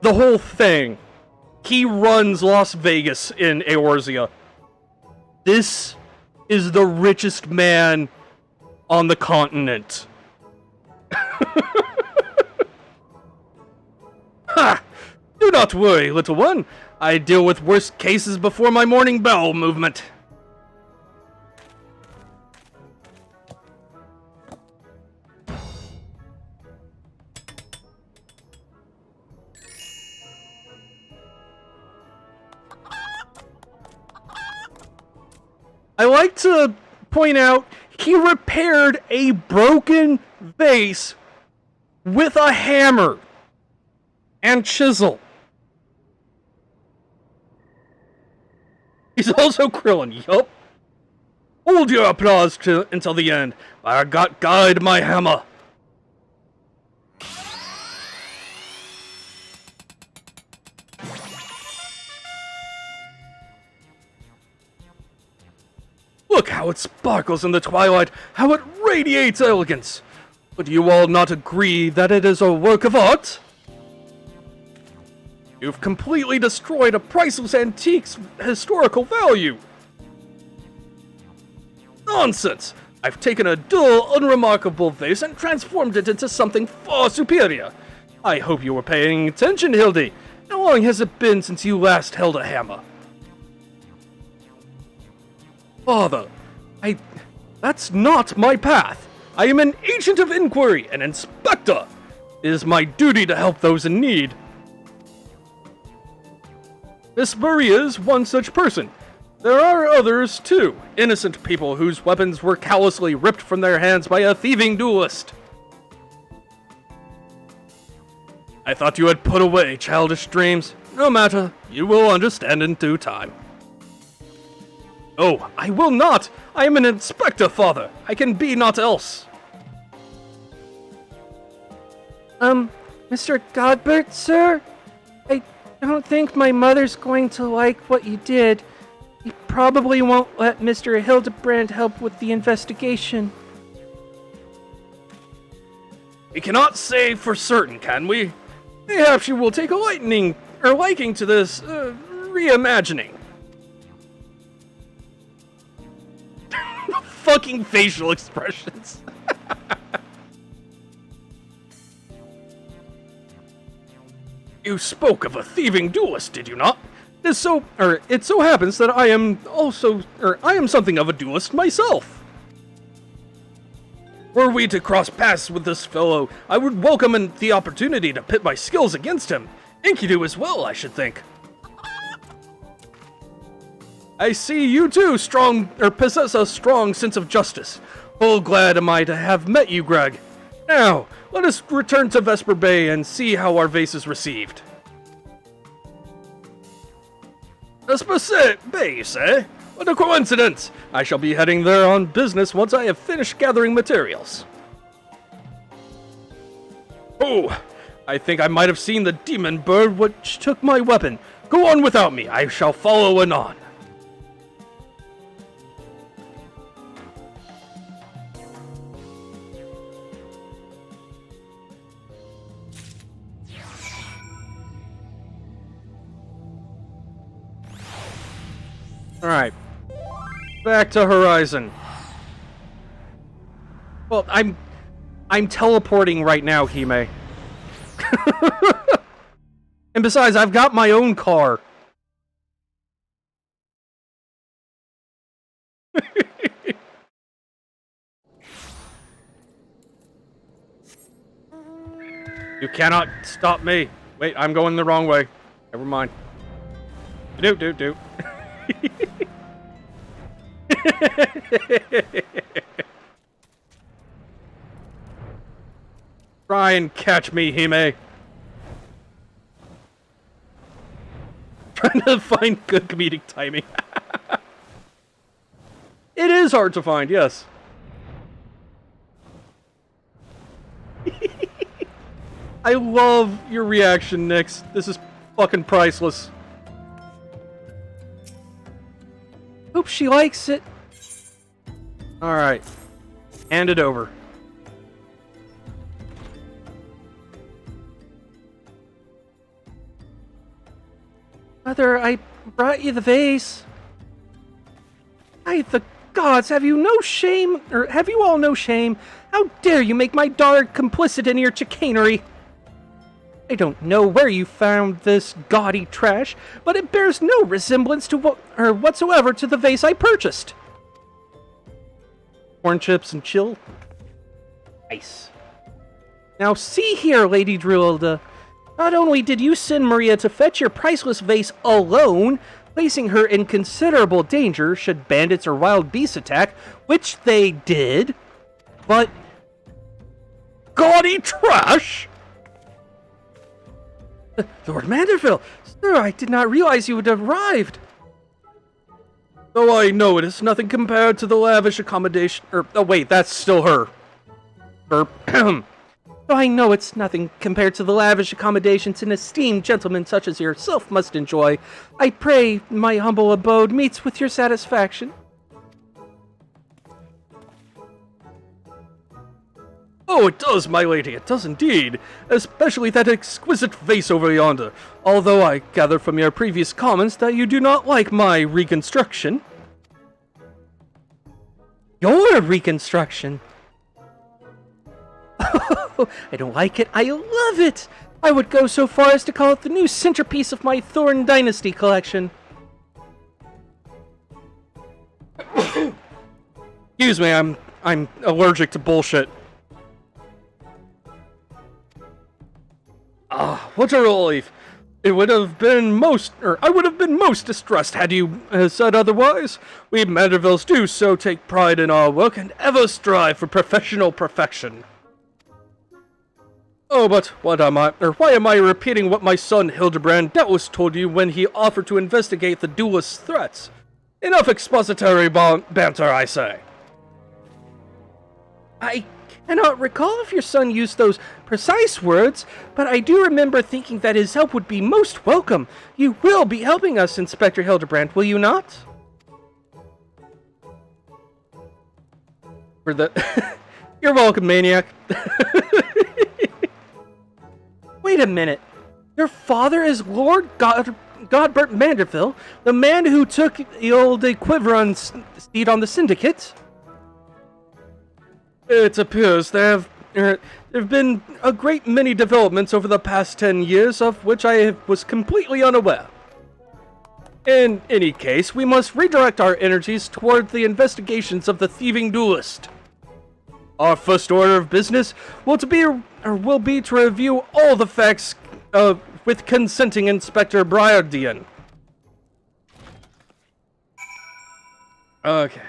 the whole thing. He runs Las Vegas in Eorzea. This is the richest man on the continent. Ha! Do not worry, little one. I deal with worse cases before my morning bowel movement. I like to point out, he repaired a broken vase with a hammer and chisel. He's also Krillin, yup. Hold your applause until the end. I got guide my hammer. Look how it sparkles in the twilight, how it radiates elegance. But do you all not agree that it is a work of art? You've completely destroyed a priceless antique's historical value. Nonsense! I've taken a dull, unremarkable vase and transformed it into something far superior. I hope you were paying attention, Hildy. How long has it been since you last held a hammer? Father, that's not my path. I am an agent of inquiry, an inspector. It is my duty to help those in need. Miss Maria is one such person. There are others, too. Innocent people whose weapons were callously ripped from their hands by a thieving duelist. I thought you had put away childish dreams. No matter, you will understand in due time. Oh, I will not! I am an inspector, father! I can be naught else! Mr. Godbert, sir? I don't think my mother's going to like what you did. You probably won't let Mr. Hildebrand help with the investigation. We cannot say for certain, can we? Perhaps you will take a liking to this, reimagining. Fucking facial expressions. You spoke of a thieving duelist, did you not? It so happens that I am something of a duelist myself. Were we to cross paths with this fellow, I would welcome the opportunity to pit my skills against him. Enkidu as well, I should think. I see you too possess a strong sense of justice. Oh, glad am I to have met you, Greg. Now, let us return to Vesper Bay and see how our vase is received. Vesper Bay, you say? What a coincidence! I shall be heading there on business once I have finished gathering materials. Oh, I think I might have seen the demon bird which took my weapon. Go on without me, I shall follow anon. Alright. Back to Horizon. Well, I'm teleporting right now, Hime. And besides, I've got my own car. You cannot stop me. Wait, I'm going the wrong way. Never mind. Do. Try and catch me, Hime. Trying to find good comedic timing. It is hard to find, yes. I love your reaction, Nyx. This is fucking priceless. Hope she likes it. Alright. Hand it over. Mother, I brought you the vase. By the gods, have you no shame? Or have you all no shame? How dare you make my daughter complicit in your chicanery? I don't know where you found this gaudy trash, but it bears no resemblance to whatsoever to the vase I purchased. Corn chips and chill. Nice. Now see here, Lady Drilda. Not only did you send Maria to fetch your priceless vase alone, placing her in considerable danger should bandits or wild beasts attack, which they did, but gaudy trash? Lord Manderville, sir, I did not realize you had arrived. Though I know it is nothing compared to the lavish accommodation. Oh wait, that's still her. Though I know it's nothing compared to the lavish accommodations an esteemed gentleman such as yourself must enjoy, I pray my humble abode meets with your satisfaction. Oh, it does, my lady, it does indeed. Especially that exquisite vase over yonder. Although I gather from your previous comments that you do not like my reconstruction. Your reconstruction? Oh, I don't like it. I love it. I would go so far as to call it the new centerpiece of my Thorn Dynasty collection. Excuse me, I'm allergic to bullshit. Ah, what a relief. I would have been most distressed had you said otherwise. We Mandervilles do so take pride in our work and ever strive for professional perfection. Oh, but why am I repeating what my son Hildebrand doubtless told you when he offered to investigate the duelist's threats? Enough expository banter, I say. I cannot recall if your son used those precise words, but I do remember thinking that his help would be most welcome. You will be helping us, Inspector Hildebrand, will you not? For the... You're welcome, maniac. Wait a minute. Your father is Lord Godbert Manderville, the man who took the old Equivaron's seat on the Syndicate? It appears there have been a great many developments over the past 10 years, of which I was completely unaware. In any case, we must redirect our energies toward the investigations of the thieving duelist. Our first order of business will be to review all the facts with consenting Inspector Briardian. Okay.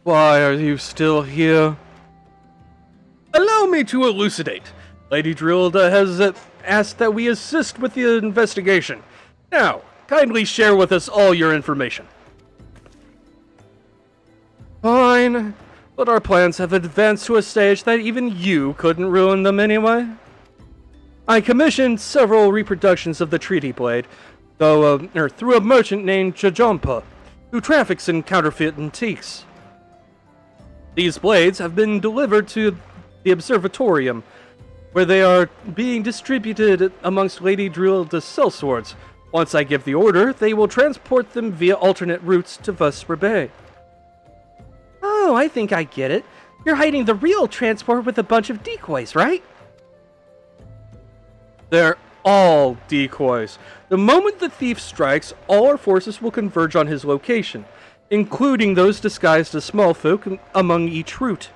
Why are you still here? Allow me to elucidate. Lady Drilda has asked that we assist with the investigation. Now, kindly share with us all your information. Fine, but our plans have advanced to a stage that even you couldn't ruin them anyway. I commissioned several reproductions of the Treaty Blade, through a merchant named Jajampa, who traffics in counterfeit antiques. These blades have been delivered to the Observatorium, where they are being distributed amongst Lady Drilda's sellswords. Once I give the order, they will transport them via alternate routes to Vesper Bay. Oh, I think I get it. You're hiding the real transport with a bunch of decoys, right? They're all decoys. The moment the thief strikes, all our forces will converge on his location, including those disguised as small folk among each route.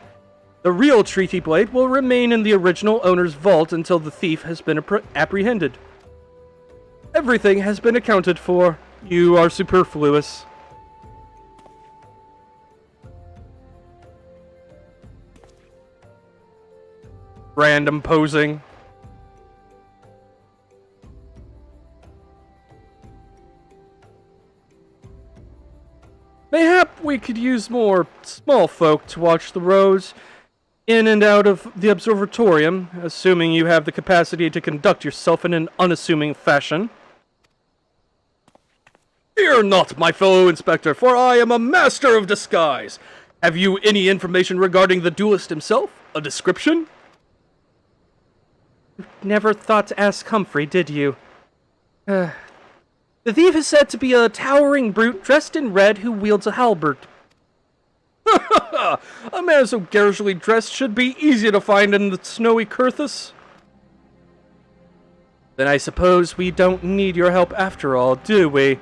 The real Treaty Blade will remain in the original owner's vault until the thief has been apprehended. Everything has been accounted for. You are superfluous. Random posing. Mayhap we could use more small folk to watch the roads in and out of the observatorium, assuming you have the capacity to conduct yourself in an unassuming fashion. Fear not, my fellow inspector, for I am a master of disguise. Have you any information regarding the duelist himself? A description? Never thought to ask Humphrey, did you? The thief is said to be a towering brute dressed in red who wields a halberd. A man so garishly dressed should be easy to find in the snowy Curthus. Then I suppose we don't need your help after all, do we?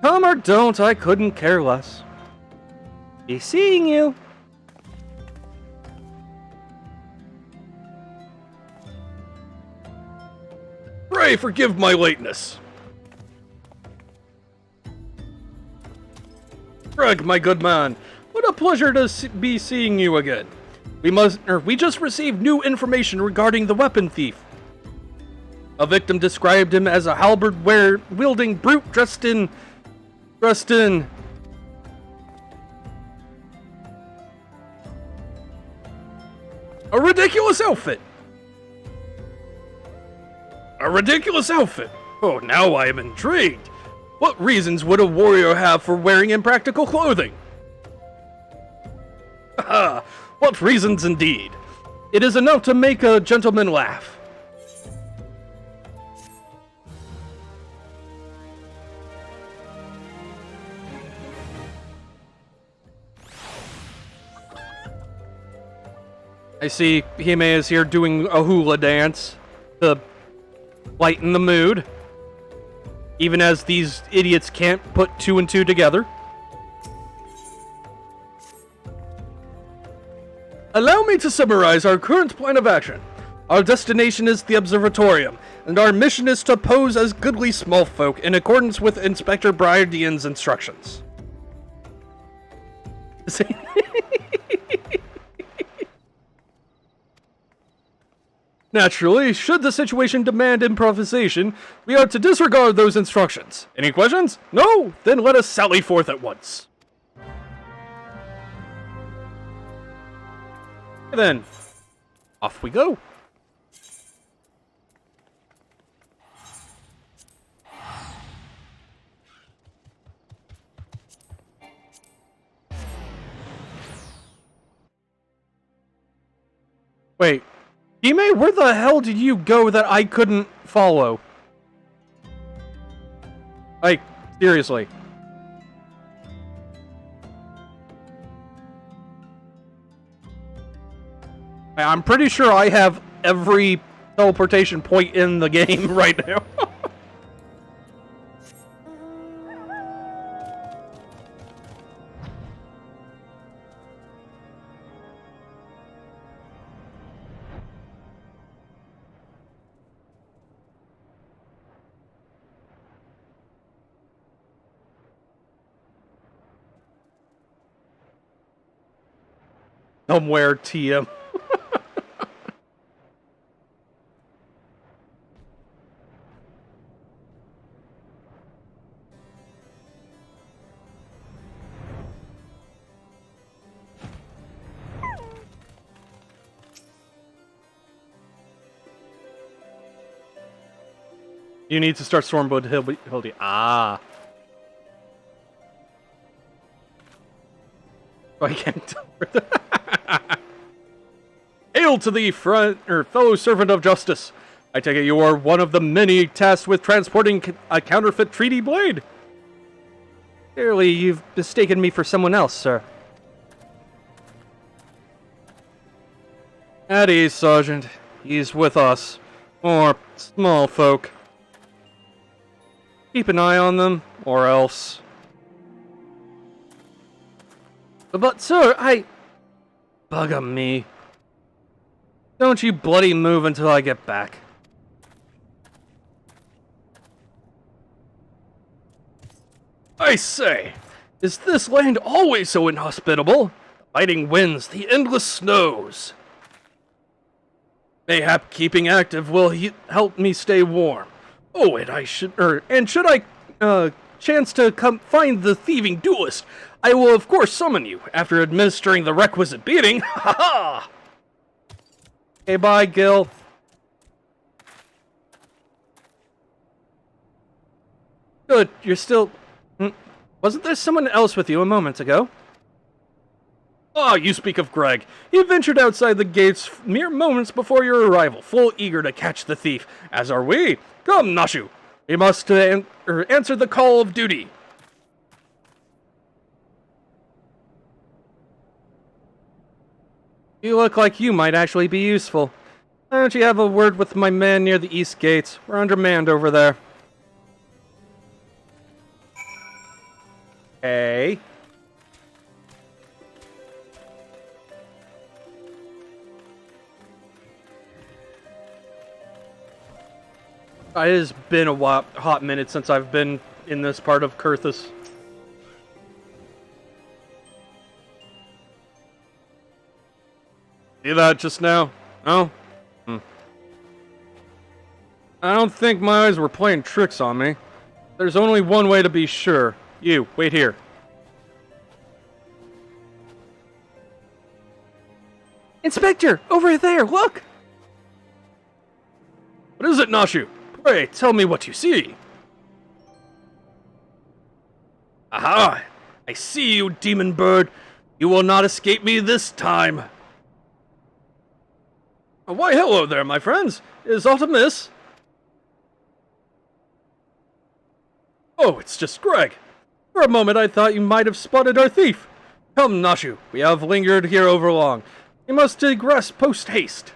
Come or don't, I couldn't care less. Be seeing you. Pray forgive my lateness. Greg, my good man, what a pleasure to be seeing you again. We just received new information regarding the weapon thief. A victim described him as a halberd-wielding brute dressed in a ridiculous outfit. A ridiculous outfit? Oh, now I am intrigued. What reasons would a warrior have for wearing impractical clothing? Haha, what reasons indeed. It is enough to make a gentleman laugh. I see Hime is here doing a hula dance to lighten the mood, even as these idiots can't put two and two together. Allow me to summarize our current plan of action. Our destination is the observatorium, and our mission is to pose as goodly small folk in accordance with Inspector Brydian's instructions. Naturally, should the situation demand improvisation, we are to disregard those instructions. Any questions? No? Then let us sally forth at once. And then, off we go. Wait. Hime, where the hell did you go that I couldn't follow? Like, seriously. I'm pretty sure I have every teleportation point in the game right now. Somewhere, TM. You need to start Stormwood Hildy. Ah. I can't. Hail to thee, fellow servant of justice. I take it you are one of the many tasked with transporting a counterfeit treaty blade. Clearly, you've mistaken me for someone else, sir. At ease, Sergeant. He's with us. Or small folk. Keep an eye on them, or else. But, sir, Bugger me. Don't you bloody move until I get back. I say, is this land always so inhospitable? The biting winds, the endless snows. Mayhap keeping active will help me stay warm. Oh, and should I chance to come find the thieving duelist, I will of course summon you after administering the requisite beating. Ha ha! Okay, bye, Gil. Good, you're still... Wasn't there someone else with you a moment ago? Ah, you speak of Greg. He ventured outside the gates mere moments before your arrival, full eager to catch the thief, as are we. Come, Nashu. We must answer the call of duty. You look like you might actually be useful. Why don't you have a word with my man near the east gates? We're undermanned over there. Hey. It has been a hot minute since I've been in this part of Kurthus. See that just now? No? I don't think my eyes were playing tricks on me. There's only one way to be sure. You, wait here. Inspector, over there, look! What is it, Nashu? Pray, tell me what you see. Aha! I see you, demon bird. You will not escape me this time. Why, hello there, my friends. Is aught amiss? Oh, it's just Greg. For a moment I thought you might have spotted our thief. Come, Nashu, we have lingered here overlong. We must digress post-haste.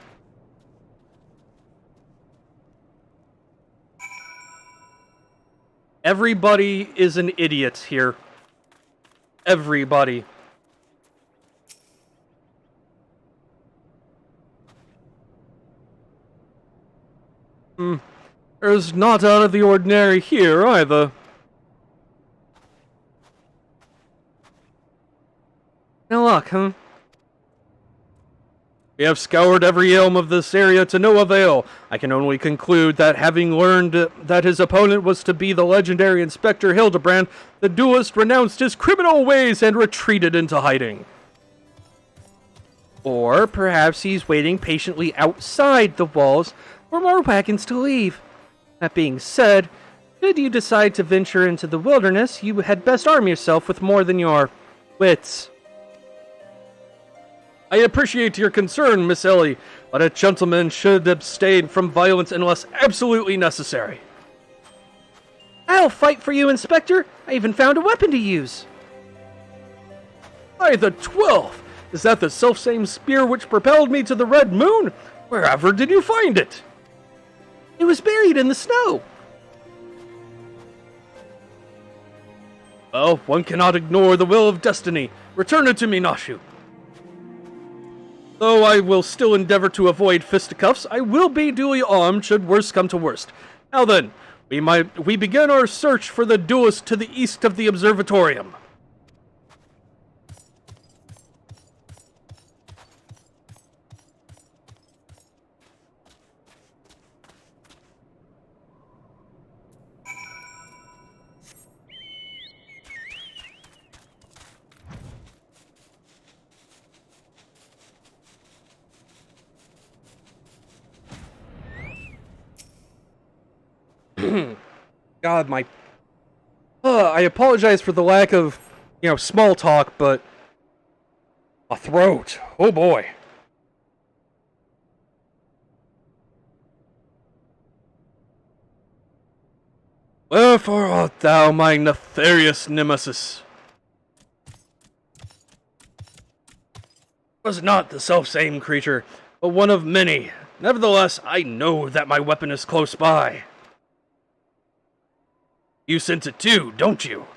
Everybody is an idiot here. Everybody. There's not out of the ordinary here, either. No luck, huh? We have scoured every elm of this area to no avail. I can only conclude that having learned that his opponent was to be the legendary Inspector Hildebrand, the duelist renounced his criminal ways and retreated into hiding. Or perhaps he's waiting patiently outside the walls for more wagons to leave. That being said, should you decide to venture into the wilderness, you had best arm yourself with more than your wits. I appreciate your concern, Miss Ellie, but a gentleman should abstain from violence unless absolutely necessary. I'll fight for you, Inspector. I even found a weapon to use. By the 12th! Is that the selfsame spear which propelled me to the Red Moon? Wherever did you find it? It was buried in the snow. Well, one cannot ignore the will of destiny. Return it to me, Nashu. Though I will still endeavor to avoid fisticuffs, I will be duly armed should worst come to worst. Now then, we begin our search for the duelist to the east of the observatorium. God, my... I apologize for the lack of, small talk, but... A throat. Oh boy. Wherefore art thou, my nefarious nemesis? Was not the selfsame creature, but one of many. Nevertheless, I know that my weapon is close by. You sent it too, don't you?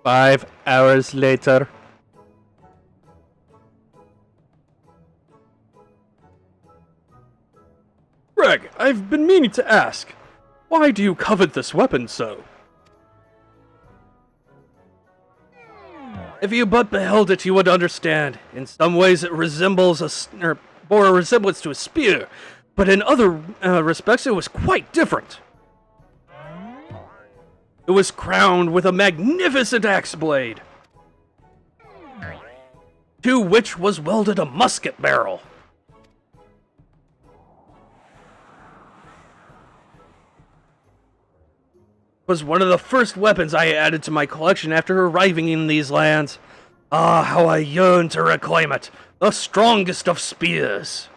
"5 hours later." Greg, I've been meaning to ask. Why do you covet this weapon so? If you but beheld it, you would understand. In some ways it resembles bore a resemblance to a spear, but in other respects it was quite different. It was crowned with a magnificent axe blade, to which was welded a musket barrel. Was one of the first weapons I added to my collection after arriving in these lands. Ah, how I yearn to reclaim it, the strongest of spears.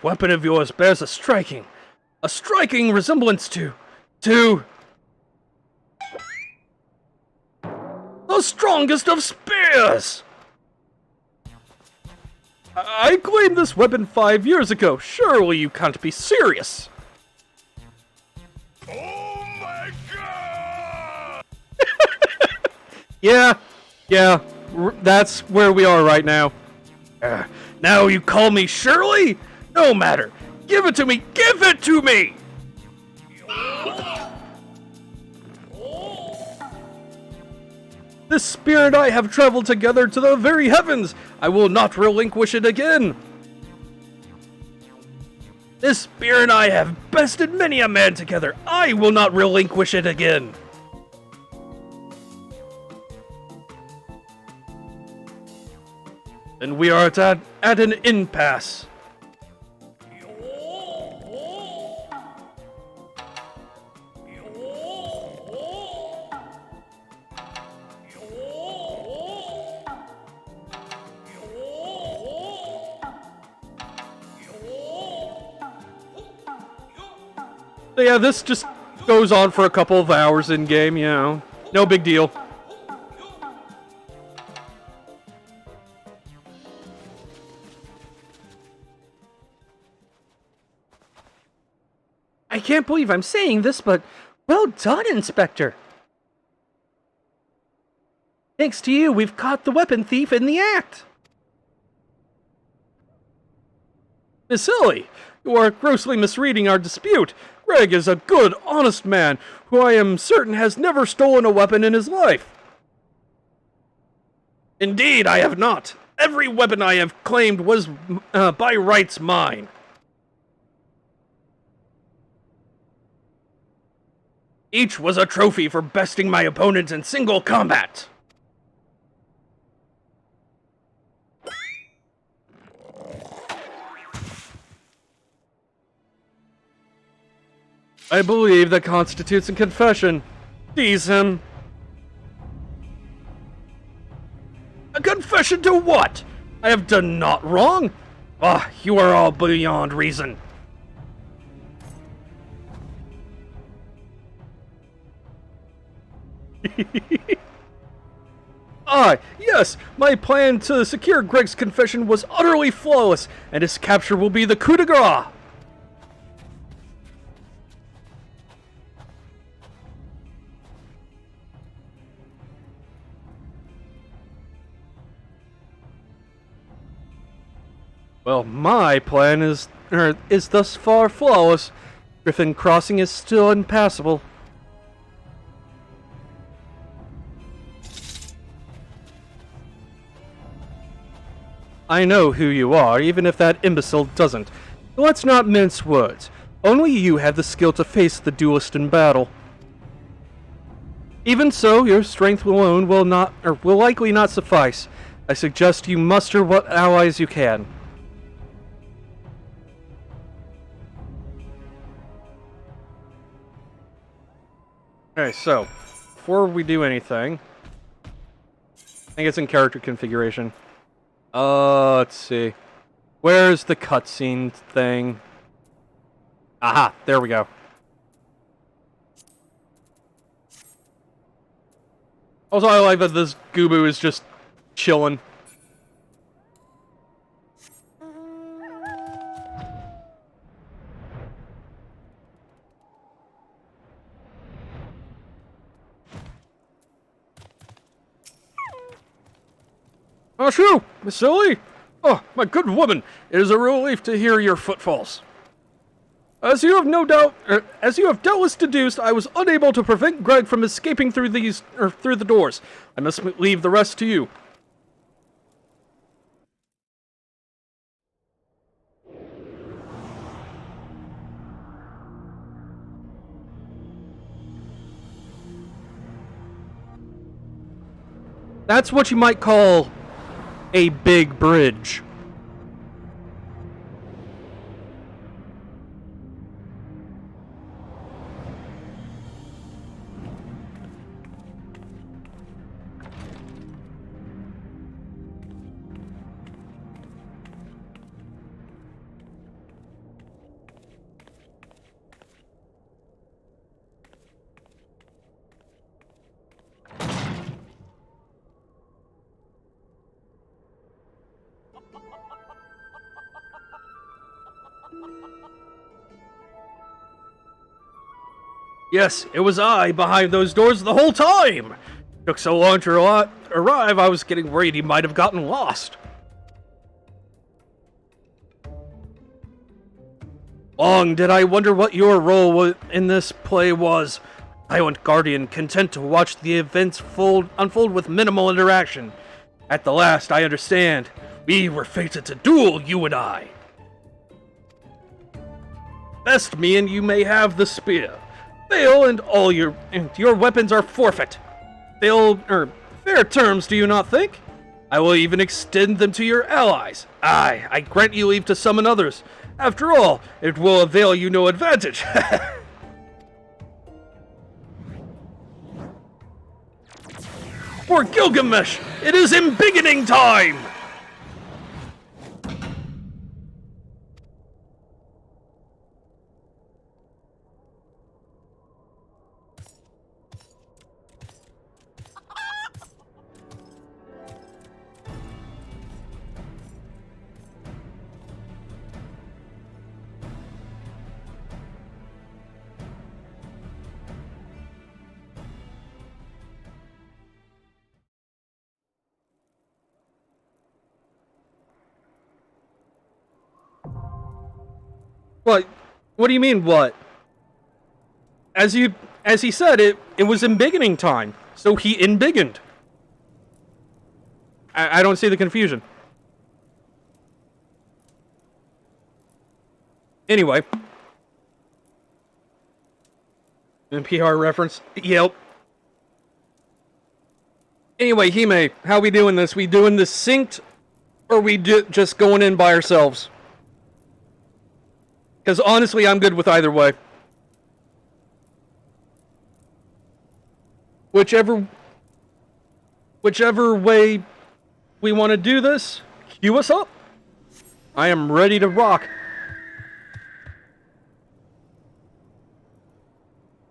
weapon of yours bears a striking resemblance to the strongest of spears! I claimed this weapon 5 years ago. Surely you can't be serious. Oh my god! Yeah, that's where we are right now. Now you call me Shirley? No matter. Give it to me! Give it to me! This spear and I have traveled together to the very heavens. I will not relinquish it again. This spear and I have bested many a man together. I will not relinquish it again. Then we are at an impasse. So yeah, this just goes on for a couple of hours in game, you know. No big deal. I can't believe I'm saying this, but well done, Inspector. Thanks to you, we've caught the weapon thief in the act. Miss Silly, you are grossly misreading our dispute. Greg is a good, honest man, who I am certain has never stolen a weapon in his life. Indeed, I have not. Every weapon I have claimed was by rights mine. Each was a trophy for besting my opponent in single combat. I believe that constitutes a confession. Seize him. A confession to what? I have done naught wrong. Ah, you are all beyond reason. Yes, my plan to secure Greg's confession was utterly flawless, and his capture will be the coup de grace. Well, my plan is thus far flawless. Griffin Crossing is still impassable. I know who you are, even if that imbecile doesn't. Let's not mince words. Only you have the skill to face the duelist in battle. Even so, your strength alone will likely not suffice. I suggest you muster what allies you can. Okay, so, before we do anything, I think it's in character configuration. Let's see. Where's the cutscene thing? Aha, there we go. Also, I like that this Goobu is just chilling. Ah, shoo! Miss Silly! Oh, my good woman! It is a relief to hear your footfalls. As you have doubtless deduced, I was unable to prevent Greg from escaping through the doors. I must leave the rest to you. That's what you might call a big bridge. Yes, it was I behind those doors the whole time! Took so long to arrive, I was getting worried he might have gotten lost. Long did I wonder what your role in this play was. Silent guardian, content to watch the events unfold with minimal interaction. At the last, I understand. We were fated to duel, you and I. Best me and you may have the spear. Fail and your weapons are forfeit. Fair terms, do you not think? I will even extend them to your allies. Aye, I grant you leave to summon others. After all, it will avail you no advantage. For Gilgamesh, it is embiggening time! What? What do you mean, what? As he said, it was embiggening time, so he embiggened. I don't see the confusion. Anyway. NPR reference. Yep. Anyway, Hime, how we doing this? We doing this synced, or we just going in by ourselves? Because honestly, I'm good with either way. Whichever way we want to do this, cue us up. I am ready to rock.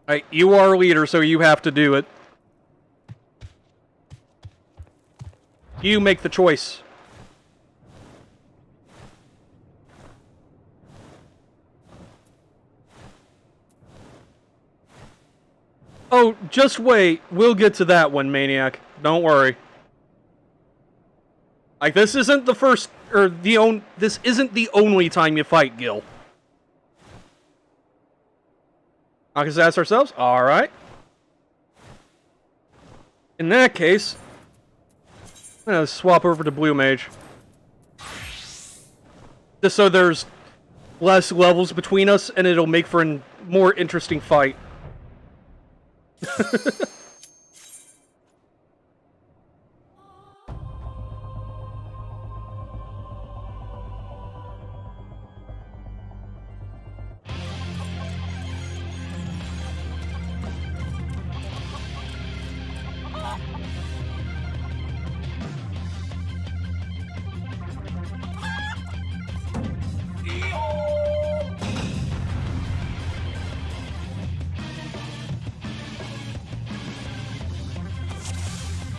Alright, you are leader, so you have to do it. You make the choice. Oh, just wait. We'll get to that one, Maniac. Don't worry. Like, this isn't the first, or this isn't the only time you fight Gil. I can ask ourselves? Alright. In that case, I'm gonna swap over to Blue Mage. Just so there's less levels between us, and it'll make for a more interesting fight.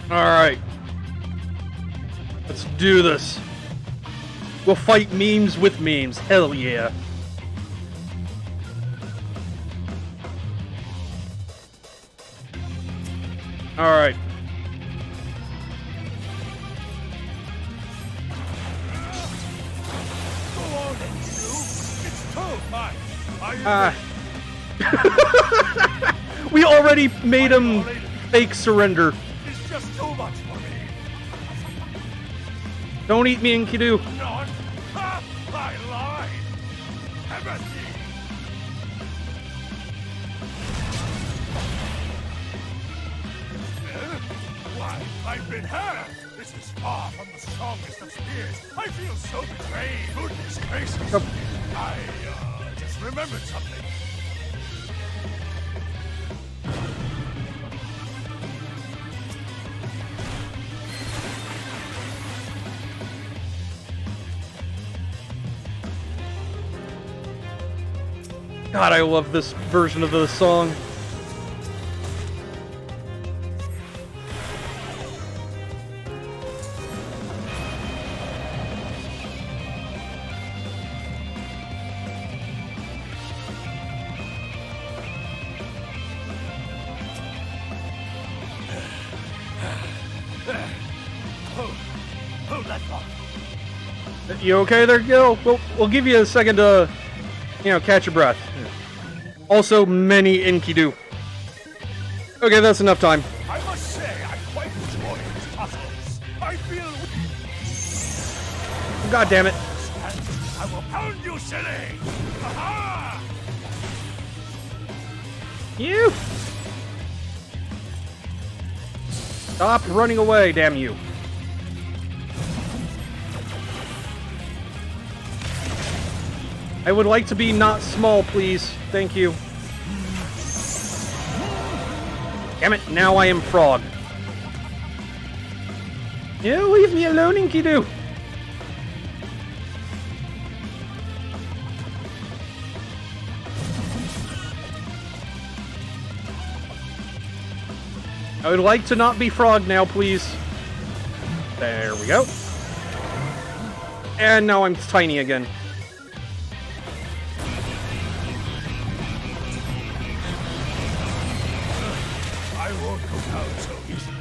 Alright. Let's do this. We'll fight memes with memes. Hell yeah. Alright. Go on, you. It's too much. We already made him fake surrender. It's just too much for me. Don't eat me, Enkidu. Not. Ha! I lied. Everything. Why, I've been hurt. This is far from the strongest of spears. I feel so betrayed. Goodness gracious. I just remembered something. God, I love this version of the song. You okay there, Gil? We'll give you a second to, catch your breath. Also, many Enkidu. Okay, that's enough time. I must say, I quite enjoy these tussles. I feel... God damn it. I will pound you, silly! Aha! You! Stop running away, damn you. I would like to be not small, please. Thank you. Damn it, now I am frog. Yeah, leave me alone, Enkidu. I would like to not be frog now, please. There we go. And now I'm tiny again. I won't go down so easily.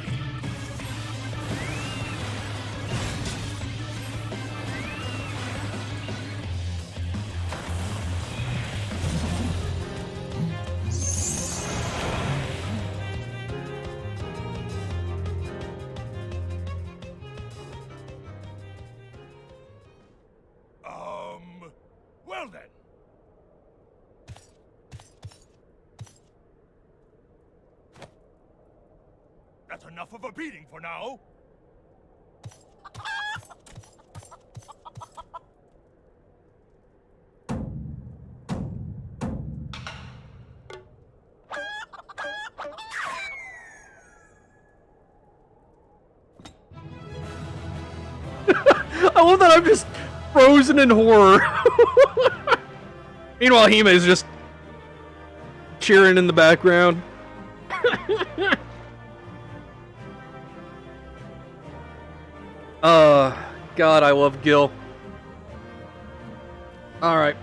Well then. That's enough of a beating for now. I love that I'm just frozen in horror. Meanwhile, Hime is just cheering in the background. God, I love Gil. Alright.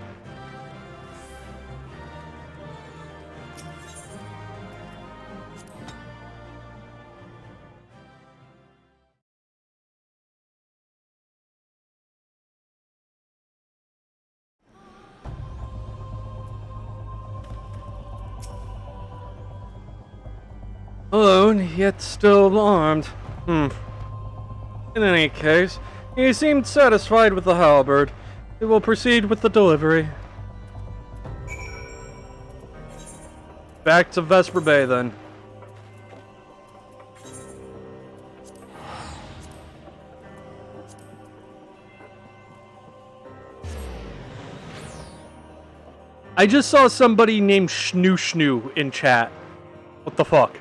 Alone, yet still armed. In any case, he seemed satisfied with the halberd. We will proceed with the delivery. Back to Vesper Bay, then. I just saw somebody named Schnoo Schnoo in chat. What the fuck?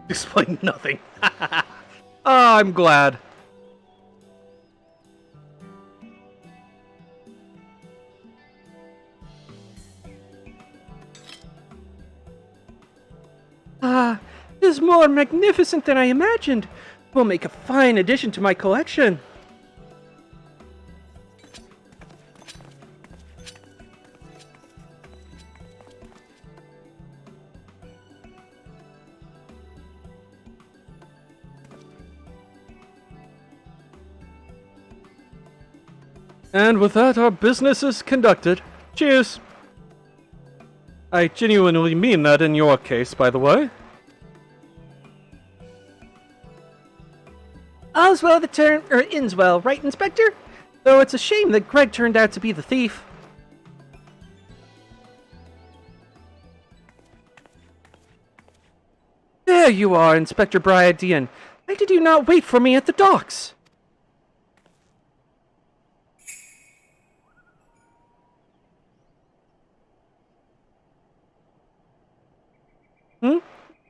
Explain nothing. I'm glad. This is more magnificent than I imagined. Will make a fine addition to my collection. And with that, our business is conducted. Cheers! I genuinely mean that in your case, by the way. All's well that ends well, right, Inspector? Though it's a shame that Greg turned out to be the thief. There you are, Inspector Bryadian. Why did you not wait for me at the docks?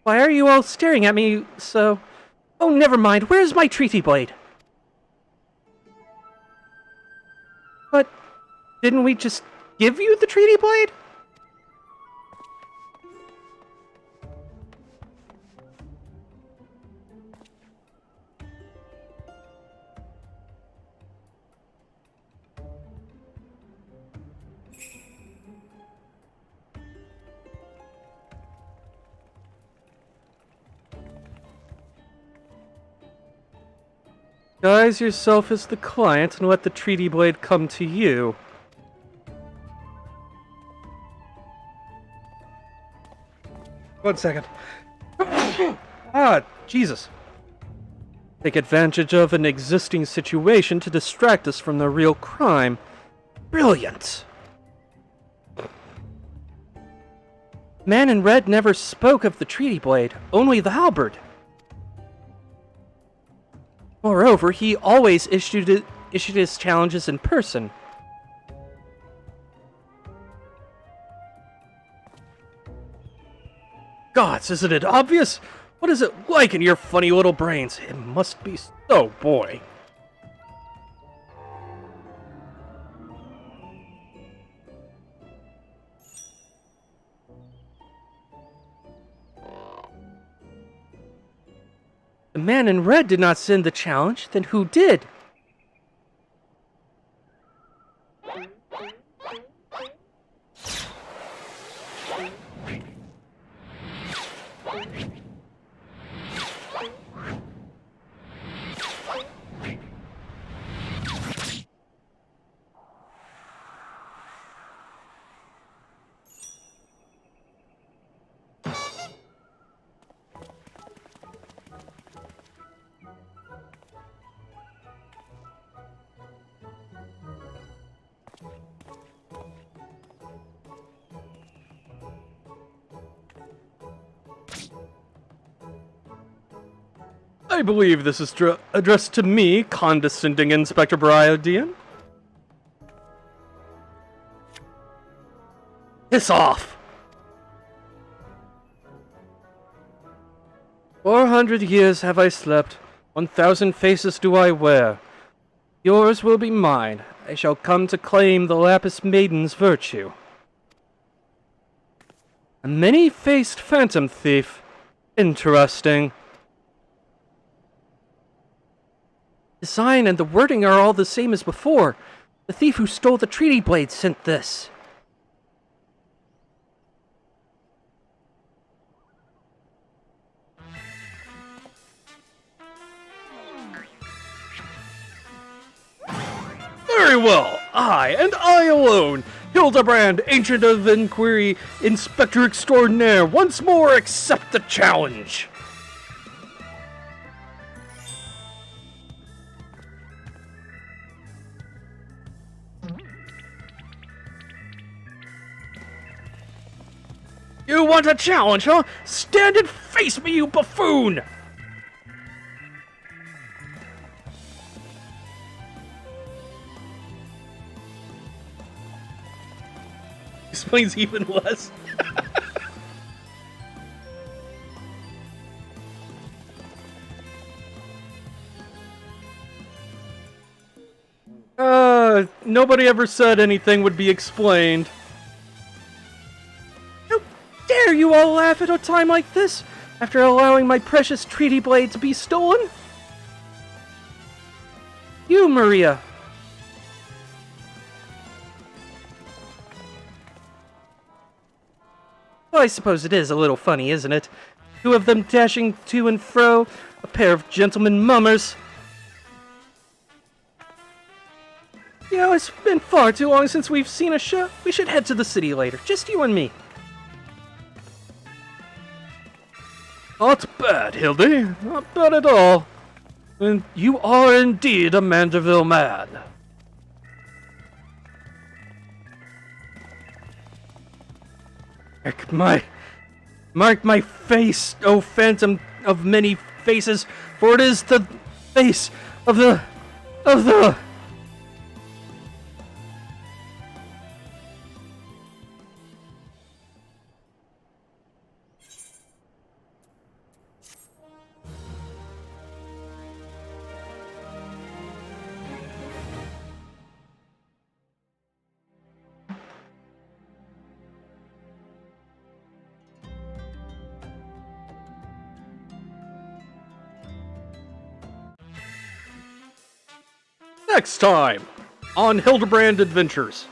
Why are you all staring at me so? Oh, never mind. Where's my treaty blade? But didn't we just give you the treaty blade? Guise yourself as the client and let the treaty blade come to you. One second. Ah, Jesus. Take advantage of an existing situation to distract us from the real crime. Brilliant. Man in Red never spoke of the treaty blade, only the halberd. Moreover, he always issued his challenges in person. Gods, isn't it obvious? What is it like in your funny little brains? It must be so boring. The man in red did not send the challenge, then who did? I believe this is addressed to me, condescending Inspector Briodian. Piss off! 400 years have I slept, 1,000 faces do I wear. Yours will be mine, I shall come to claim the Lapis Maiden's virtue. A many-faced phantom thief. Interesting. The sign and the wording are all the same as before. The thief who stole the treaty blade sent this. Very well, I, and I alone, Hildebrand, Ancient of Inquiry, Inspector Extraordinaire, once more accept the challenge. You want a challenge, huh? Stand and face me, you buffoon! Explains even less. Nobody ever said anything would be explained. How dare you all laugh at a time like this, after allowing my precious treaty blade to be stolen? You, Maria. Well, I suppose it is a little funny, isn't it? Two of them dashing to and fro, a pair of gentlemen mummers. You know, it's been far too long since we've seen a show. We should head to the city later, just you and me. Not bad, Hildy. Not bad at all. And you are indeed a Mandeville man. Mark my face, O phantom of many faces, for it is the face of the... Next time on Hildebrand Adventures.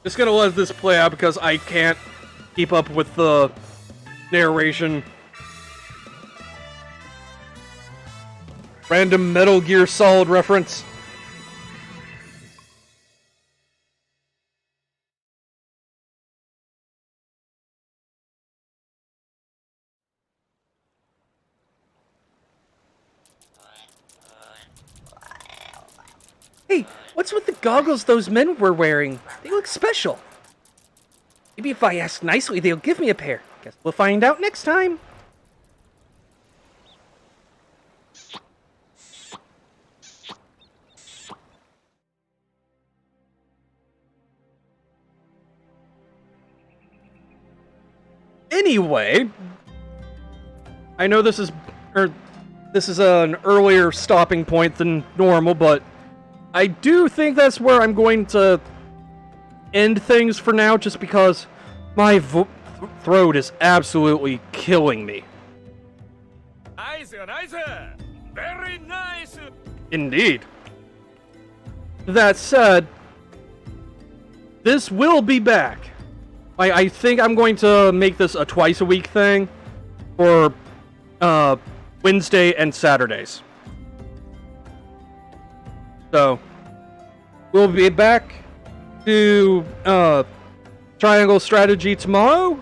Just gonna let this play out because I can't keep up with the narration. Random Metal Gear Solid reference. Hey, what's with the goggles those men were wearing? They look special. Maybe if I ask nicely, they'll give me a pair. Guess we'll find out next time. Anyway, I know this is an earlier stopping point than normal, but I do think that's where I'm going to end things for now, just because my throat is absolutely killing me. Nice, nice. Very nice. Indeed. That said, this will be back. I think I'm going to make this a twice a week thing for Wednesday and Saturdays. So, we'll be back to Triangle Strategy tomorrow.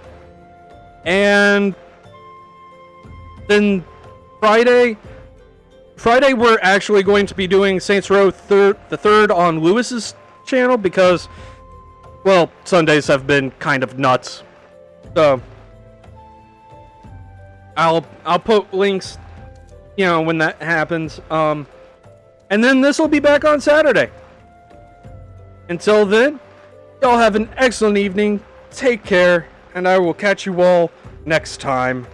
And then Friday we're actually going to be doing Saints Row the Third on Lewis's channel because, well, Sundays have been kind of nuts. So I'll put links, when that happens. And then this will be back on Saturday. Until then, y'all have an excellent evening. Take care, and I will catch you all next time.